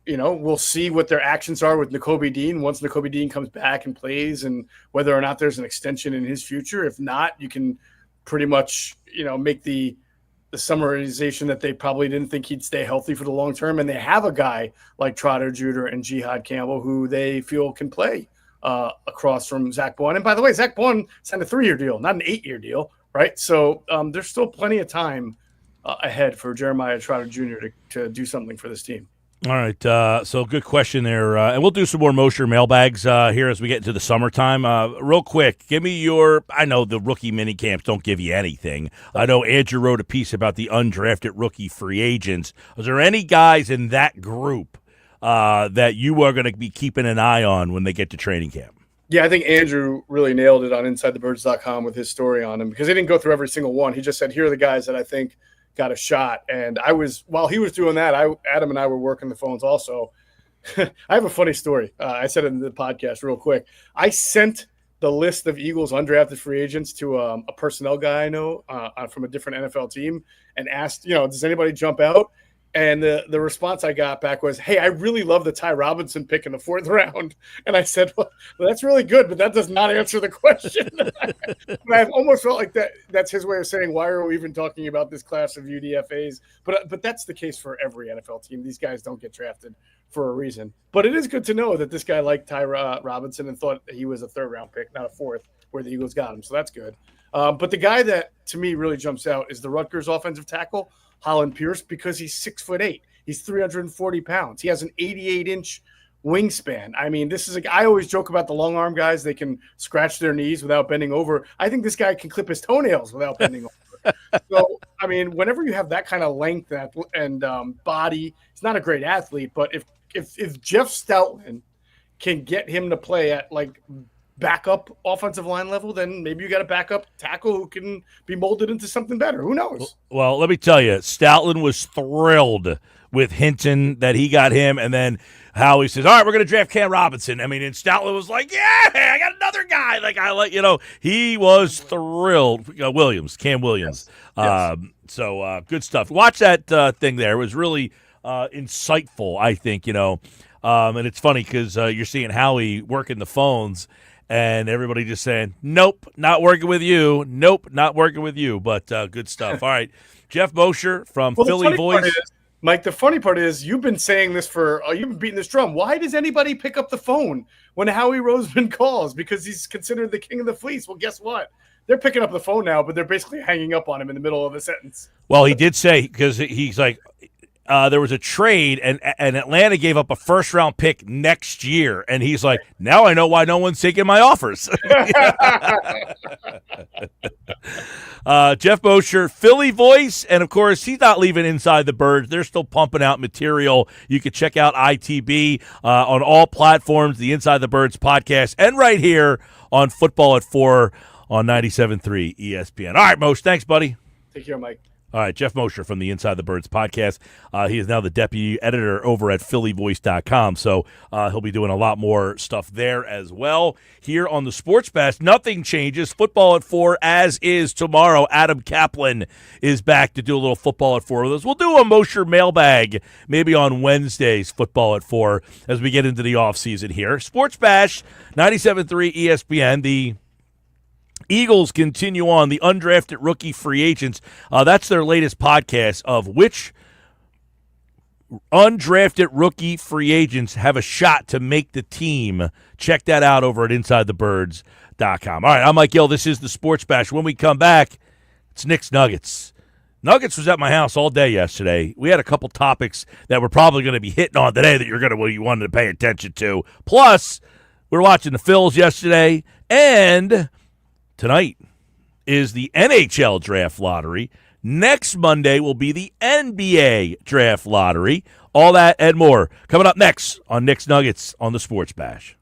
We'll see what their actions are with Nakobe Dean once Nakobe Dean comes back and plays and whether or not there's an extension in his future. If not, you can pretty much, make the summarization that they probably didn't think he'd stay healthy for the long term. And they have a guy like Trotter Jr. and Jihad Campbell who they feel can play across from Zach Bowen. And by the way, Zach Bowen signed a 3-year deal, not an 8-year deal, right? So there's still plenty of time ahead for Jeremiah Trotter Jr. to do something for this team. All right, so good question there, and we'll do some more Mosher mailbags here as we get into the summertime. Real quick, give me I know the rookie mini camps don't give you anything. I know Andrew wrote a piece about the undrafted rookie free agents. Is there any guys in that group that you are going to be keeping an eye on when they get to training camp? Yeah, I think Andrew really nailed it on InsideTheBirds.com with his story on him, because he didn't go through every single one. He just said, here are the guys that I think got a shot. And while he was doing that, Adam and I were working the phones also. I have a funny story. I said it in the podcast real quick. I sent the list of Eagles undrafted free agents to a personnel guy I know from a different NFL team and asked, does anybody jump out? And the response I got back was, hey, I really love the Ty Robinson pick in the 4th round. And I said, well, that's really good, but that does not answer the question. I almost felt like that's his way of saying, why are we even talking about this class of UDFAs? But that's the case for every NFL team. These guys don't get drafted for a reason. But it is good to know that this guy liked Ty Robinson and thought he was a 3rd round pick, not a 4th, where the Eagles got him. So that's good. But the guy that, to me, really jumps out is the Rutgers offensive tackle, Holland Pierce, because he's 6'8". He's 340 pounds. He has an 88-inch wingspan. I mean, I always joke about the long arm guys. They can scratch their knees without bending over. I think this guy can clip his toenails without bending over. So, I mean, whenever you have that kind of length and body, he's not a great athlete, but if Jeff Stoutland can get him to play at like backup offensive line level, then maybe you got a backup tackle who can be molded into something better. Who knows? Well, let me tell you, Stoutland was thrilled with Hinton that he got him, and then Howie says, all right, we're going to draft Cam Robinson. I mean, and Stoutland was like, yeah, I got another guy. He was thrilled. Cam Williams. Yes. So good stuff. Watch that thing there. It was really insightful, I think, and it's funny because you're seeing Howie working the phones, and everybody just saying, nope, not working with you. Nope, not working with you. But good stuff. All right. Jeff Mosher from Philly Voice. Mike, the funny part is you've been saying this you've been beating this drum. Why does anybody pick up the phone when Howie Roseman calls? Because he's considered the king of the fleece. Well, guess what? They're picking up the phone now, but they're basically hanging up on him in the middle of a sentence. Well, he did say, because he's like, there was a trade, and Atlanta gave up a 1st-round pick next year, and he's like, now I know why no one's taking my offers. Jeff Mosher, Philly Voice, and of course, he's not leaving Inside the Birds. They're still pumping out material. You can check out ITB on all platforms, the Inside the Birds podcast, and right here on Football at 4 on 97.3 ESPN. All right, Moshe, thanks, buddy. Take care, Mike. All right, Jeff Mosher from the Inside the Birds podcast. He is now the deputy editor over at phillyvoice.com, so he'll be doing a lot more stuff there as well. Here on the Sports Bash, nothing changes. Football at 4 as is tomorrow. Adam Kaplan is back to do a little Football at 4 with us. We'll do a Mosher mailbag maybe on Wednesdays, Football at 4, as we get into the offseason here. Sports Bash, 97.3 ESPN, the Eagles continue on, the undrafted rookie free agents. That's their latest podcast of which undrafted rookie free agents have a shot to make the team. Check that out over at InsideTheBirds.com. All right, I'm Mike Gill. This is the Sports Bash. When we come back, it's Knicks Nuggets. Nuggets was at my house all day yesterday. We had a couple topics that we're probably going to be hitting on today that you wanted to pay attention to. Plus, we were watching the Phils yesterday, and tonight is the NHL Draft Lottery. Next Monday will be the NBA Draft Lottery. All that and more coming up next on Knicks Nuggets on the Sports Bash.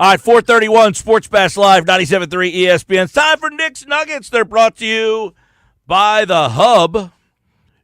All right, 431 Sports Bash Live, 97.3 ESPN. It's time for Nick's Nuggets. They're brought to you by The Hub.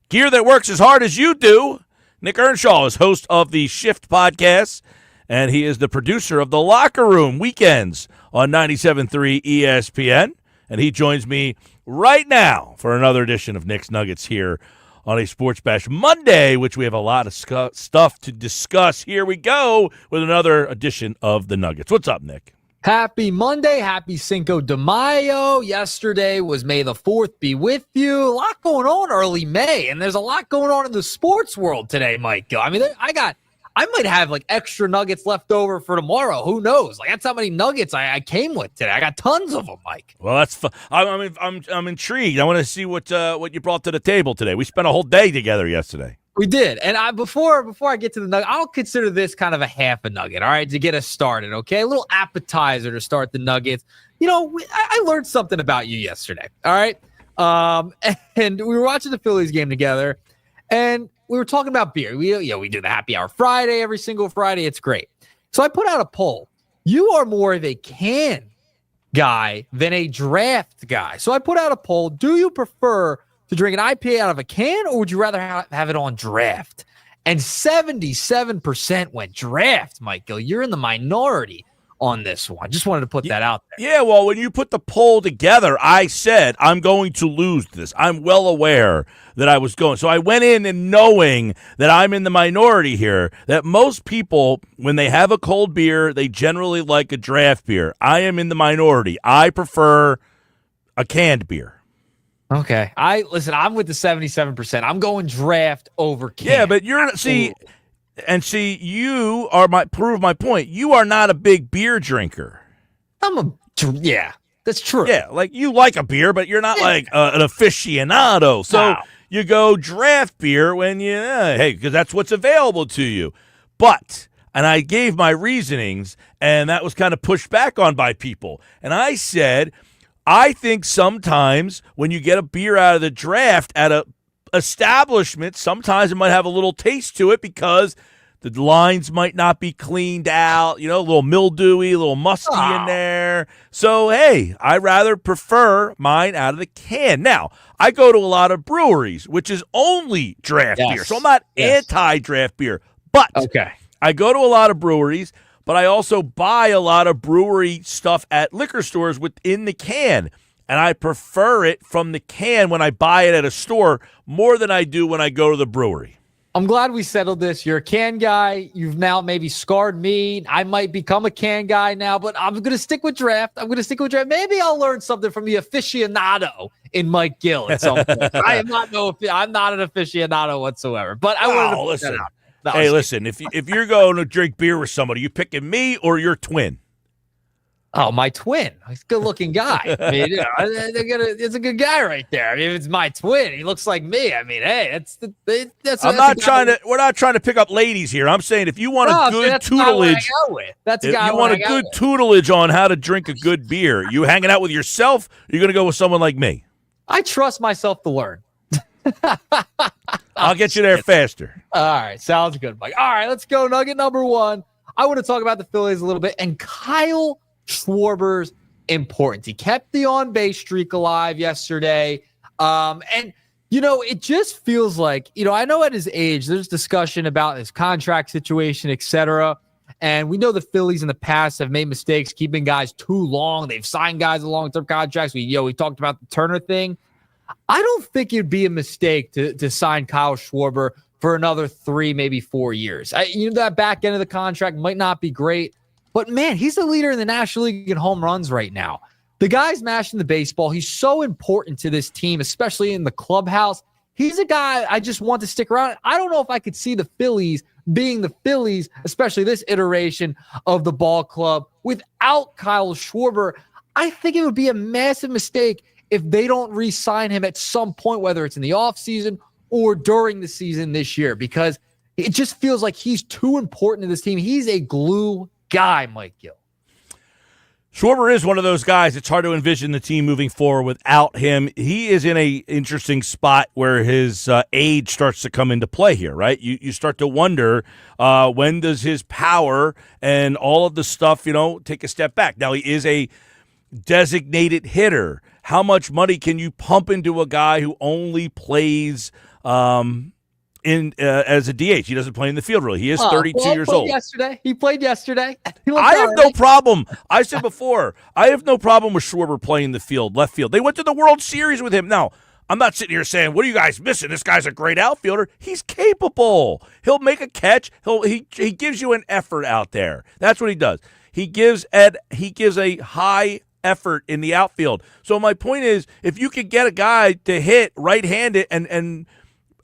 Gear that works as hard as you do. Nick Earnshaw is host of the Shift podcast, and he is the producer of The Locker Room weekends on 97.3 ESPN. And he joins me right now for another edition of Nick's Nuggets here on a Sports Bash Monday, which we have a lot of stuff to discuss. Here we go with another edition of the Nuggets. What's up, Nick? Happy Monday. Happy Cinco de Mayo. Yesterday was May the 4th be with you. A lot going on early May, and there's a lot going on in the sports world today, Mike. I mean, I might have like extra nuggets left over for tomorrow. Who knows? Like, that's how many nuggets I came with today. I got tons of them, Mike. Well, that's fun. I'm intrigued. I want to see what you brought to the table today. We spent a whole day together yesterday. We did. And before I get to the nugget, I'll consider this kind of a half a nugget, all right, to get us started, okay? A little appetizer to start the Nuggets. You know, I learned something about you yesterday, all right? And we were watching the Phillies game together, and we were talking about beer. We do the happy hour Friday every single Friday. It's great. So I put out a poll. You are more of a can guy than a draft guy. So I put out a poll. Do you prefer to drink an IPA out of a can, or would you rather have it on draft? And 77% went draft, Mike Gill. You're in the minority on this one. Just wanted to put that out there. Yeah, well, when you put the poll together, I said, I'm going to lose this. I'm well aware that I was going. So I went in and knowing that I'm in the minority here, that most people, when they have a cold beer, they generally like a draft beer. I am in the minority. I prefer a canned beer. Okay. I'm with the 77%. I'm going draft over can. Yeah, but you prove my point. You are not a big beer drinker. Yeah, that's true. Yeah, like you like a beer, but you're not like an aficionado. So you go draft beer when because that's what's available to you. And I gave my reasonings, and that was kind of pushed back on by people. And I said, I think sometimes when you get a beer out of the draft at a establishment, sometimes it might have a little taste to it because the lines might not be cleaned out, a little mildewy, a little musty in there. So, hey, I rather prefer mine out of the can. Now, I go to a lot of breweries, which is only draft beer. So I'm not anti-draft beer. But I go to a lot of breweries, but I also buy a lot of brewery stuff at liquor stores within the can. And I prefer it from the can when I buy it at a store more than I do when I go to the brewery. I'm glad we settled this. You're a can guy. You've now maybe scarred me. I might become a can guy now, but I'm going to stick with draft. Maybe I'll learn something from the aficionado in Mike Gill at some point. I'm not an aficionado whatsoever, but I wanted to put that out. Hey, listen, if you're going to drink beer with somebody, you picking me or your twin? Oh, my twin. He's a good-looking guy. I mean, it's a good guy right there. I mean, if it's my twin, he looks like me. I mean, hey, we're not trying to pick up ladies here. I'm saying if you want good tutelage, tutelage on how to drink a good beer, you hanging out with yourself, you're going to go with someone like me. I trust myself to learn. I'll get you there faster. All right. Sounds good, Mike. All right. Let's go. Nugget number one. I want to talk about the Phillies a little bit and Kyle Schwarber's importance. He kept the on-base streak alive yesterday. And, it just feels like, I know at his age, there's discussion about his contract situation, et cetera. And we know the Phillies in the past have made mistakes keeping guys too long. They've signed guys to long-term contracts. We talked about the Turner thing. I don't think it'd be a mistake to sign Kyle Schwarber for another 3, maybe 4 years. That back end of the contract might not be great, but man, he's the leader in the National League in home runs right now. The guy's mashing the baseball. He's so important to this team, especially in the clubhouse. He's a guy I just want to stick around. I don't know if I could see the Phillies being the Phillies, especially this iteration of the ball club, without Kyle Schwarber. I think it would be a massive mistake if they don't re-sign him at some point, whether it's in the offseason or during the season this year, because it just feels like he's too important to this team. He's a glue guy, Mike Gill. Schwarber is one of those guys. It's hard to envision the team moving forward without him. He is in a interesting spot where his age starts to come into play here, right? You start to wonder when does his power and all of the stuff, take a step back. Now, he is a designated hitter. How much money can you pump into a guy who only plays as a DH? He doesn't play in the field really. He is 32 years old. He played yesterday. I have no problem. I said before, I have no problem with Schwarber playing the field, left field. They went to the World Series with him. Now, I'm not sitting here saying, what are you guys missing? This guy's a great outfielder. He's capable. He'll make a catch. He gives you an effort out there. That's what he does. He gives a high effort in the outfield. So my point is, if you could get a guy to hit right-handed and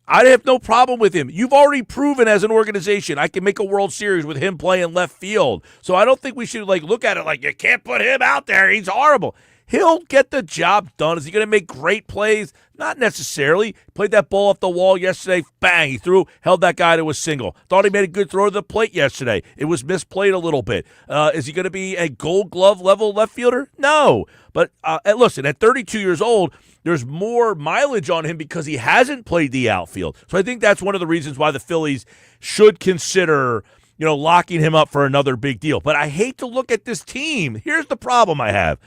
I'd have no problem with him. You've already proven as an organization I can make a World Series with him playing left field. So I don't think we should look at it like you can't put him out there. He's horrible. He'll get the job done. Is he going to make great plays? Not necessarily. He played that ball off the wall yesterday. Bang, he held that guy to a single. Thought he made a good throw to the plate yesterday. It was misplayed a little bit. Is he going to be a Gold Glove level left fielder? No. But listen, at 32 years old, there's more mileage on him because he hasn't played the outfield. So I think that's one of the reasons why the Phillies should consider, locking him up for another big deal. But I hate to look at this team. Here's the problem I have.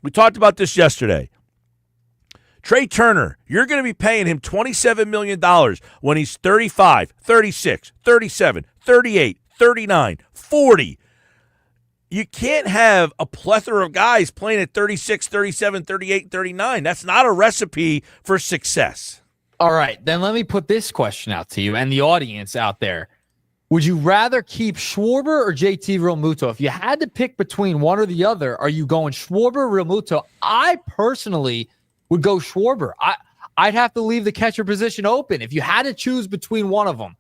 We talked about this yesterday. Trey Turner, you're going to be paying him $27 million when he's 35, 36, 37, 38, 39, 40. You can't have a plethora of guys playing at 36, 37, 38, 39. That's not a recipe for success. All right, then let me put this question out to you and the audience out there. Would you rather keep Schwarber or JT Realmuto? If you had to pick between one or the other, are you going Schwarber or Realmuto? I personally would go Schwarber. I'd have to leave the catcher position open. If you had to choose between one of them,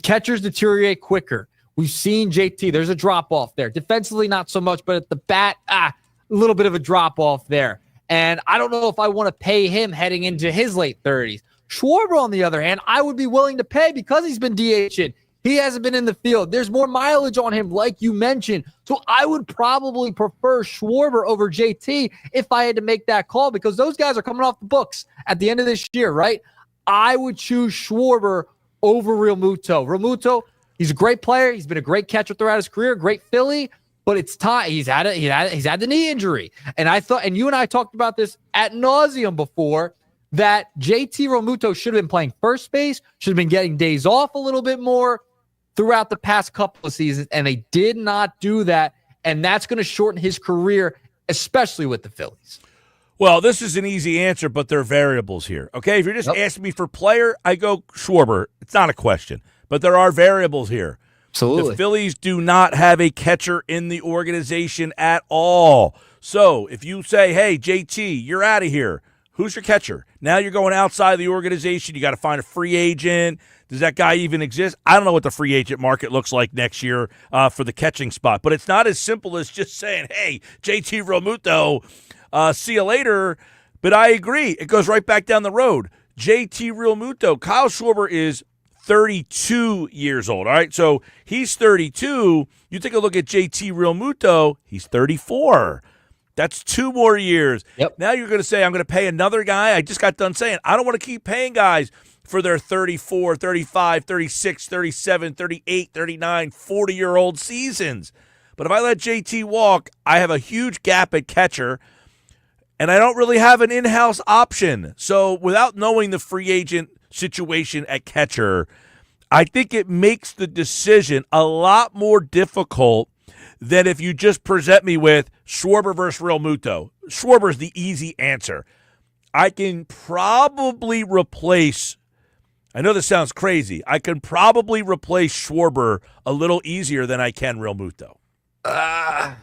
catchers deteriorate quicker. We've seen JT. There's a drop-off there. Defensively, not so much, but at the bat, a little bit of a drop-off there. And I don't know if I want to pay him heading into his late 30s. Schwarber, on the other hand, I would be willing to pay because he's been DH'd. He hasn't been in the field. There's more mileage on him, like you mentioned. So I would probably prefer Schwarber over JT if I had to make that call because those guys are coming off the books at the end of this year, right? I would choose Schwarber over Realmuto. Realmuto, he's a great player. He's been a great catcher throughout his career, great Philly, but it's time. He's had the knee injury. And I thought, and you and I talked about this ad nauseum before, that JT Realmuto should have been playing first base, should have been getting days off a little bit more throughout the past couple of seasons, and they did not do that, and that's going to shorten his career, especially with the Phillies. Well, this is an easy answer, but there are variables here. Okay, if you're just asking me for player, I go Schwarber. It's not a question, but there are variables here. Absolutely. The Phillies do not have a catcher in the organization at all. So if you say, hey, JT, you're out of here, who's your catcher? Now you're going outside the organization. You got to find a free agent. Does that guy even exist? I don't know what the free agent market looks like next year for the catching spot, but it's not as simple as just saying, hey, JT Realmuto, see you later. But I agree. It goes right back down the road. JT Realmuto, Kyle Schwarber is 32 years old, all right? So he's 32. You take a look at JT Realmuto, he's 34. That's 2 more years. Yep. Now you're going to say, I'm going to pay another guy. I just got done saying, I don't want to keep paying guys for their 34, 35, 36, 37, 38, 39, 40-year-old seasons. But if I let JT walk, I have a huge gap at catcher, and I don't really have an in-house option. So without knowing the free agent situation at catcher, I think it makes the decision a lot more difficult than if you just present me with Schwarber versus Realmuto. Schwarber's the easy answer. I can probably replace, I know this sounds crazy, I can probably replace Schwarber a little easier than I can Realmuto. I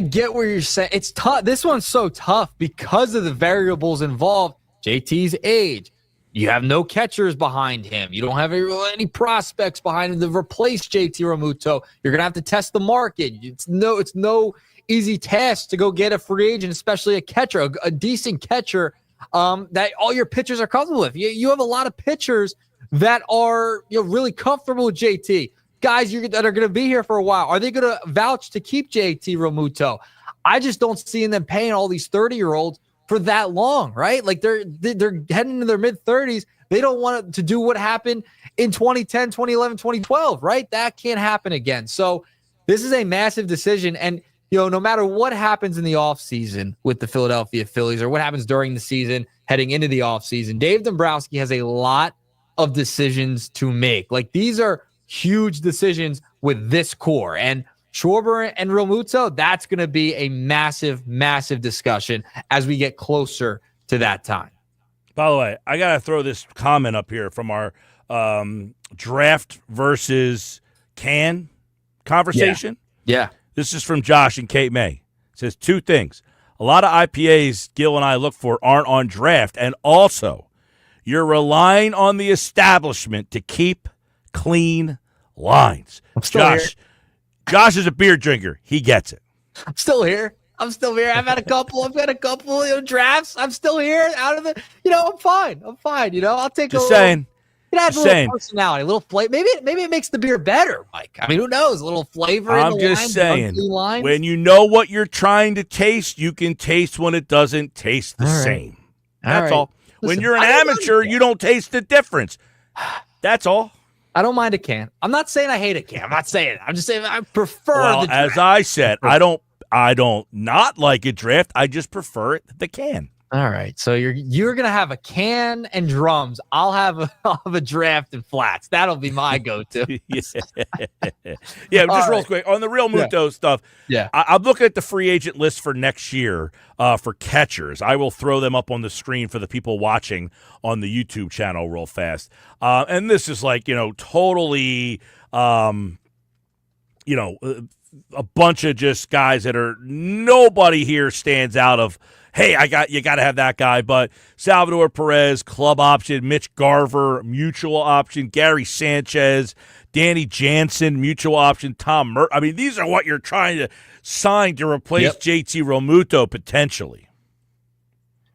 get where you're saying. It's tough. This one's so tough because of the variables involved. JT's age. You have no catchers behind him. You don't have any prospects behind him to replace JT Realmuto. You're going to have to test the market. It's no easy task to go get a free agent, especially a catcher, a decent catcher that all your pitchers are comfortable with. You have a lot of pitchers that are really comfortable with JT. Guys that are going to be here for a while. Are they going to vouch to keep JT Realmuto? I just don't see them paying all these 30-year-olds for that long, right? Like they're heading into their mid-30s. They don't want to do what happened in 2010, 2011, 2012, right? That can't happen again. So this is a massive decision. And, no matter what happens in the offseason with the Philadelphia Phillies or what happens during the season heading into the offseason, Dave Dombrowski has a lot of decisions to make. Like, these are huge decisions with this core. And Schwarber and Realmuto, that's going to be a massive, massive discussion as we get closer to that time. By the way, I got to throw this comment up here from our draft versus can conversation. Yeah. This is from Josh and Kate May. It says 2 things. A lot of IPAs Gill and I look for aren't on draft, and also you're relying on the establishment to keep clean lines. Josh is a beer drinker. He gets it. I'm still here. I've had a couple drafts. I'm still here out of the, I'm fine. I'll take Just saying. It adds a little personality, a little flavor. Maybe it makes the beer better, Mike. I mean, who knows? A little flavor. I'm just saying, when you know what you're trying to taste, you can taste when it doesn't taste the same. That's all. Listen, when you're an amateur, you don't taste the difference. That's all. I don't mind a can. I'm not saying I hate a can. I'm not saying it. I'm just saying I prefer the draft. As I said, I don't not like a draft. I just prefer the can. All right, so you're gonna have a can and drums. I'll have a draft and flats. That'll be my go-to. Just real quick on the Realmuto stuff. Yeah, I'm looking at the free agent list for next year for catchers. I will throw them up on the screen for the people watching on the YouTube channel real fast. And this is like totally a bunch of just guys that are nobody here stands out of. Hey, you got to have that guy. But Salvador Perez, club option. Mitch Garver, mutual option. Gary Sanchez, Danny Jansen, mutual option. Tom Murphy. I mean, these are what you're trying to sign to replace JT Realmuto potentially.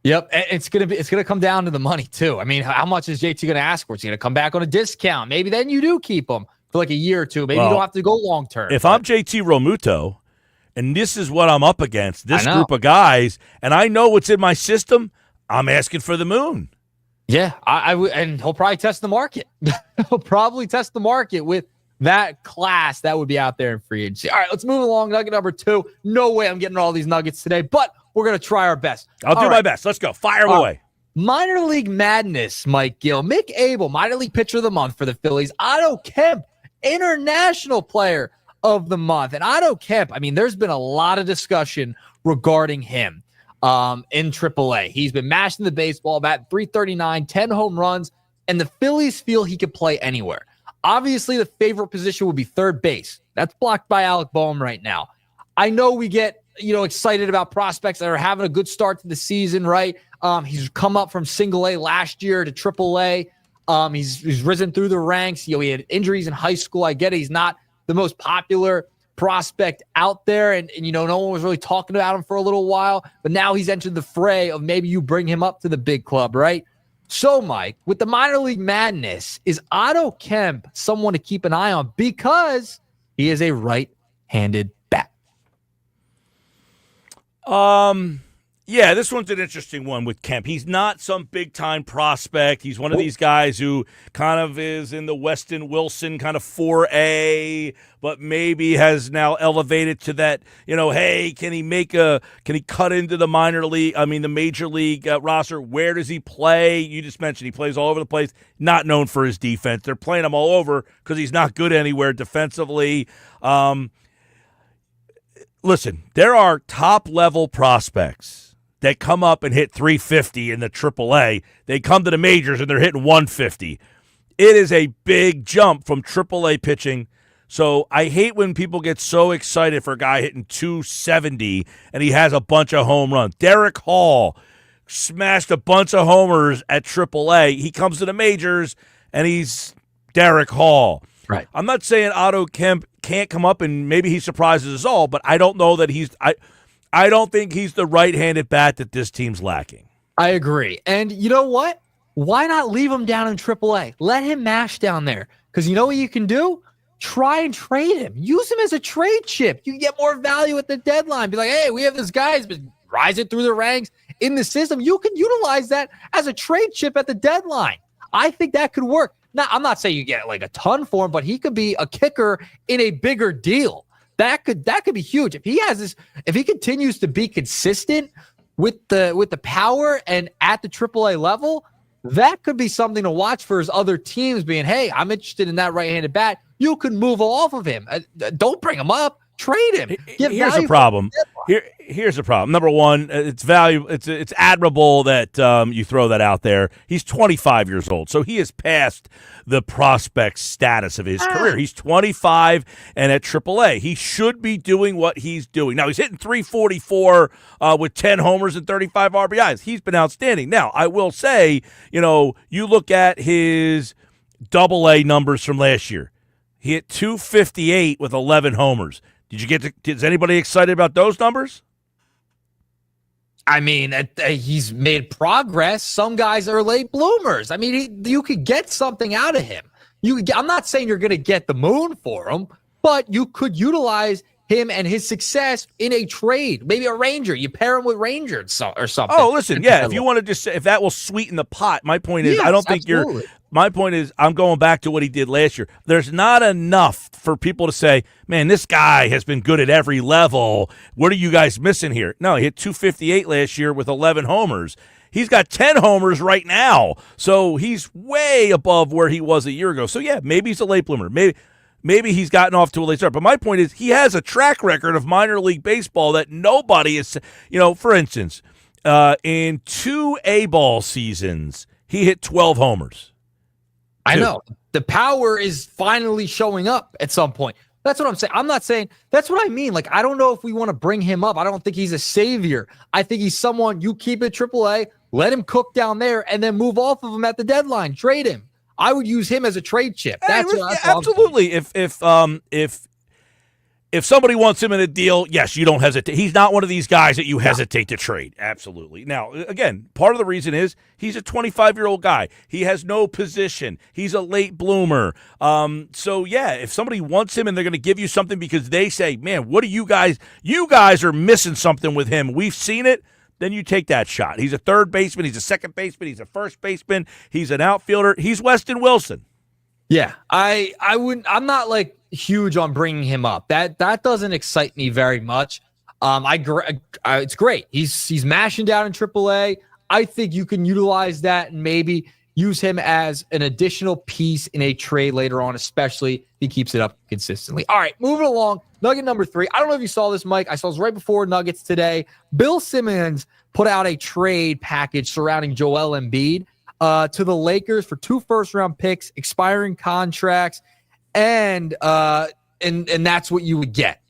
Yep, it's gonna come down to the money too. I mean, how much is JT gonna ask for? It's gonna come back on a discount. Maybe then you do keep him for like a year or two. Maybe you don't have to go long term. If I'm JT Realmuto, and this is what I'm up against, this group of guys, and I know what's in my system, I'm asking for the moon. Yeah, and he'll probably test the market. He'll probably test the market with that class that would be out there in free agency. All right, let's move along. Nugget number 2. No way I'm getting all these nuggets today, but we're going to try our best. I'll do my best. Let's go. Fire away. Minor League Madness, Mike Gill. Mick Abel, Minor League Pitcher of the Month for the Phillies. Otto Kemp, International Player of the Month. And Otto Kemp, I mean, there's been a lot of discussion regarding him in AAA. He's been mashing the baseball bat, 339, 10 home runs, and the Phillies feel he could play anywhere. Obviously, the favorite position would be third base. That's blocked by Alec Boehm right now. I know we get excited about prospects that are having a good start to the season, right? He's come up from single A last year to AAA. He's risen through the ranks. He had injuries in high school. I get it. He's not the most popular prospect out there. And no one was really talking about him for a little while, but now he's entered the fray of maybe you bring him up to the big club, right? So, Mike, with the minor league madness, is Otto Kemp someone to keep an eye on because he is a right-handed bat? Yeah, this one's an interesting one with Kemp. He's not some big-time prospect. He's one of these guys who kind of is in the Weston Wilson kind of 4A, but maybe has now elevated to that, hey, can he cut into the the major league roster? Where does he play? You just mentioned he plays all over the place, not known for his defense. They're playing him all over because he's not good anywhere defensively. Listen, there are top-level prospects that come up and hit 350 in the AAA. They come to the majors and they're hitting 150. It is a big jump from AAA pitching. So I hate when people get so excited for a guy hitting 270 and he has a bunch of home runs. Derek Hall smashed a bunch of homers at AAA. He comes to the majors and he's Derek Hall. Right. I'm not saying Otto Kemp can't come up and maybe he surprises us all, but I don't know that I don't think he's the right-handed bat that this team's lacking. I agree. And you know what? Why not leave him down in AAA? Let him mash down there. Because you know what you can do? try and trade him. Use him as a trade chip. You get more value at the deadline. Be like, hey, we have this guy who's been rising through the ranks in the system. You can utilize that as a trade chip at the deadline. I think that could work. Now, I'm not saying you get like a ton for him, but he could be a kicker in a bigger deal. That could be huge. If he continues to be consistent with the power and at the AAA level, that could be something to watch for his other teams being, hey, I'm interested in that right-handed bat. You can move off of him. Don't bring him up. Trade him. Here's a problem. Here's the problem. Number one, it's it's admirable that you throw that out there. He's 25 years old, so he is past the prospect status of his career. He's 25 and at AAA. He should be doing what he's doing. Now, he's hitting 344 with 10 homers and 35 RBIs. He's been outstanding. Now, I will say, you look at his AA numbers from last year. He hit 258 with 11 homers. Is anybody excited about those numbers? I mean, he's made progress. Some guys are late bloomers. I mean, you could get something out of him. I'm not saying you're going to get the moon for him, but you could utilize him and his success in a trade. Maybe a Ranger. You pair him with Ranger or something. Oh, listen, yeah. If you want to just say if that will sweeten the pot, my point is, I don't think absolutely. My point is, I'm going back to what he did last year. There's not enough for people to say, man, this guy has been good at every level. What are you guys missing here? No, he hit 258 last year with 11 homers. He's got 10 homers right now. So he's way above where he was a year ago. So, yeah, maybe he's a late bloomer. Maybe he's gotten off to a late start. But my point is, he has a track record of minor league baseball that nobody is, for instance, in 2 A-ball seasons, he hit 12 homers. I know. The power is finally showing up at some point. That's what I'm saying. I'm not saying – that's what I mean. Like, I don't know if we want to bring him up. I don't think he's a savior. I think he's someone you keep at AAA, let him cook down there, and then move off of him at the deadline. Trade him. I would use him as a trade chip. Absolutely. If somebody wants him in a deal, yes, you don't hesitate. He's not one of these guys that you hesitate to trade. Absolutely. Now, again, part of the reason is he's a 25-year-old guy. He has no position. He's a late bloomer. So, yeah, if somebody wants him and they're going to give you something because they say, man, what are you guys are missing something with him. We've seen it. Then you take that shot. He's a third baseman. He's a second baseman. He's a first baseman. He's an outfielder. He's Weston Wilson. Yeah, I wouldn't. I'm not like huge on bringing him up. That doesn't excite me very much. It's great. He's mashing down in AAA. I think you can utilize that and maybe use him as an additional piece in a trade later on, especially if he keeps it up consistently. All right, moving along. Nugget number 3. I don't know if you saw this, Mike. I saw this right before Nuggets today. Bill Simmons put out a trade package surrounding Joel Embiid to the Lakers for 2 first-round picks, expiring contracts, and that's what you would get,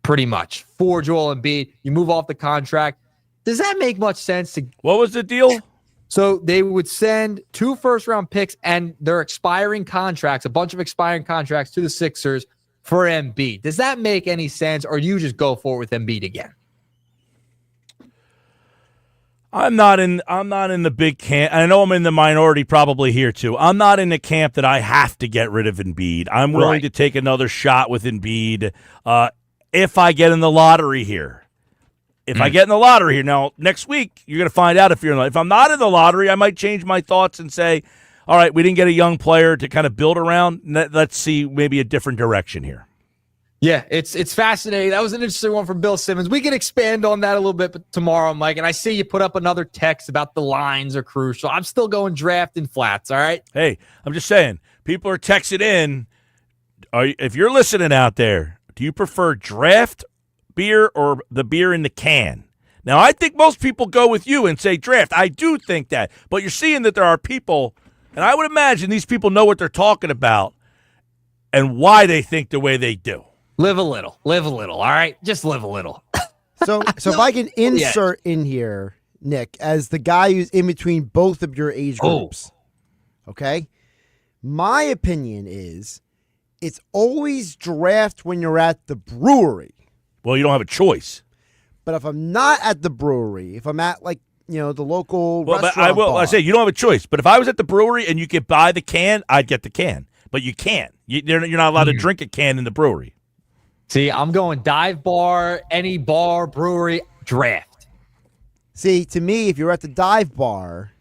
pretty much, for Joel Embiid. You move off the contract. Does that make much sense? What was the deal? So they would send 2 first-round picks and their expiring contracts, a bunch of expiring contracts to the Sixers for Embiid. Does that make any sense, or do you just go for it with Embiid again? I'm not in the big camp. I know I'm in the minority probably here too. I'm not in the camp that I have to get rid of Embiid. I'm willing to take another shot with Embiid if I get in the lottery here. If I get in the lottery here. Now, next week, you're going to find out if you're in the lottery. If I'm not in the lottery, I might change my thoughts and say, all right, we didn't get a young player to kind of build around. Let's see maybe a different direction here. Yeah, it's fascinating. That was an interesting one from Bill Simmons. We can expand on that a little bit tomorrow, Mike. And I see you put up another text about the lines are crucial. I'm still going draft and flats, all right? Hey, I'm just saying, people are texting in. If you're listening out there, do you prefer draft beer or the beer in the can? Now, I think most people go with you and say draft. I do think that. But you're seeing that there are people, and I would imagine these people know what they're talking about and why they think the way they do. Live a little, all right? Just live a little. So if I can insert in here, Nick, as the guy who's in between both of your age groups, okay? My opinion is it's always draft when you're at the brewery. Well, you don't have a choice. But if I'm not at the brewery, if I'm at the local restaurant I say you don't have a choice. But if I was at the brewery and you could buy the can, I'd get the can. but you can't. You're not allowed to drink a can in the brewery. See, I'm going dive bar, any bar, brewery, draft. See, to me, if you're at the dive bar,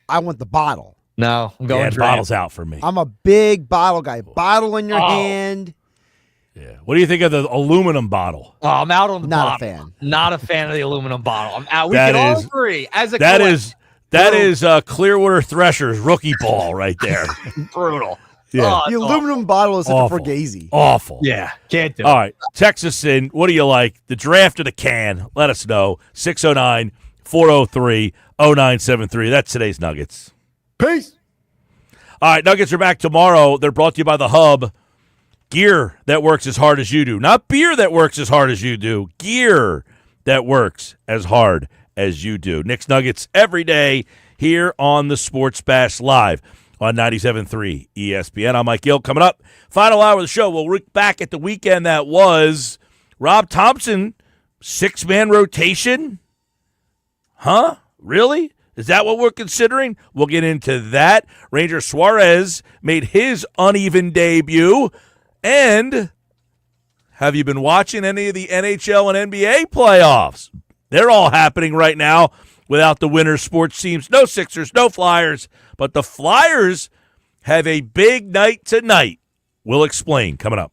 I want the bottle. No, I'm going the draft. bottle's out for me. I'm a big bottle guy. Bottle in your hand. Yeah. What do you think of the aluminum bottle? Oh, I'm out on the Not a bottle. fan. Not a fan of the aluminum bottle. I'm out. We That can all is- agree. As a That collective, is Clearwater Threshers rookie ball right there. brutal. Yeah. Oh, The it's aluminum bottle is such Awful. a fugazi. Awful. Yeah, can't do All it. right. Text us in. What do you like? The draft of the can. Let us know. 609-403-0973. That's today's Nuggets. Peace. All right. Nuggets are back tomorrow. They're brought to you by The Hub. Gear that works as hard as you do. Not beer that works as hard as you do. Gear that works as hard as you do. Knicks Nuggets every day here on the Sports Bash Live on 97.3 ESPN. I'm Mike Gill. Coming up, final hour of the show. We'll look back at the weekend that was. Rob Thompson, 6-man rotation? Huh? Really? Is that what we're considering? We'll get into that. Ranger Suarez made his uneven debut. And have you been watching any of the NHL and NBA playoffs? They're all happening right now without the winter sports teams. No Sixers, no Flyers. But the Flyers have a big night tonight. We'll explain coming up.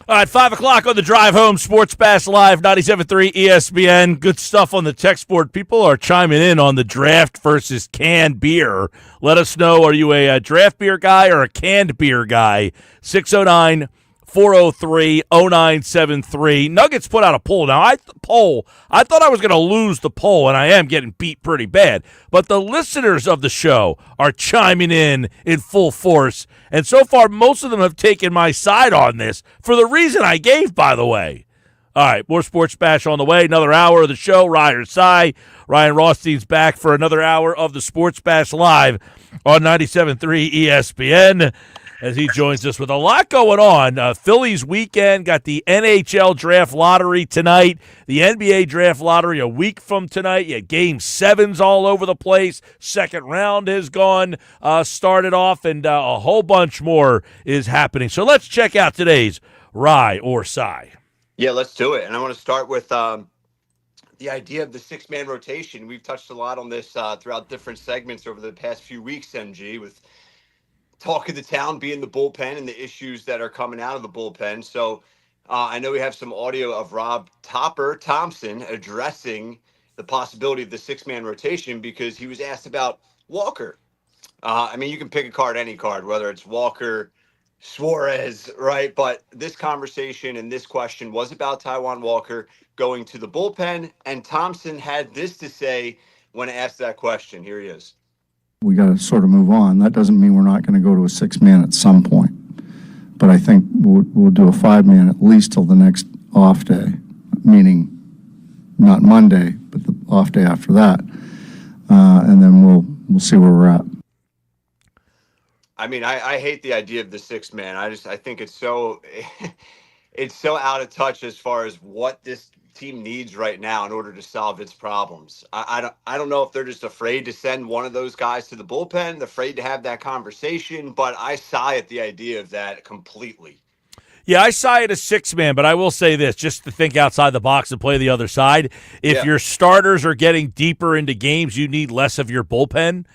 All right, 5 o'clock on the drive home, Sports Bash Live, 97.3 ESPN. Good stuff on the text board. People are chiming in on the draft versus canned beer. Let us know, are you a draft beer guy or a canned beer guy? 609-403-0973. Nuggets put out a poll. Now, I thought I was going to lose the poll, and I am getting beat pretty bad. But the listeners of the show are chiming in full force. And so far, most of them have taken my side on this for the reason I gave, by the way. All right, more Sports Bash on the way. Another hour of the show. Ryan Rothstein's back for another hour of the Sports Bash Live on 97.3 ESPN as he joins us with a lot going on. Phillies weekend, got the NHL draft lottery tonight, the NBA draft lottery a week from tonight. You had game sevens all over the place. Second round has started off, and a whole bunch more is happening. So let's check out today's Rye or Cy. Yeah, let's do it. And I want to start with the idea of the six-man rotation. We've touched a lot on this throughout different segments over the past few weeks, MG, with talk of the town being the bullpen and the issues that are coming out of the bullpen. So I know we have some audio of Rob Thompson addressing the possibility of the six-man rotation because he was asked about Walker. I mean, you can pick a card, any card, whether it's Walker, Suarez, right? But this conversation and this question was about Taijuan Walker going to the bullpen, and Thompson had this to say when asked that question. Here he is. We got to sort of move on. That doesn't mean we're not going to go to a six-man at some point. But I think we'll do a five-man at least till the next off day, meaning not Monday, but the off day after that. And then we'll see where we're at. I mean, I hate the idea of the six-man. I think it's so it's so out of touch as far as what this team needs right now in order to solve its problems. I don't know if they're just afraid to send one of those guys to the bullpen, afraid to have that conversation, but I sigh at the idea of that completely. Yeah, I sigh at a six-man, but I will say this, just to think outside the box and play the other side. If your starters are getting deeper into games, you need less of your bullpen.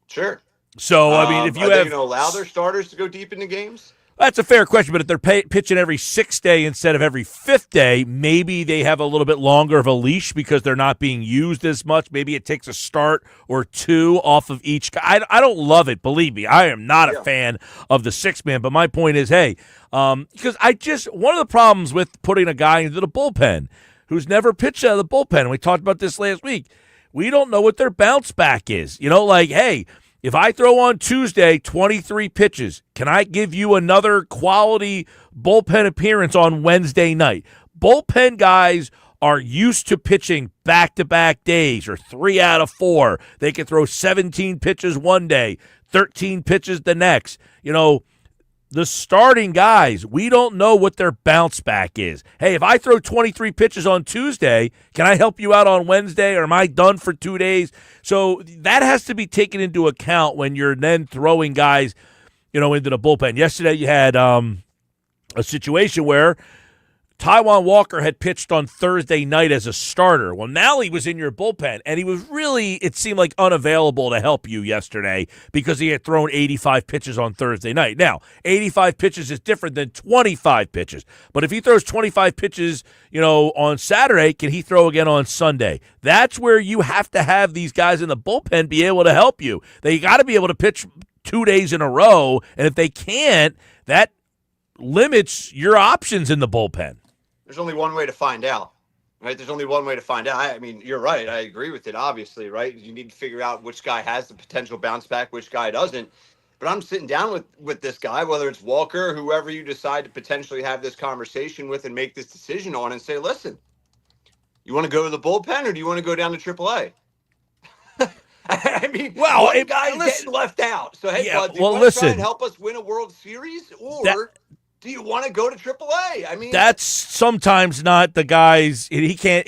Sure. So, I mean, if you are they have going to allow their starters to go deep into games? That's a fair question, but if they're pitching every sixth day instead of every fifth day, maybe they have a little bit longer of a leash because they're not being used as much. Maybe it takes a start or two off of each guy. I don't love it, believe me. I am not a fan of the six-man, but my point is, hey, because one of the problems with putting a guy into the bullpen who's never pitched out of the bullpen, and we talked about this last week, we don't know what their bounce back is. You know, like, hey, if I throw on Tuesday 23 pitches, can I give you another quality bullpen appearance on Wednesday night? Bullpen guys are used to pitching back-to-back days or 3 out of 4. They can throw 17 pitches one day, 13 pitches the next. You know, the starting guys, we don't know what their bounce back is. Hey, if I throw 23 pitches on Tuesday, can I help you out on Wednesday, or am I done for 2 days? So that has to be taken into account when you're then throwing guys, into the bullpen. Yesterday you had a situation where Taijuan Walker had pitched on Thursday night as a starter. Well, now he was in your bullpen, and he was really, it seemed like, unavailable to help you yesterday because he had thrown 85 pitches on Thursday night. Now, 85 pitches is different than 25 pitches. But if he throws 25 pitches, on Saturday, can he throw again on Sunday? That's where you have to have these guys in the bullpen be able to help you. They got to be able to pitch 2 days in a row, and if they can't, that limits your options in the bullpen. There's only one way to find out, right? There's only one way to find out. I mean, you're right. I agree with it, obviously, right? You need to figure out which guy has the potential bounce back, which guy doesn't. But I'm sitting down with this guy, whether it's Walker, whoever you decide to potentially have this conversation with and make this decision on, and say, listen, you want to go to the bullpen or do you want to go down to AAA? I mean, one guy's getting left out. So, hey, bud, do you want to try and help us win a World Series? Or do you want to go to AAA? I mean, that's sometimes not the guys. He can't.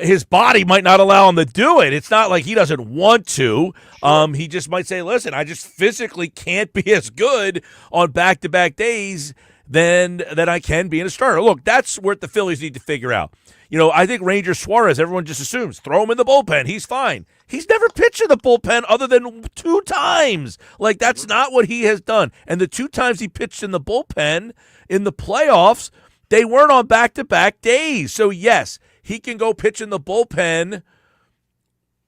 His body might not allow him to do it. It's not like he doesn't want to. Sure. He just might say, "Listen, I just physically can't be as good on back-to-back days." than I can being a starter. Look, that's what the Phillies need to figure out. I think Ranger Suarez, everyone just assumes, throw him in the bullpen. He's fine. He's never pitched in the bullpen other than 2 times. Like, that's not what he has done. And the 2 times he pitched in the bullpen in the playoffs, they weren't on back-to-back days. So, yes, he can go pitch in the bullpen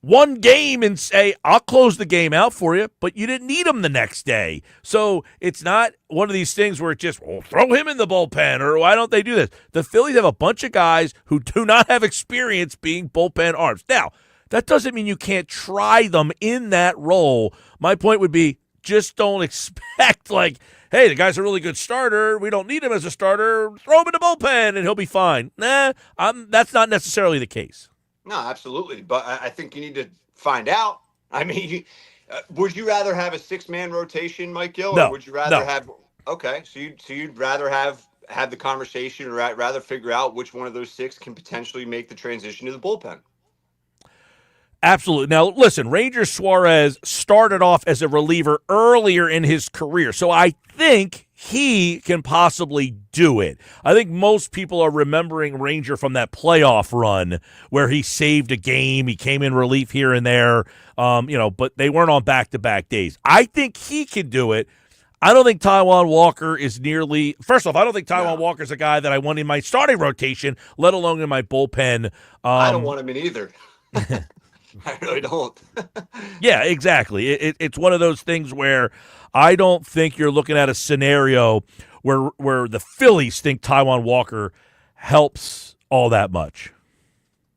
one game and say, I'll close the game out for you, but you didn't need him the next day. So it's not one of these things where it's just, throw him in the bullpen, or why don't they do this? The Phillies have a bunch of guys who do not have experience being bullpen arms. Now, that doesn't mean you can't try them in that role. My point would be, just don't expect, like, hey, the guy's a really good starter. We don't need him as a starter. Throw him in the bullpen and he'll be fine. That's not necessarily the case. No, absolutely. But I think you need to find out. I mean, would you rather have a 6-man rotation, Mike Gill? No. Or would you rather have – okay, so you'd rather have the conversation or rather figure out which one of those 6 can potentially make the transition to the bullpen? Absolutely. Now, listen, Ranger Suarez started off as a reliever earlier in his career, so I think he can possibly do it. I think most people are remembering Ranger from that playoff run where he saved a game. He came in relief here and there, but they weren't on back-to-back days. I think he can do it. I don't think Taijuan Walker is nearly – first off, I don't think Taijuan Walker is a guy that I want in my starting rotation, let alone in my bullpen. I don't want him in either. I really don't. Yeah, exactly. It's one of those things where I don't think you're looking at a scenario where the Phillies think Taijuan Walker helps all that much.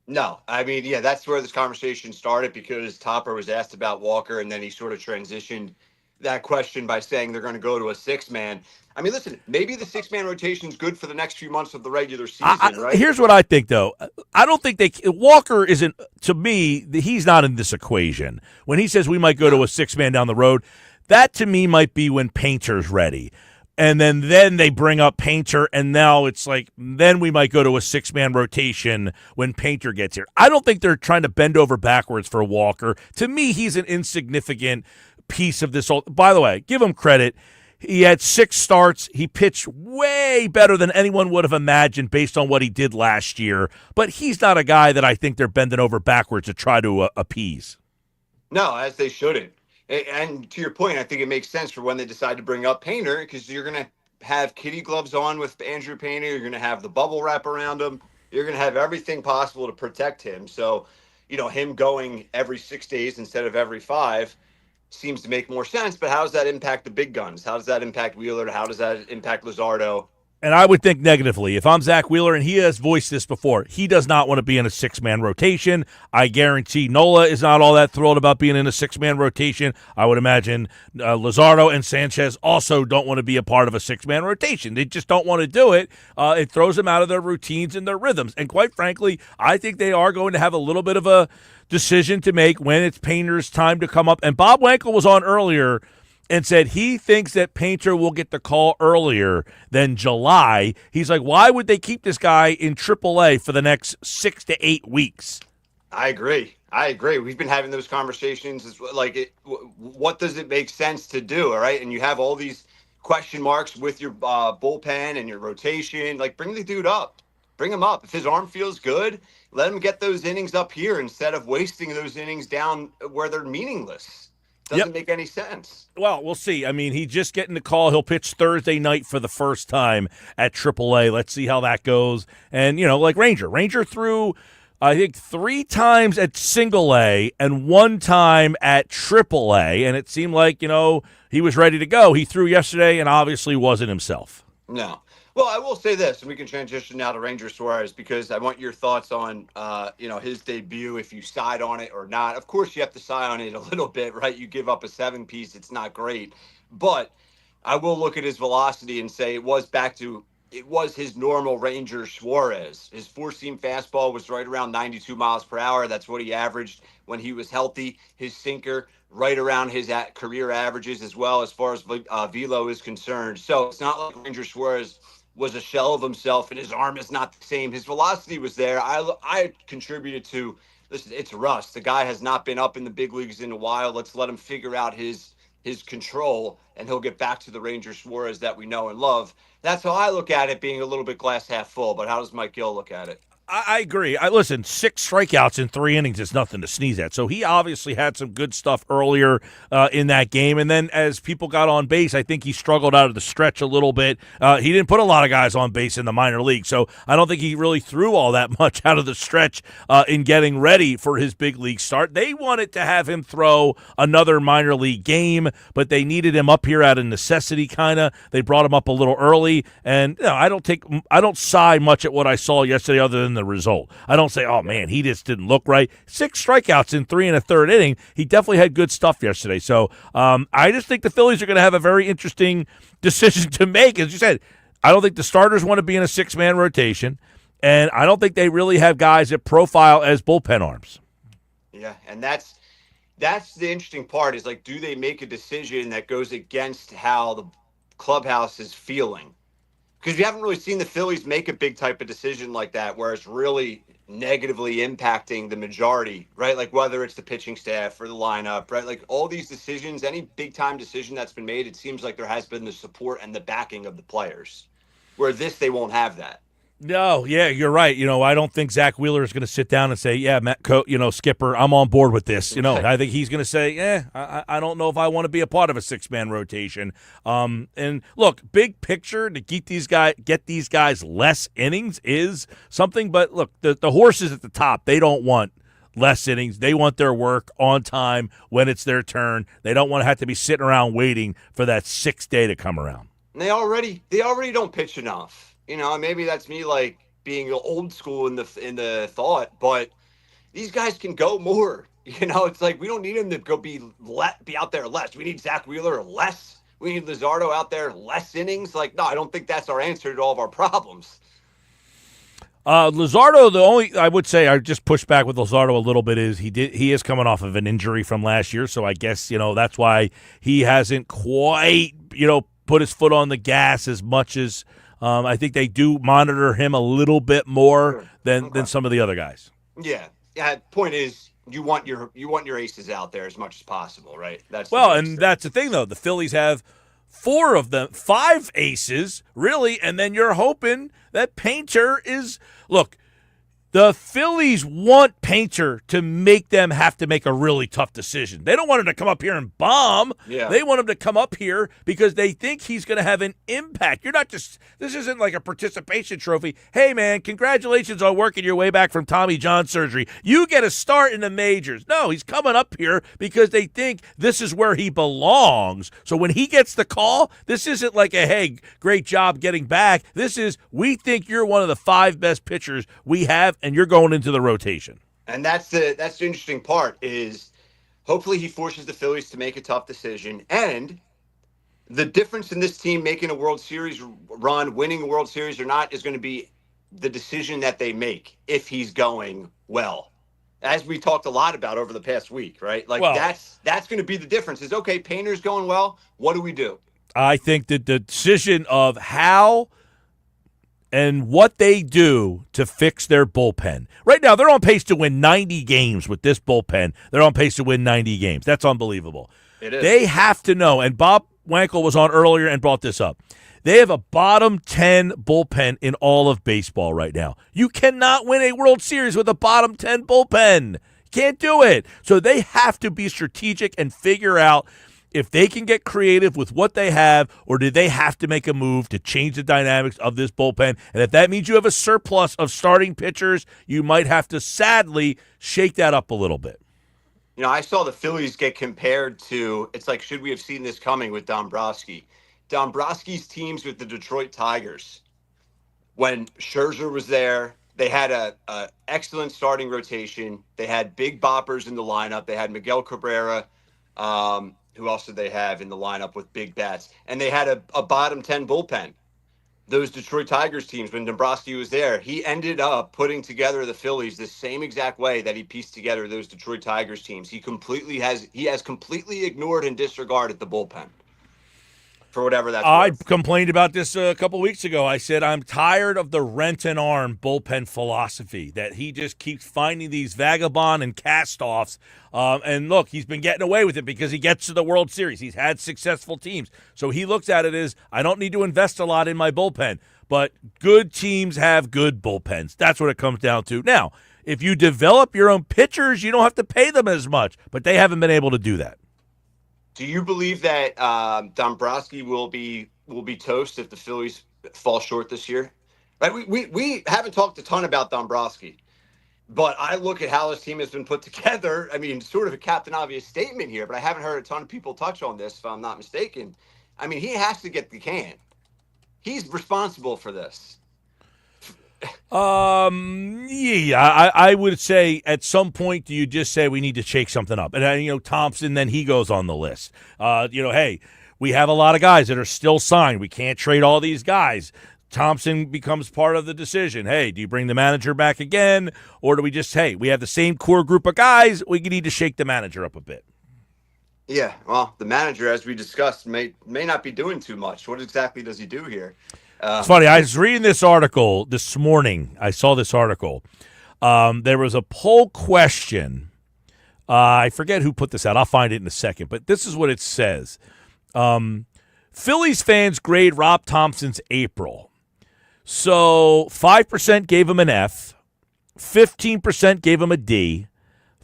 No, I mean, yeah, that's where this conversation started because Topper was asked about Walker, and then he sort of transitioned that question by saying they're going to go to a 6-man. I mean, listen, maybe the 6-man rotation is good for the next few months of the regular season, right? Here's what I think, though. I don't think Walker isn't, to me, he's not in this equation. When he says we might go to a 6-man down the road, that to me might be when Painter's ready. And then they bring up Painter, and now it's like, then we might go to a 6-man rotation when Painter gets here. I don't think they're trying to bend over backwards for Walker. To me, he's an insignificant piece of this. By the way, give him credit. He had 6 starts. He pitched way better than anyone would have imagined based on what he did last year. But he's not a guy that I think they're bending over backwards to try to appease. No, as they shouldn't. And to your point, I think it makes sense for when they decide to bring up Painter because you're going to have kitty gloves on with Andrew Painter. You're going to have the bubble wrap around him. You're going to have everything possible to protect him. So, him going every 6 days instead of every 5 seems to make more sense, but how does that impact the big guns? How does that impact Wheeler? How does that impact Luzardo? And I would think negatively. If I'm Zach Wheeler, and he has voiced this before, he does not want to be in a 6-man rotation. I guarantee Nola is not all that thrilled about being in a 6-man rotation. I would imagine Luzardo and Sanchez also don't want to be a part of a 6-man rotation. They just don't want to do it. It throws them out of their routines and their rhythms. And quite frankly, I think they are going to have a little bit of a decision to make when it's Painter's time to come up. And Bob Wankel was on earlier and said he thinks that Painter will get the call earlier than July. He's like, why would they keep this guy in AAA for the next 6 to 8 weeks? I agree. We've been having those conversations. What does it make sense to do? All right. And you have all these question marks with your bullpen and your rotation. Like, bring the dude up. Bring him up. If his arm feels good, let him get those innings up here instead of wasting those innings down where they're meaningless. Doesn't make any sense. Well, we'll see. I mean, he's just getting the call. He'll pitch Thursday night for the first time at AAA. Let's see how that goes. And, like Ranger threw, I think, 3 times at single A and 1 time at AAA. And it seemed like, he was ready to go. He threw yesterday and obviously wasn't himself. No. Well, I will say this, and we can transition now to Ranger Suarez because I want your thoughts on, his debut, if you side on it or not. Of course, you have to side on it a little bit, right? You give up a 7-piece, it's not great. But I will look at his velocity and say it was his normal Ranger Suarez. His 4-seam fastball was right around 92 miles per hour. That's what he averaged when he was healthy. His sinker right around his career averages as well as far as velo is concerned. So it's not like Ranger Suarez was a shell of himself and his arm is not the same. His velocity was there. I contributed to, listen, it's rust. The guy has not been up in the big leagues in a while. Let's let him figure out his his control, and he'll get back to the Ranger Suarez that we know and love. That's how I look at it, being a little bit glass half full. But how does Mike Gill look at it? I agree. Listen, 6 strikeouts in 3 innings is nothing to sneeze at. So he obviously had some good stuff earlier in that game. And then as people got on base, I think he struggled out of the stretch a little bit. He didn't put a lot of guys on base in the minor league. So I don't think he really threw all that much out of the stretch in getting ready for his big league start. They wanted to have him throw another minor league game, but they needed him up here out of necessity, kind of. They brought him up a little early. And I don't sigh much at what I saw yesterday other than the result. I don't say, oh man, he just didn't look right. 6 strikeouts in 3 1/3 inning. He definitely had good stuff yesterday. So I just think the Phillies are going to have a very interesting decision to make. As you said, I don't think the starters want to be in a 6-man rotation, and I don't think they really have guys that profile as bullpen arms. Yeah, and that's the interesting part is, like, do they make a decision that goes against how the clubhouse is feeling? Because we haven't really seen the Phillies make a big type of decision like that where it's really negatively impacting the majority, right? Like whether it's the pitching staff or the lineup, right? Like all these decisions, any big-time decision that's been made, it seems like there has been the support and the backing of the players. Where this, they won't have that. No, yeah, you're right. I don't think Zach Wheeler is going to sit down and say, yeah, Matt, Skipper, I'm on board with this. I think he's going to say, I don't know if I want to be a part of a 6-man rotation. And look, big picture to get these guys less innings is something. But look, the horses at the top, they don't want less innings. They want their work on time when it's their turn. They don't want to have to be sitting around waiting for that 6th day to come around. And they already don't pitch enough. Maybe that's me like being old school in the thought, but these guys can go more. It's like we don't need him to go be out there less. We need Zach Wheeler less. We need Luzardo out there less innings. Like, no, I don't think that's our answer to all of our problems. Luzardo, I would say I just push back with Luzardo a little bit is he is coming off of an injury from last year, so I guess that's why he hasn't quite put his foot on the gas as much as. I think they do monitor him a little bit more than some of the other guys. Yeah. Point is, you want your aces out there as much as possible, right? That's Yeah. They want him to come up here because they think he's going to have an impact. This isn't like a participation trophy. Hey, man, congratulations on working your way back from Tommy John surgery. You get a start in the majors. No, he's coming up here because they think this is where he belongs. So when he gets the call, this isn't like hey, great job getting back. This is, we think you're one of the 5 best pitchers we have, and you're going into the rotation. And that's the interesting part is hopefully he forces the Phillies to make a tough decision. And the difference in this team making a World Series run, winning a World Series or not, is going to be the decision that they make if he's going well. As we talked a lot about over the past week, right? Like that's going to be the difference is, okay, Painter's going well. What do we do? I think that the decision of how and what they do to fix their bullpen. Right now, they're on pace to win 90 games with this bullpen. They're on pace to win 90 games. That's unbelievable. It is. They have to know, and Bob Wankel was on earlier and brought this up. They have a bottom 10 bullpen in all of baseball right now. You cannot win a World Series with a bottom 10 bullpen. Can't do it. So they have to be strategic and figure out if they can get creative with what they have, or do they have to make a move to change the dynamics of this bullpen? And if that means you have a surplus of starting pitchers, you might have to sadly shake that up a little bit. I saw the Phillies get compared to, it's like, should we have seen this coming with Dombrowski? Dombrowski's teams with the Detroit Tigers, when Scherzer was there, they had a excellent starting rotation. They had big boppers in the lineup. They had Miguel Cabrera, who else did they have in the lineup with big bats? And they had a bottom 10 bullpen. Those Detroit Tigers teams, when Dombrowski was there, he ended up putting together the Phillies the same exact way that he pieced together those Detroit Tigers teams. He has completely ignored and disregarded the bullpen. for whatever that's I worth. complained about this a couple weeks ago. I said I'm tired of the rent and arm bullpen philosophy that he just keeps finding these vagabond and cast-offs. And look, he's been getting away with it because he gets to the World Series. He's had successful teams. So he looks at it as, I don't need to invest a lot in my bullpen. But good teams have good bullpens. That's what it comes down to. Now, if you develop your own pitchers, you don't have to pay them as much. But they haven't been able to do that. Do you believe that Dombrowski will be toast if the Phillies fall short this year? Right, we haven't talked a ton about Dombrowski, but I look at how his team has been put together. I mean, sort of a Captain Obvious statement here, but I haven't heard a ton of people touch on this, if I'm not mistaken. I mean, he has to get the can. He's responsible for this. Yeah, I would say at some point, do you just say we need to shake something up? And, Thompson, then he goes on the list. Hey, we have a lot of guys that are still signed. We can't trade all these guys. Thompson becomes part of the decision. Hey, do you bring the manager back again? Or do we just, hey, we have the same core group of guys. We need to shake the manager up a bit. Yeah, well, the manager, as we discussed, may not be doing too much. What exactly does he do here? It's funny. I was reading this article this morning. I saw this article. There was a poll question. I forget who put this out. I'll find it in a second. But this is what it says. Phillies fans grade Rob Thompson's April. So 5% gave him an F, 15% gave him a D,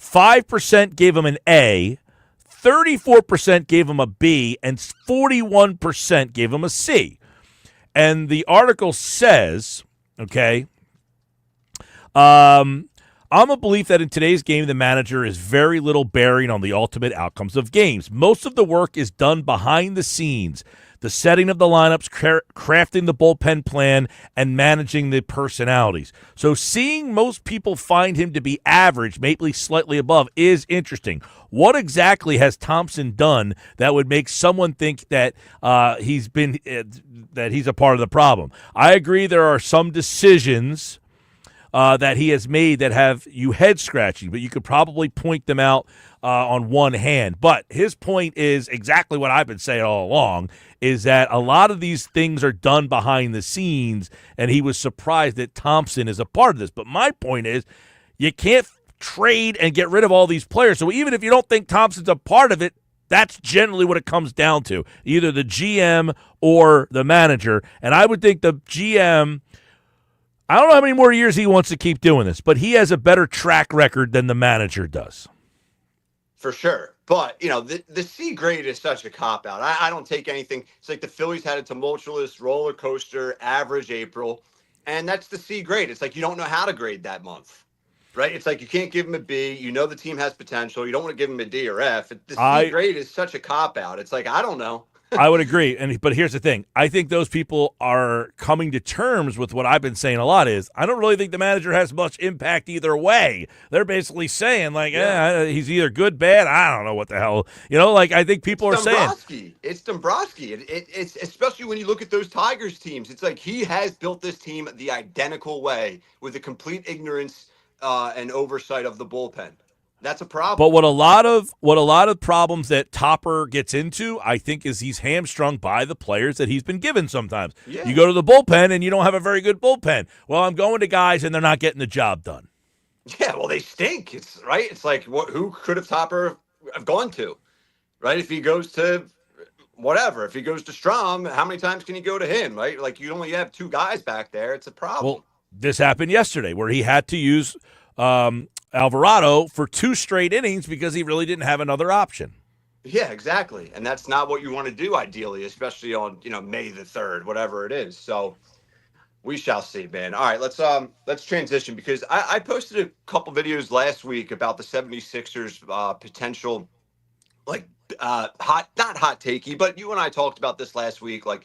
5% gave him an A, 34% gave him a B, and 41% gave him a C. And the article says, okay, I'm a belief that in today's game, the manager is very little bearing on the ultimate outcomes of games. Most of the work is done behind the scenes, the setting of the lineups, crafting the bullpen plan, and managing the personalities. So seeing most people find him to be average, maybe slightly above, is interesting. What exactly has Thompson done that would make someone think that he's a part of the problem? I agree there are some decisions that he has made that have you head scratching, but you could probably point them out on one hand. But his point is exactly what I've been saying all along, is that a lot of these things are done behind the scenes, and he was surprised that Thompson is a part of this. But my point is, you can't trade and get rid of all these players. So even if you don't think Thompson's a part of it, that's generally what it comes down to, either the GM or the manager. And I would think the GM, I don't know how many more years he wants to keep doing this, but he has a better track record than the manager does. For sure. But, the C grade is such a cop-out. I don't take anything. It's like the Phillies had a tumultuous roller coaster average April, and that's the C grade. It's like you don't know how to grade that month, right? It's like you can't give him a B. You know the team has potential. You don't want to give him a D or F. The C grade is such a cop-out. It's like, I don't know. I would agree. But here's the thing. I think those people are coming to terms with what I've been saying a lot is I don't really think the manager has much impact either way. They're basically saying, he's either good, bad. I don't know what the hell. I think people are saying. It's Dombrowski. It's especially when you look at those Tigers teams. It's like he has built this team the identical way with a complete ignorance and oversight of the bullpen. That's a problem. But what a lot of problems that Topper gets into, I think, is he's hamstrung by the players that he's been given sometimes. Yeah. You go to the bullpen and you don't have a very good bullpen. Well, I'm going to guys and they're not getting the job done. Yeah, well, they stink. It's right. It's like who could have Topper have gone to? Right? If he goes to whatever, if he goes to Strom, how many times can he go to him? Right? Like you only have two guys back there. It's a problem. Well, this happened yesterday where he had to use Alvarado for 2 straight innings because he really didn't have another option. Yeah, exactly. And that's not what you want to do ideally, especially on, May the 3rd, whatever it is. So we shall see, man. All right, let's transition because I posted a couple videos last week about the 76ers potential, not hot takey, but you and I talked about this last week. Like,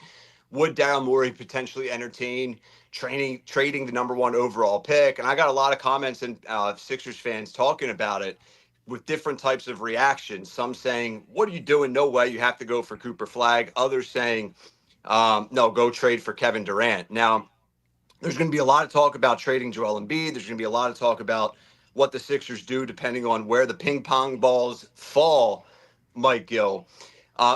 would Daryl Morey potentially entertain trading the number 1 overall pick? And I got a lot of comments and Sixers fans talking about it with different types of reactions. Some saying, what are you doing? No way. You have to go for Cooper Flagg. Others saying, no, go trade for Kevin Durant. Now, there's going to be a lot of talk about trading Joel Embiid. There's going to be a lot of talk about what the Sixers do depending on where the ping pong balls fall, Mike Gill.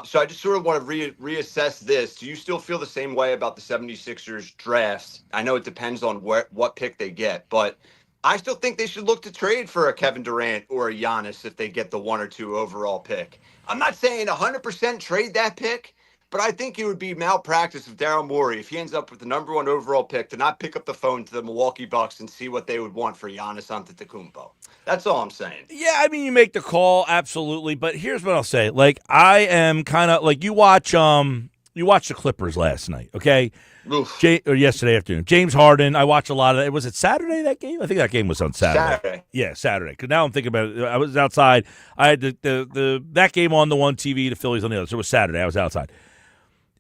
So I just sort of want to reassess this. Do you still feel the same way about the 76ers drafts? I know it depends on what pick they get, but I still think they should look to trade for a Kevin Durant or a Giannis if they get the 1 or 2 overall pick. I'm not saying 100% trade that pick, but I think it would be malpractice of Daryl Morey if he ends up with the number 1 overall pick to not pick up the phone to the Milwaukee Bucks and see what they would want for Giannis Antetokounmpo. That's all I'm saying. Yeah, I mean, you make the call, absolutely. But here's what I'll say: like, I am kind of like you watch the Clippers last night, okay? Or yesterday afternoon. James Harden. I watched a lot of that. Was it Saturday that game? I think that game was on Saturday. Yeah, Saturday. Because now I'm thinking about it. I was outside. I had that game on the one TV, the Phillies on the other. So it was Saturday. I was outside.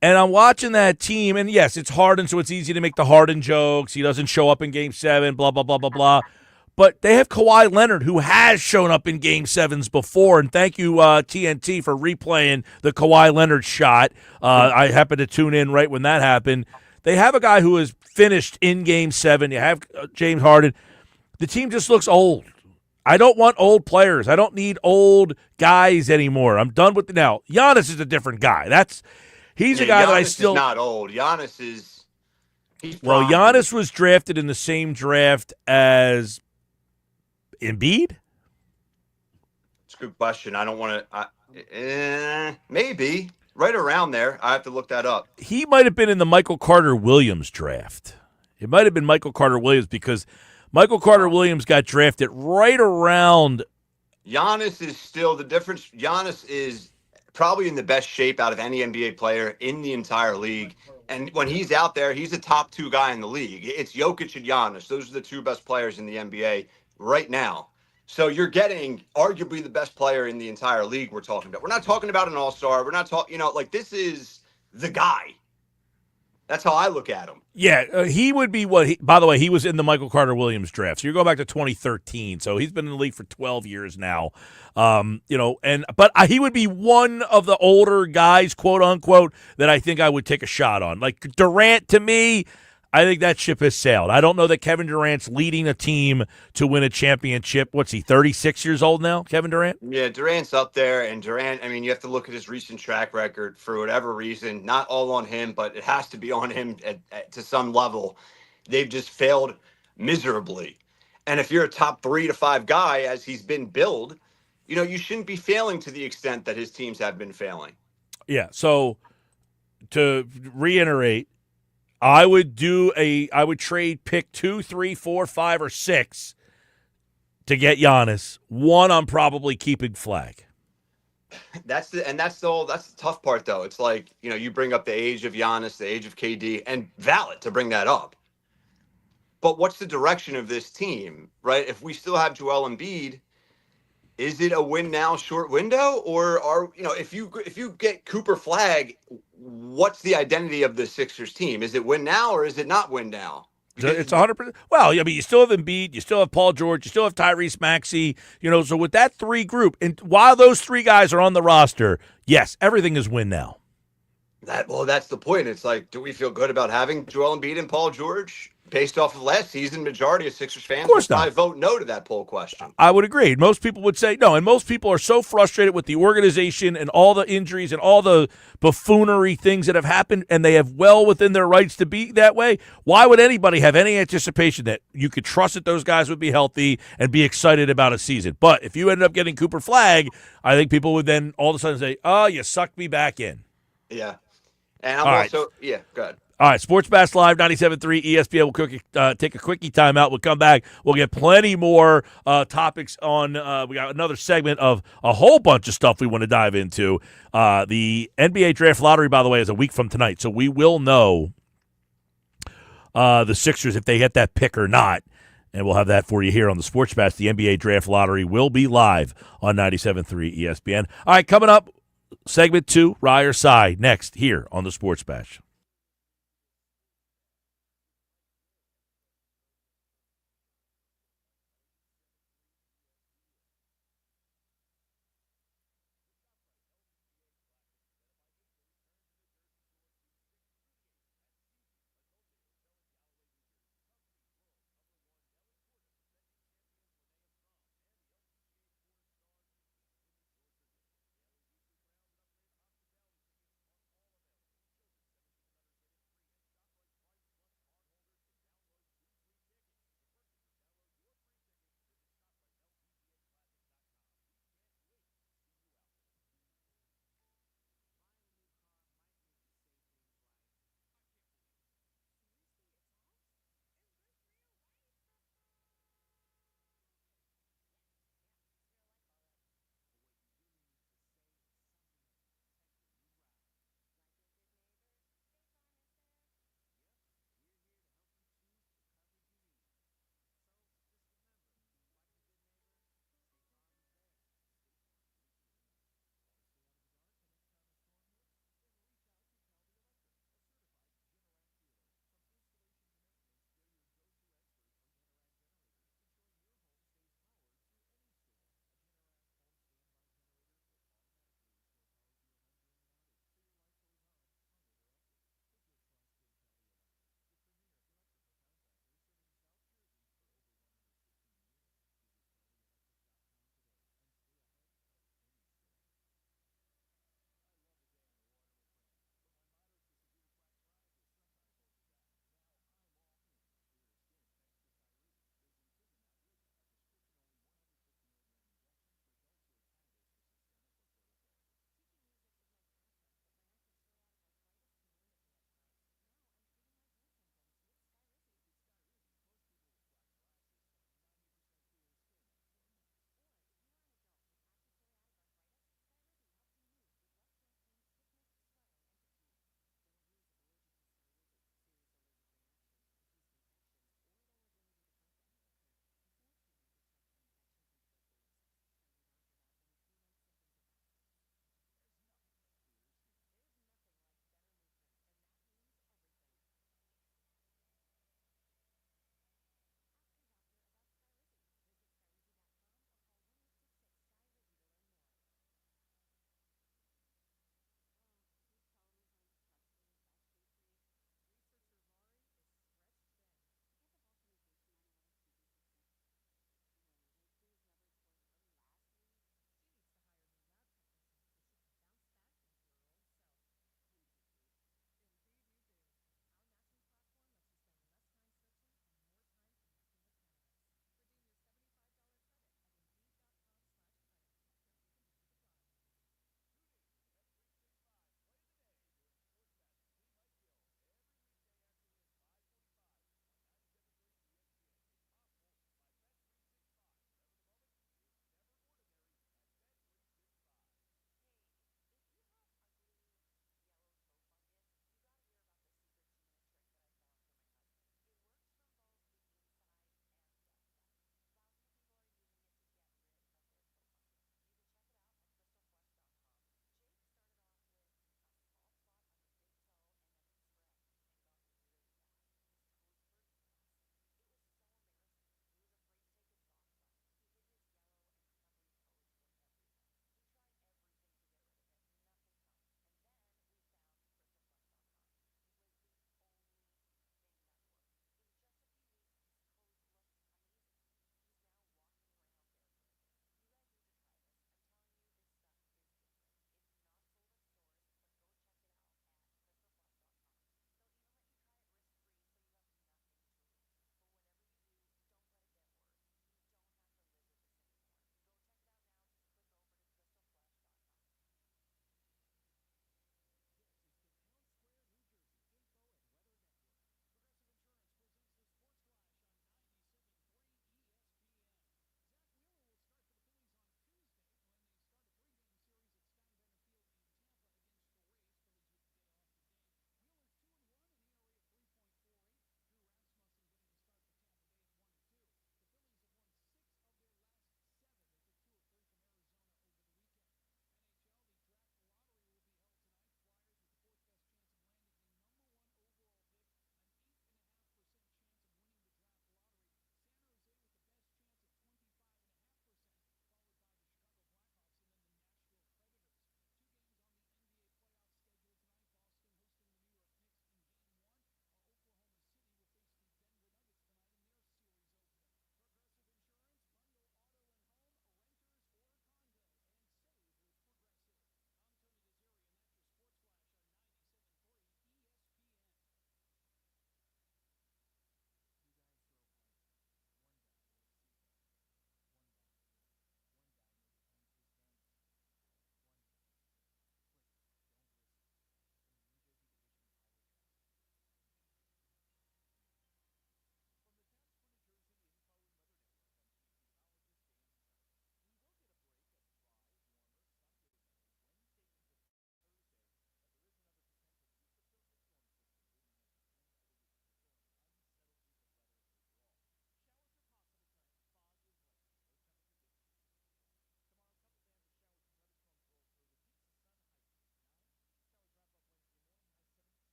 And I'm watching that team, and yes, it's Harden, so it's easy to make the Harden jokes. He doesn't show up in Game 7, blah, blah, blah, blah, blah. But they have Kawhi Leonard, who has shown up in Game 7s before, and thank you, TNT, for replaying the Kawhi Leonard shot. I happened to tune in right when that happened. They have a guy who has finished in Game 7. You have James Harden. The team just looks old. I don't want old players. I don't need old guys anymore. I'm done with now. Giannis is a different guy. He's a guy Giannis that I still. Is not old. Giannis is. Well, Giannis was drafted in the same draft as Embiid. It's a good question. I don't want to. Maybe right around there. I have to look that up. He might have been in the Michael Carter Williams draft. It might have been Michael Carter Williams because Michael Carter Williams got drafted right around. Giannis is still the difference. Giannis is probably in the best shape out of any NBA player in the entire league. And when he's out there, he's a top 2 guy in the league. It's Jokic and Giannis. Those are the 2 best players in the NBA right now. So you're getting arguably the best player in the entire league we're talking about. We're not talking about an all-star. We're not talking, this is the guy. That's how I look at him. Yeah, he would be by the way, he was in the Michael Carter Williams draft. So you're going back to 2013. So he's been in the league for 12 years now. But he would be one of the older guys, quote unquote, that I think I would take a shot on. Like Durant, to me, I think that ship has sailed. I don't know that Kevin Durant's leading a team to win a championship. What's he, 36 years old now, Kevin Durant? Yeah, Durant's up there. And Durant, you have to look at his recent track record for whatever reason. Not all on him, but it has to be on him to some level. They've just failed miserably. And if you're a top 3 to 5 guy, as he's been billed, you shouldn't be failing to the extent that his teams have been failing. Yeah, so to reiterate, I would trade pick 2, 3, 4, 5, or 6 to get Giannis. 1, I'm probably keeping Flag. That's the tough part though. It's like, you bring up the age of Giannis, the age of KD, and valid to bring that up. But what's the direction of this team, right? If we still have Joel Embiid, is it a win now short window, or if you get Cooper Flag, what's the identity of the Sixers team? Is it win now or is it not win now? Because it's 100%. Well, you still have Embiid, you still have Paul George, you still have Tyrese Maxey. So with that 3 group, and while those 3 guys are on the roster, yes, everything is win now. That's the point. It's like, do we feel good about having Joel Embiid and Paul George? Based off of last season, majority of Sixers fans would probably vote no to that poll question. I would agree. Most people would say no, and most people are so frustrated with the organization and all the injuries and all the buffoonery things that have happened, and they have well within their rights to be that way. Why would anybody have any anticipation that you could trust that those guys would be healthy and be excited about a season? But if you ended up getting Cooper Flag, I think people would then all of a sudden say, oh, you sucked me back in. Yeah. And I'm go ahead. All right, Sports Bash Live, 97.3 ESPN. We'll take a quickie timeout. We'll come back. We'll get plenty more topics on. We got another segment of a whole bunch of stuff we want to dive into. The NBA Draft Lottery, by the way, is a week from tonight, so we will know the Sixers if they get that pick or not, and we'll have that for you here on the Sports Bash. The NBA Draft Lottery will be live on 97.3 ESPN. All right, coming up, segment 2, Rye or Cy, next here on the Sports Bash.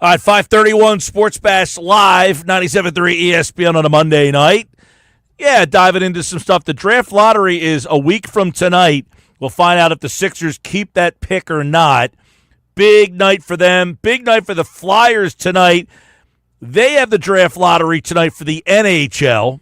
All right, 531 Sports Bash Live, 97.3 ESPN on a Monday night. Yeah, diving into some stuff. The draft lottery is a week from tonight. We'll find out if the Sixers keep that pick or not. Big night for them. Big night for the Flyers tonight. They have the draft lottery tonight for the NHL.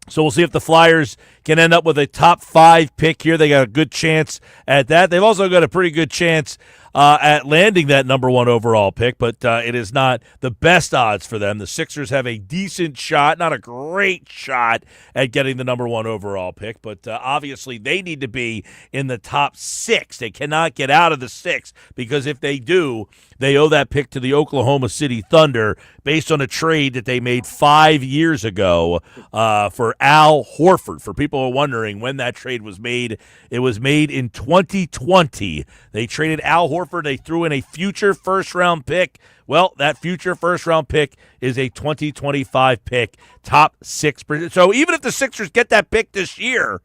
So we'll see if the Flyers can end up with a top 5 pick here. They got a good chance at that. They've also got a pretty good chance at landing that number 1 overall pick, but it is not the best odds for them. The Sixers have a decent shot, not a great shot at getting the number 1 overall pick, but obviously they need to be in the top 6. They cannot get out of the 6 because if they do, they owe that pick to the Oklahoma City Thunder based on a trade that they made 5 years ago for Al Horford. For people who are wondering when that trade was made, it was made in 2020. They traded Al Horford. They threw in a future first-round pick. Well, that future first-round pick is a 2025 pick, top 6%. So even if the Sixers get that pick this year,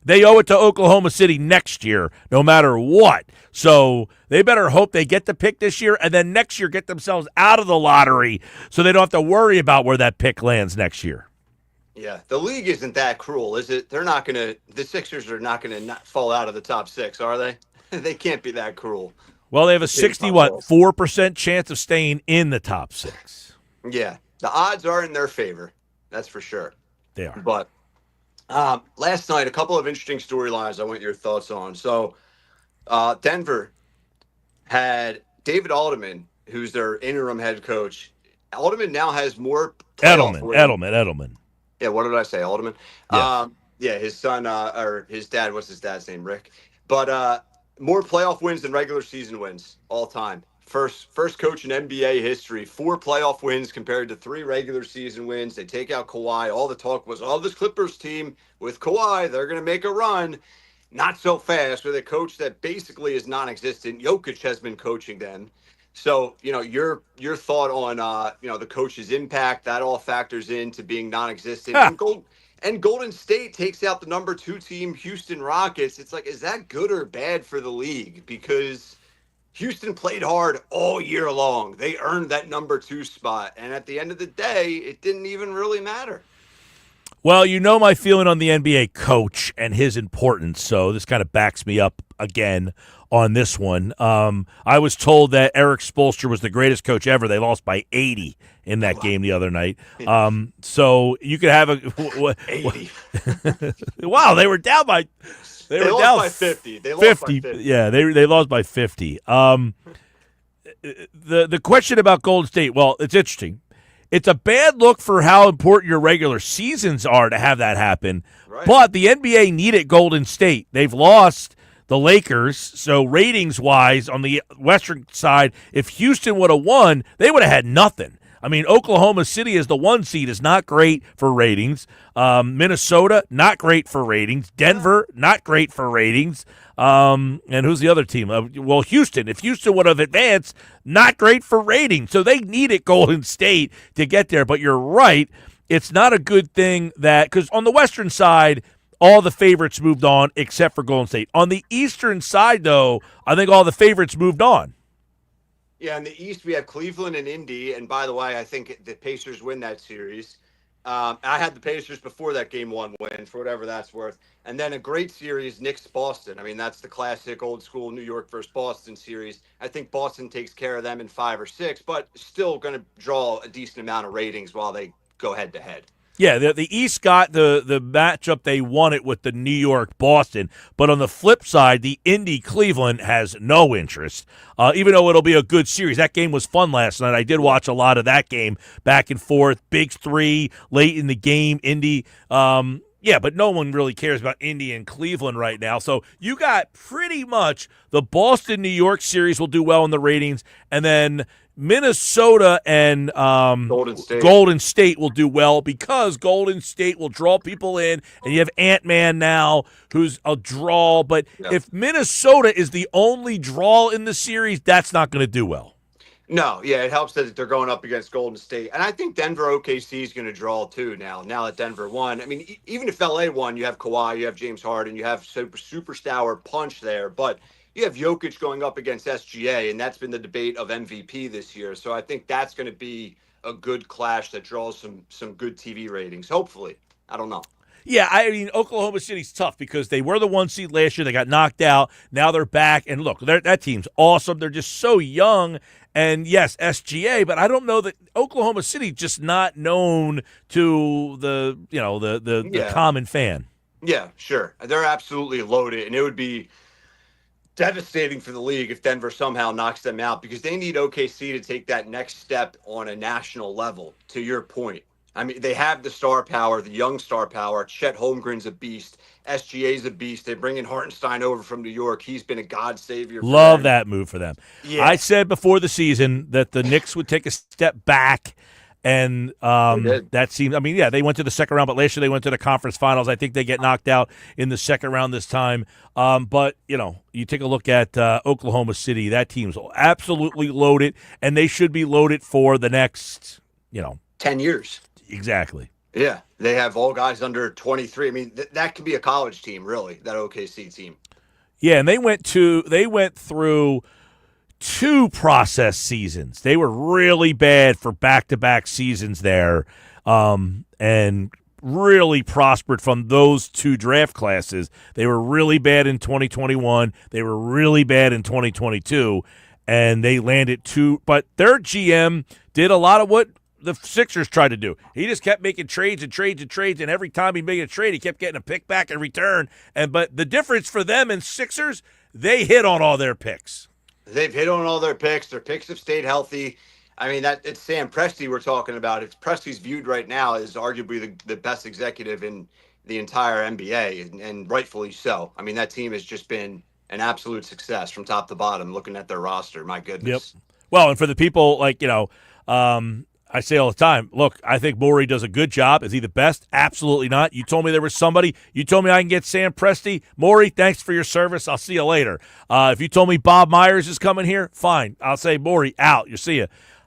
they owe it to Oklahoma City next year, no matter what. So they better hope they get the pick this year and then next year get themselves out of the lottery so they don't have to worry about where that pick lands next year. Yeah, the league isn't that cruel, is it? The Sixers are not going to fall out of the top 6, are they? They can't be that cruel. Well, they have a 4% chance of staying in the top 6. Yeah, the odds are in their favor. That's for sure. They are. But last night, a couple of interesting storylines I want your thoughts on. So Denver had David Alderman, who's their interim head coach. Alderman now has more Edelman. Yeah, what did I say? Alderman? Yes. Yeah, his son or his dad, what's his dad's name? Rick. But more playoff wins than regular season wins all time. First coach in NBA history, 4 playoff wins compared to 3 regular season wins. They take out Kawhi. All the talk was, this Clippers team with Kawhi, they're going to make a run. Not so fast with a coach that basically is non-existent. Jokic has been coaching them. So, your thought on, the coach's impact, that all factors into being non-existent. And Golden State takes out the number 2 team, Houston Rockets. It's like, is that good or bad for the league? Because Houston played hard all year long. They earned that number 2 spot. And at the end of the day, it didn't even really matter. Well, my feeling on the NBA coach and his importance, so this kind of backs me up again on this one. I was told that Eric Spoelstra was the greatest coach ever. They lost by 80 in that game the other night. So you could have 80. Wow, they were down by They lost down by 50. They lost by 50. Yeah, they lost by 50. The question about Golden State, well, it's interesting. It's a bad look for how important your regular seasons are to have that happen. Right. But the NBA needed Golden State. They've lost the Lakers, so ratings-wise on the Western side, if Houston would have won, they would have had nothing. I mean, Oklahoma City as the 1 seed is not great for ratings. Minnesota, not great for ratings. Denver, not great for ratings. And who's the other team? Houston. If Houston would have advanced, not great for ratings. So they needed Golden State to get there. But you're right. It's not a good thing because on the Western side, all the favorites moved on except for Golden State. On the Eastern side, though, I think all the favorites moved on. Yeah, in the East, we have Cleveland and Indy. And by the way, I think the Pacers win that series. I had the Pacers before that Game 1 win, for whatever that's worth. And then a great series, Knicks-Boston. I mean, that's the classic old-school New York versus Boston series. I think Boston takes care of them in 5 or 6, but still going to draw a decent amount of ratings while they go head-to-head. Yeah, the East got the matchup they wanted with the New York-Boston, but on the flip side, the Indy-Cleveland has no interest, even though it'll be a good series. That game was fun last night. I did watch a lot of that game back and forth, big 3 late in the game, Indy. Yeah, but no one really cares about Indy and Cleveland right now. So you got pretty much the Boston-New York series will do well in the ratings, and then Minnesota and Golden State will do well because Golden State will draw people in, and you have Ant-Man now who's a draw. But if Minnesota is the only draw in the series, that's not going to do well. No, yeah, it helps that they're going up against Golden State. And I think Denver OKC is going to draw too now that Denver won. I mean, even if LA won, you have Kawhi, you have James Harden, you have superstar punch there. But you have Jokic going up against SGA, and that's been the debate of MVP this year. So I think that's going to be a good clash that draws some good TV ratings. Hopefully, I don't know. Yeah, I mean, Oklahoma City's tough because they were the 1 seed last year. They got knocked out. Now they're back. And look, that team's awesome. They're just so young. And yes, SGA, but I don't know that Oklahoma City just not known to the common fan. Yeah, sure. They're absolutely loaded, and it would be devastating for the league if Denver somehow knocks them out because they need OKC to take that next step on a national level, to your point. I mean, they have the star power, the young star power. Chet Holmgren's a beast. SGA's a beast. They bring in Hartenstein over from New York. He's been a God savior. Love that move for them. Yeah. I said before the season that the Knicks would take a step back, and that seemed – I mean, yeah, they went to the second round, but last year they went to the conference finals. I think they get knocked out in the second round this time. But, you take a look at Oklahoma City. That team's absolutely loaded, and they should be loaded for the next, 10 years. Exactly. Yeah, they have all guys under 23. I mean, that could be a college team, really, that OKC team. Yeah, and they went through 2 process seasons. They were really bad for back-to-back seasons there, and really prospered from those 2 draft classes. They were really bad in 2021. They were really bad in 2022, and they landed 2. But their GM did a lot of what the Sixers tried to do. He just kept making trades, and every time he made a trade, he kept getting a pick back in return. But the difference for them and Sixers, they hit on all their picks. They've hit on all their picks. Their picks have stayed healthy. I mean, it's Sam Presti we're talking about. It's Presti's viewed right now as arguably the best executive in the entire NBA, and rightfully so. I mean, that team has just been an absolute success from top to bottom, looking at their roster. My goodness. Yep. Well, and for the people I say all the time, look, I think Morey does a good job. Is he the best? Absolutely not. You told me there was somebody. You told me I can get Sam Presti. Morey, thanks for your service. I'll see you later. If you told me Bob Myers is coming here, fine. I'll say, Morey, out. You see ya.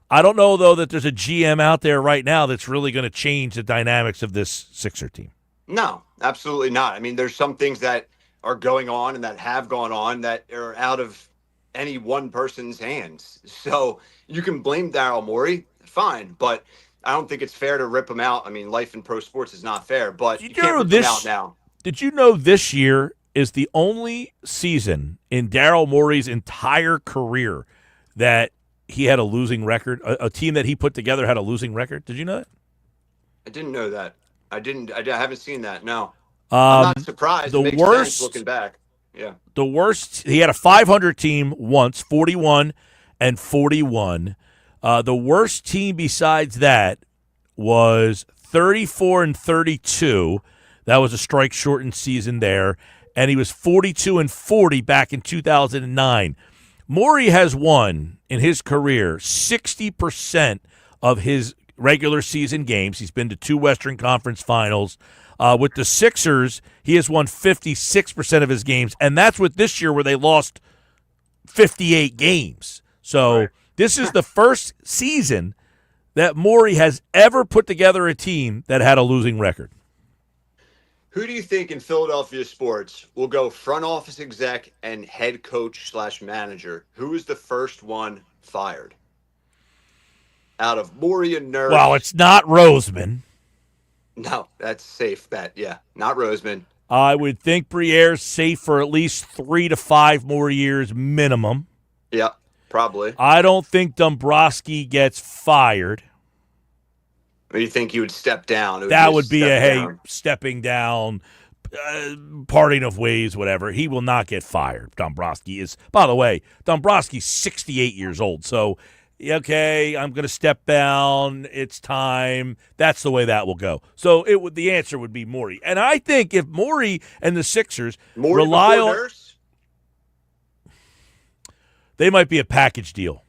I don't know, though, that there's a GM out there right now that's really going to change the dynamics of this Sixer team. No, absolutely not. I mean, there's some things that are going on and that have gone on that are out of any one person's hands. So you can blame Daryl Morey. Fine, but I don't think it's fair to rip him out. I mean, life in pro sports is not fair, but you can't rip him out now. Did you know this year is the only season in Daryl Morey's entire career that he had a losing record? A team that he put together had a losing record? Did you know that? I didn't know that. I haven't seen that, no. I'm not surprised. The it makes worst, sense looking back. Yeah. The worst, he had a 500 team once, 41 and 41. The worst team besides that was 34 and 32. That was a strike-shortened season there. And he was 42 and 40 back in 2009. Morey has won in his career 60% of his regular season games. He's been to 2 Western Conference Finals. With the Sixers, he has won 56% of his games. And that's with this year where they lost 58 games. So right. This is the first season that Morey has ever put together a team that had a losing record. Who do you think in Philadelphia sports will go front office exec and head coach / manager? Who is the first one fired? Out of Morey and Nurse. Well, it's not Roseman. No, that's a safe bet. Yeah, not Roseman. I would think Briere's safe for at least 3 to 5 more years minimum. Yeah. Probably. I don't think Dombrowski gets fired. Or you think he would step down? That would be stepping down, parting of ways, whatever. He will not get fired. Dombrowski is, by the way, Dombrowski's 68 years old. So, okay, I'm going to step down. It's time. That's the way that will go. So the answer would be Morey. And I think if Morey and the Sixers rely on Nurse? They might be a package deal.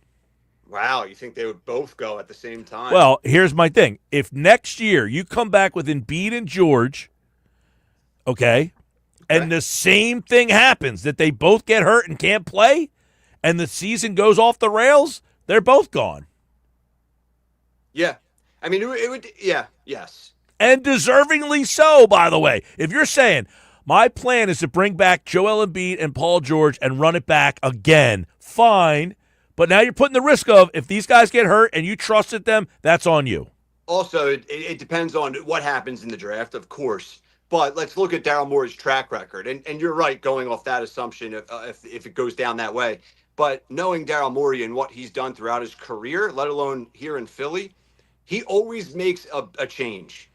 Wow, you think they would both go at the same time? Well, here's my thing. If next year you come back with Embiid and George, okay, and the same thing happens, that they both get hurt and can't play, and the season goes off the rails, they're both gone. Yeah. I mean, it would, yeah, yes. And deservingly so, by the way. If you're saying, My plan is to bring back Joel Embiid and Paul George and run it back again. Fine. But now you're putting the risk of if these guys get hurt and you trusted them, that's on you. Also, it depends on what happens in the draft, of course. But let's look at Daryl Morey's track record. And you're right, going off that assumption if it goes down that way. But knowing Daryl Morey and what he's done throughout his career, let alone here in Philly, he always makes a change.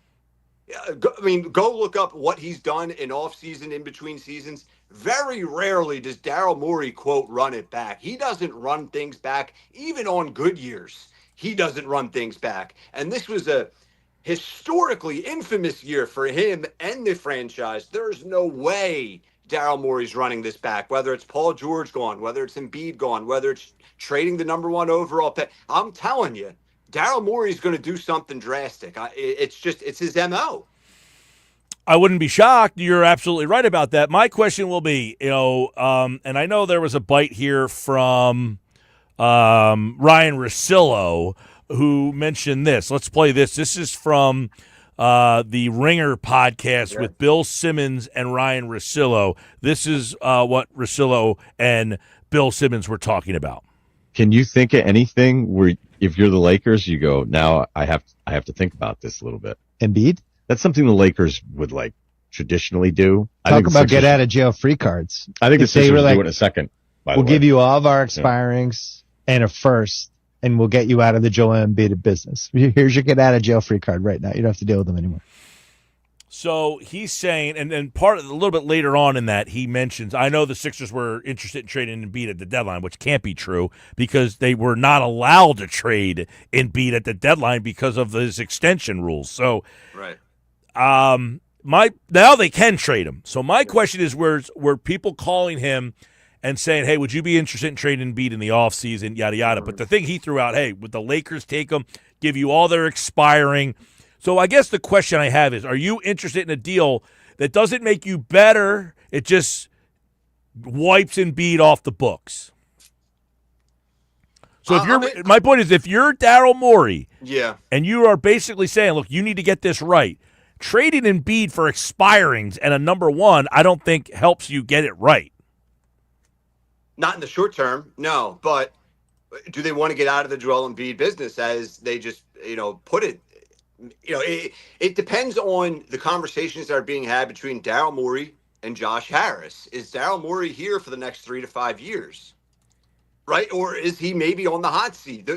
Go look up what he's done in offseason, in between seasons. Very rarely does Daryl Morey, quote, run it back. He doesn't run things back, even on good years. He doesn't run things back. And this was a historically infamous year for him and the franchise. There's no way Daryl Morey's running this back, whether it's Paul George gone, whether it's Embiid gone, whether it's trading the number 1 overall pick. I'm telling you, Daryl Morey's going to do something drastic. It's his MO. I wouldn't be shocked. You're absolutely right about that. My question will be, and I know there was a bite here from Ryan Russillo, who mentioned this. Let's play this. This is from the Ringer podcast with Bill Simmons and Ryan Russillo. This is what Russillo and Bill Simmons were talking about. Can you think of anything where, if you're the Lakers, you go, now I have to think about this a little bit? Embiid? That's something the Lakers would traditionally do. Talk about get out of jail free cards. I think the Sixers will do it in a second. We'll give you all of our expirings and a first, and we'll get you out of the Joel Embiid business. Here's your get out of jail free card right now. You don't have to deal with them anymore. So he's saying, and then a little bit later on in that, he mentions, I know the Sixers were interested in trading Embiid at the deadline, which can't be true because they were not allowed to trade Embiid at the deadline because of his extension rules. So, right. Now they can trade him. So my question is, were people calling him and saying, hey, would you be interested in trading Embiid in the offseason, yada, yada. But the thing he threw out, hey, would the Lakers take him, give you all their expiring? So I guess the question I have is, are you interested in a deal that doesn't make you better, it just wipes Embiid off the books? So my point is, if you're Daryl Morey, and you are basically saying, look, you need to get this right, trading Embiid for expirings and a number 1, I don't think helps you get it right. Not in the short term, no. But do they want to get out of the Joel Embiid business, as they just, put it? It depends on the conversations that are being had between Daryl Morey and Josh Harris. Is Daryl Morey here for the next 3 to 5 years? Right? Or is he maybe on the hot seat?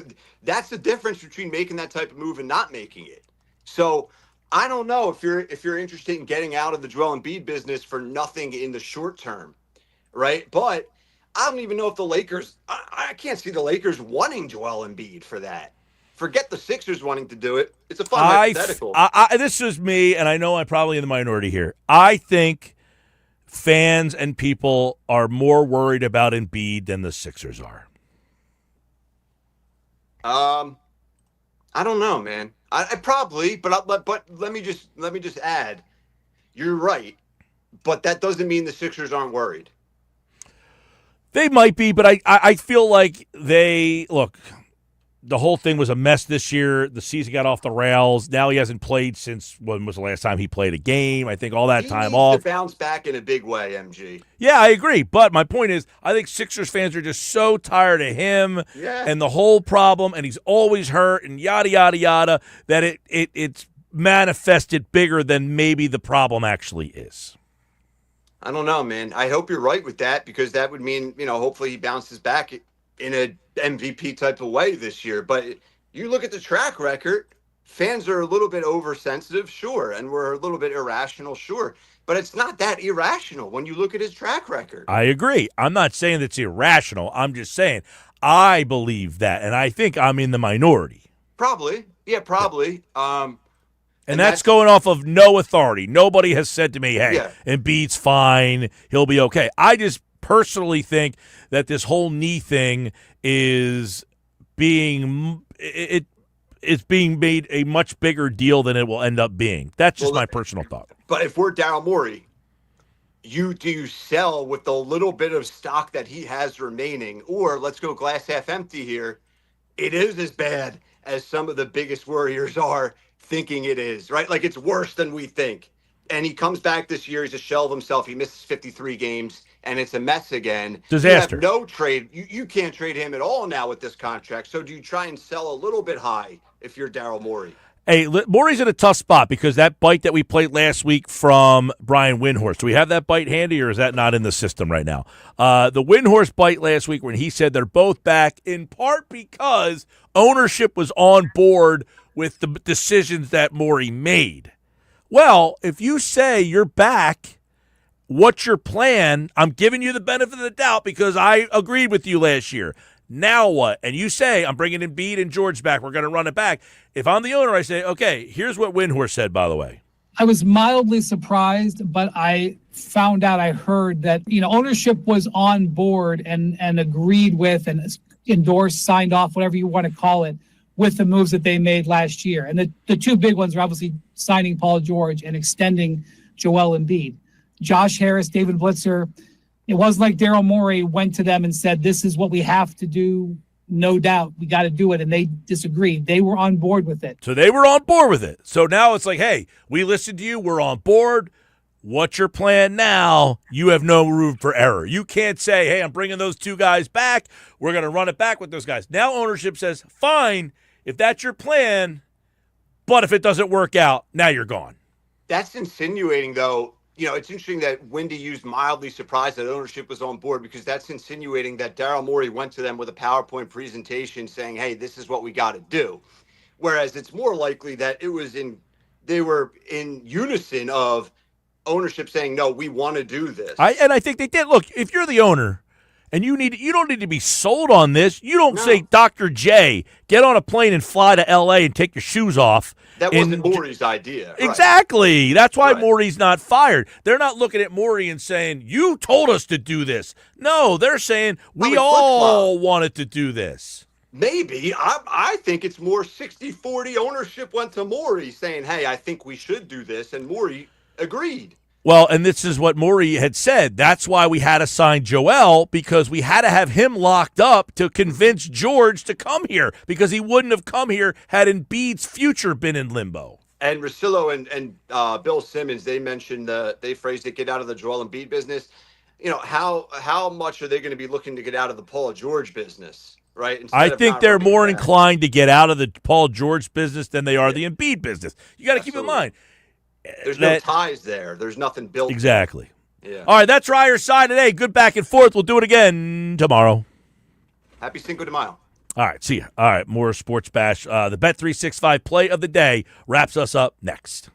That's the difference between making that type of move and not making it. So I don't know if you're interested in getting out of the Joel Embiid business for nothing in the short term, right? But I don't even know if the Lakers, I can't see the Lakers wanting Joel Embiid for that. Forget the Sixers wanting to do it. It's a fun hypothetical. This is me, and I know I'm probably in the minority here. I think fans and people are more worried about Embiid than the Sixers are. I don't know, man. I probably, but let me just add, you're right, but that doesn't mean the Sixers aren't worried. They might be, but I feel like the whole thing was a mess this year. The season got off the rails. Now he hasn't played since, when was the last time he played a game? I think all that time off. He needs to bounce back in a big way, MG. Yeah, I agree. But my point is, I think Sixers fans are just so tired of him and the whole problem, and he's always hurt and yada, yada, yada, that it's manifested bigger than maybe the problem actually is. I don't know, man. I hope you're right with that, because that would mean, hopefully he bounces back in a MVP type of way this year. But you look at the track record, fans are a little bit oversensitive, sure, and we're a little bit irrational, sure. But it's not that irrational when you look at his track record. I agree. I'm not saying it's irrational. I'm just saying I believe that, and I think I'm in the minority. Probably. Yeah, probably. And that's going off of no authority. Nobody has said to me, hey, Embiid's fine, he'll be okay. I just personally think that this whole knee thing is being made a much bigger deal than it will end up being. That's just my personal thought. But if we're Daryl Morey, do you sell with the little bit of stock that he has remaining? Or let's go glass half empty here. It is as bad as some of the biggest worriers are thinking it is, right? Like, it's worse than we think. and he comes back this year. He's a shell of himself. He misses 53 games, and it's a mess again. Disaster. You have no trade. You can't trade him at all now with this contract. So do you try and sell a little bit high if you're Daryl Morey? Hey, Morey's in a tough spot because that bite that we played last week from Brian Windhorst. Do we have that bite handy, or is that not in the system right now? The Windhorst bite last week when he said they're both back in part because ownership was on board with the decisions that Morey made. Well, if you say you're back, what's your plan? I'm giving you the benefit of the doubt because I agreed with you last year. Now what? And you say, I'm bringing Embiid and George back. We're going to run it back. If I'm the owner, I say, okay, here's what Windhorst said, by the way. I was mildly surprised, but I heard that, ownership was on board and agreed with and endorsed, signed off, whatever you want to call it, with the moves that they made last year. And the two big ones are obviously signing Paul George and extending Joel Embiid. Josh Harris, David Blitzer, it wasn't like Daryl Morey went to them and said, this is what we have to do. No doubt. We got to do it. And they disagreed. They were on board with it. So they were on board with it. So now it's like, hey, we listened to you. We're on board. What's your plan now? You have no room for error. You can't say, hey, I'm bringing those two guys back. We're going to run it back with those guys. Now ownership says, fine, if that's your plan, but if it doesn't work out, now you're gone. That's insinuating, though. It's interesting that Wendy used mildly surprised that ownership was on board because that's insinuating that Daryl Morey went to them with a PowerPoint presentation saying, hey, this is what we got to do. Whereas it's more likely that they were in unison of ownership saying, no, we want to do this. I think they did. Look, if you're the owner and you don't need to be sold on this, you don't say, Dr. J, get on a plane and fly to L.A. and take your shoes off. That wasn't Morey's idea. Right. Exactly. That's why Morey's not fired. They're not looking at Morey and saying, you told us to do this. No, they're saying, we all wanted to do this. Maybe. I think it's more 60-40 ownership went to Morey saying, hey, I think we should do this, and Morey agreed. Well, and this is what Morey had said. That's why we had to sign Joel, because we had to have him locked up to convince George to come here, because he wouldn't have come here had Embiid's future been in limbo. And Russillo and Bill Simmons, they mentioned, they phrased it, get out of the Joel Embiid business. How much are they going to be looking to get out of the Paul George business, right? I think they're more inclined to get out of the Paul George business than they are the Embiid business. You got to keep in mind. There's no ties there. There's nothing built. Exactly. Yeah. All right, that's Ryer's side today. Good back and forth. We'll do it again tomorrow. Happy Cinco de Mayo. All right, see ya. All right, more Sports Bash. The Bet365 play of the day wraps us up next.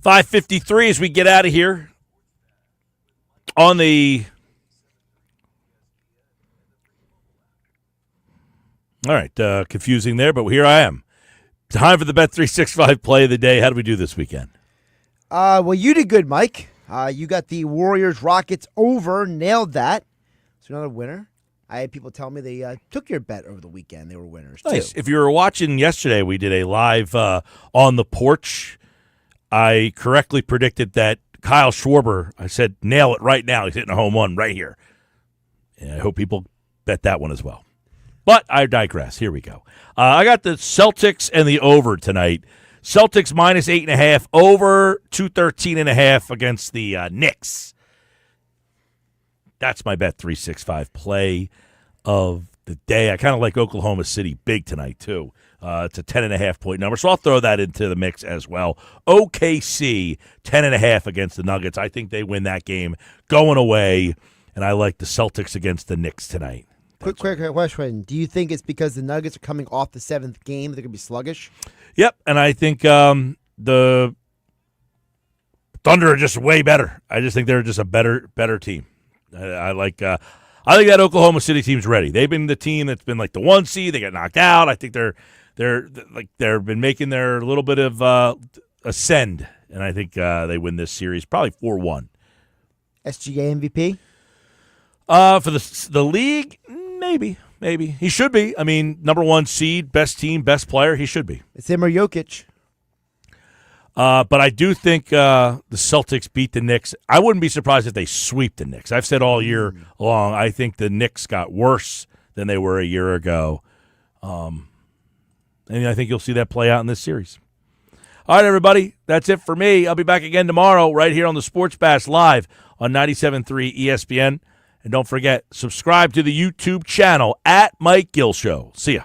5:53 as we get out of here on the. All right, confusing there, but here I am. Time for the Bet365 play of the day. How do we do this weekend? Well, you did good, Mike. You got the Warriors-Rockets over, nailed that. So another winner. I had people tell me they took your bet over the weekend. They were winners, Nice. too. If you were watching yesterday, we did a live on the porch. I correctly predicted that Kyle Schwarber, I said, nail it right now. He's hitting a home run right here. And I hope people bet that one as well. But I digress. Here we go. I got the Celtics and the over tonight. Celtics minus 8.5, over 213.5 against the Knicks. That's my Bet365 play of the day. I kind of like Oklahoma City big tonight, too. It's a 10.5-point number, so I'll throw that into the mix as well. OKC, 10.5 against the Nuggets. I think they win that game going away, and I like the Celtics against the Knicks tonight. Quick question. Do you think it's because the Nuggets are coming off the 7th game, they're going to be sluggish? Yep, and I think the Thunder are just way better. I just think they're just a better team. I think that Oklahoma City team's ready. They've been the team that's been like the 1 seed. They got knocked out. I think they've been making their little bit of ascend, and I think they win this series probably 4-1. SGA MVP? For the league, maybe he should be. I mean, number 1 seed, best team, best player. He should be. It's him or Jokic. But I do think the Celtics beat the Knicks. I wouldn't be surprised if they sweep the Knicks. I've said all year long, I think the Knicks got worse than they were a year ago. And I think you'll see that play out in this series. All right, everybody, that's it for me. I'll be back again tomorrow right here on the Sports Bash live on 97.3 ESPN. And don't forget, subscribe to the YouTube channel at Mike Gill Show. See ya.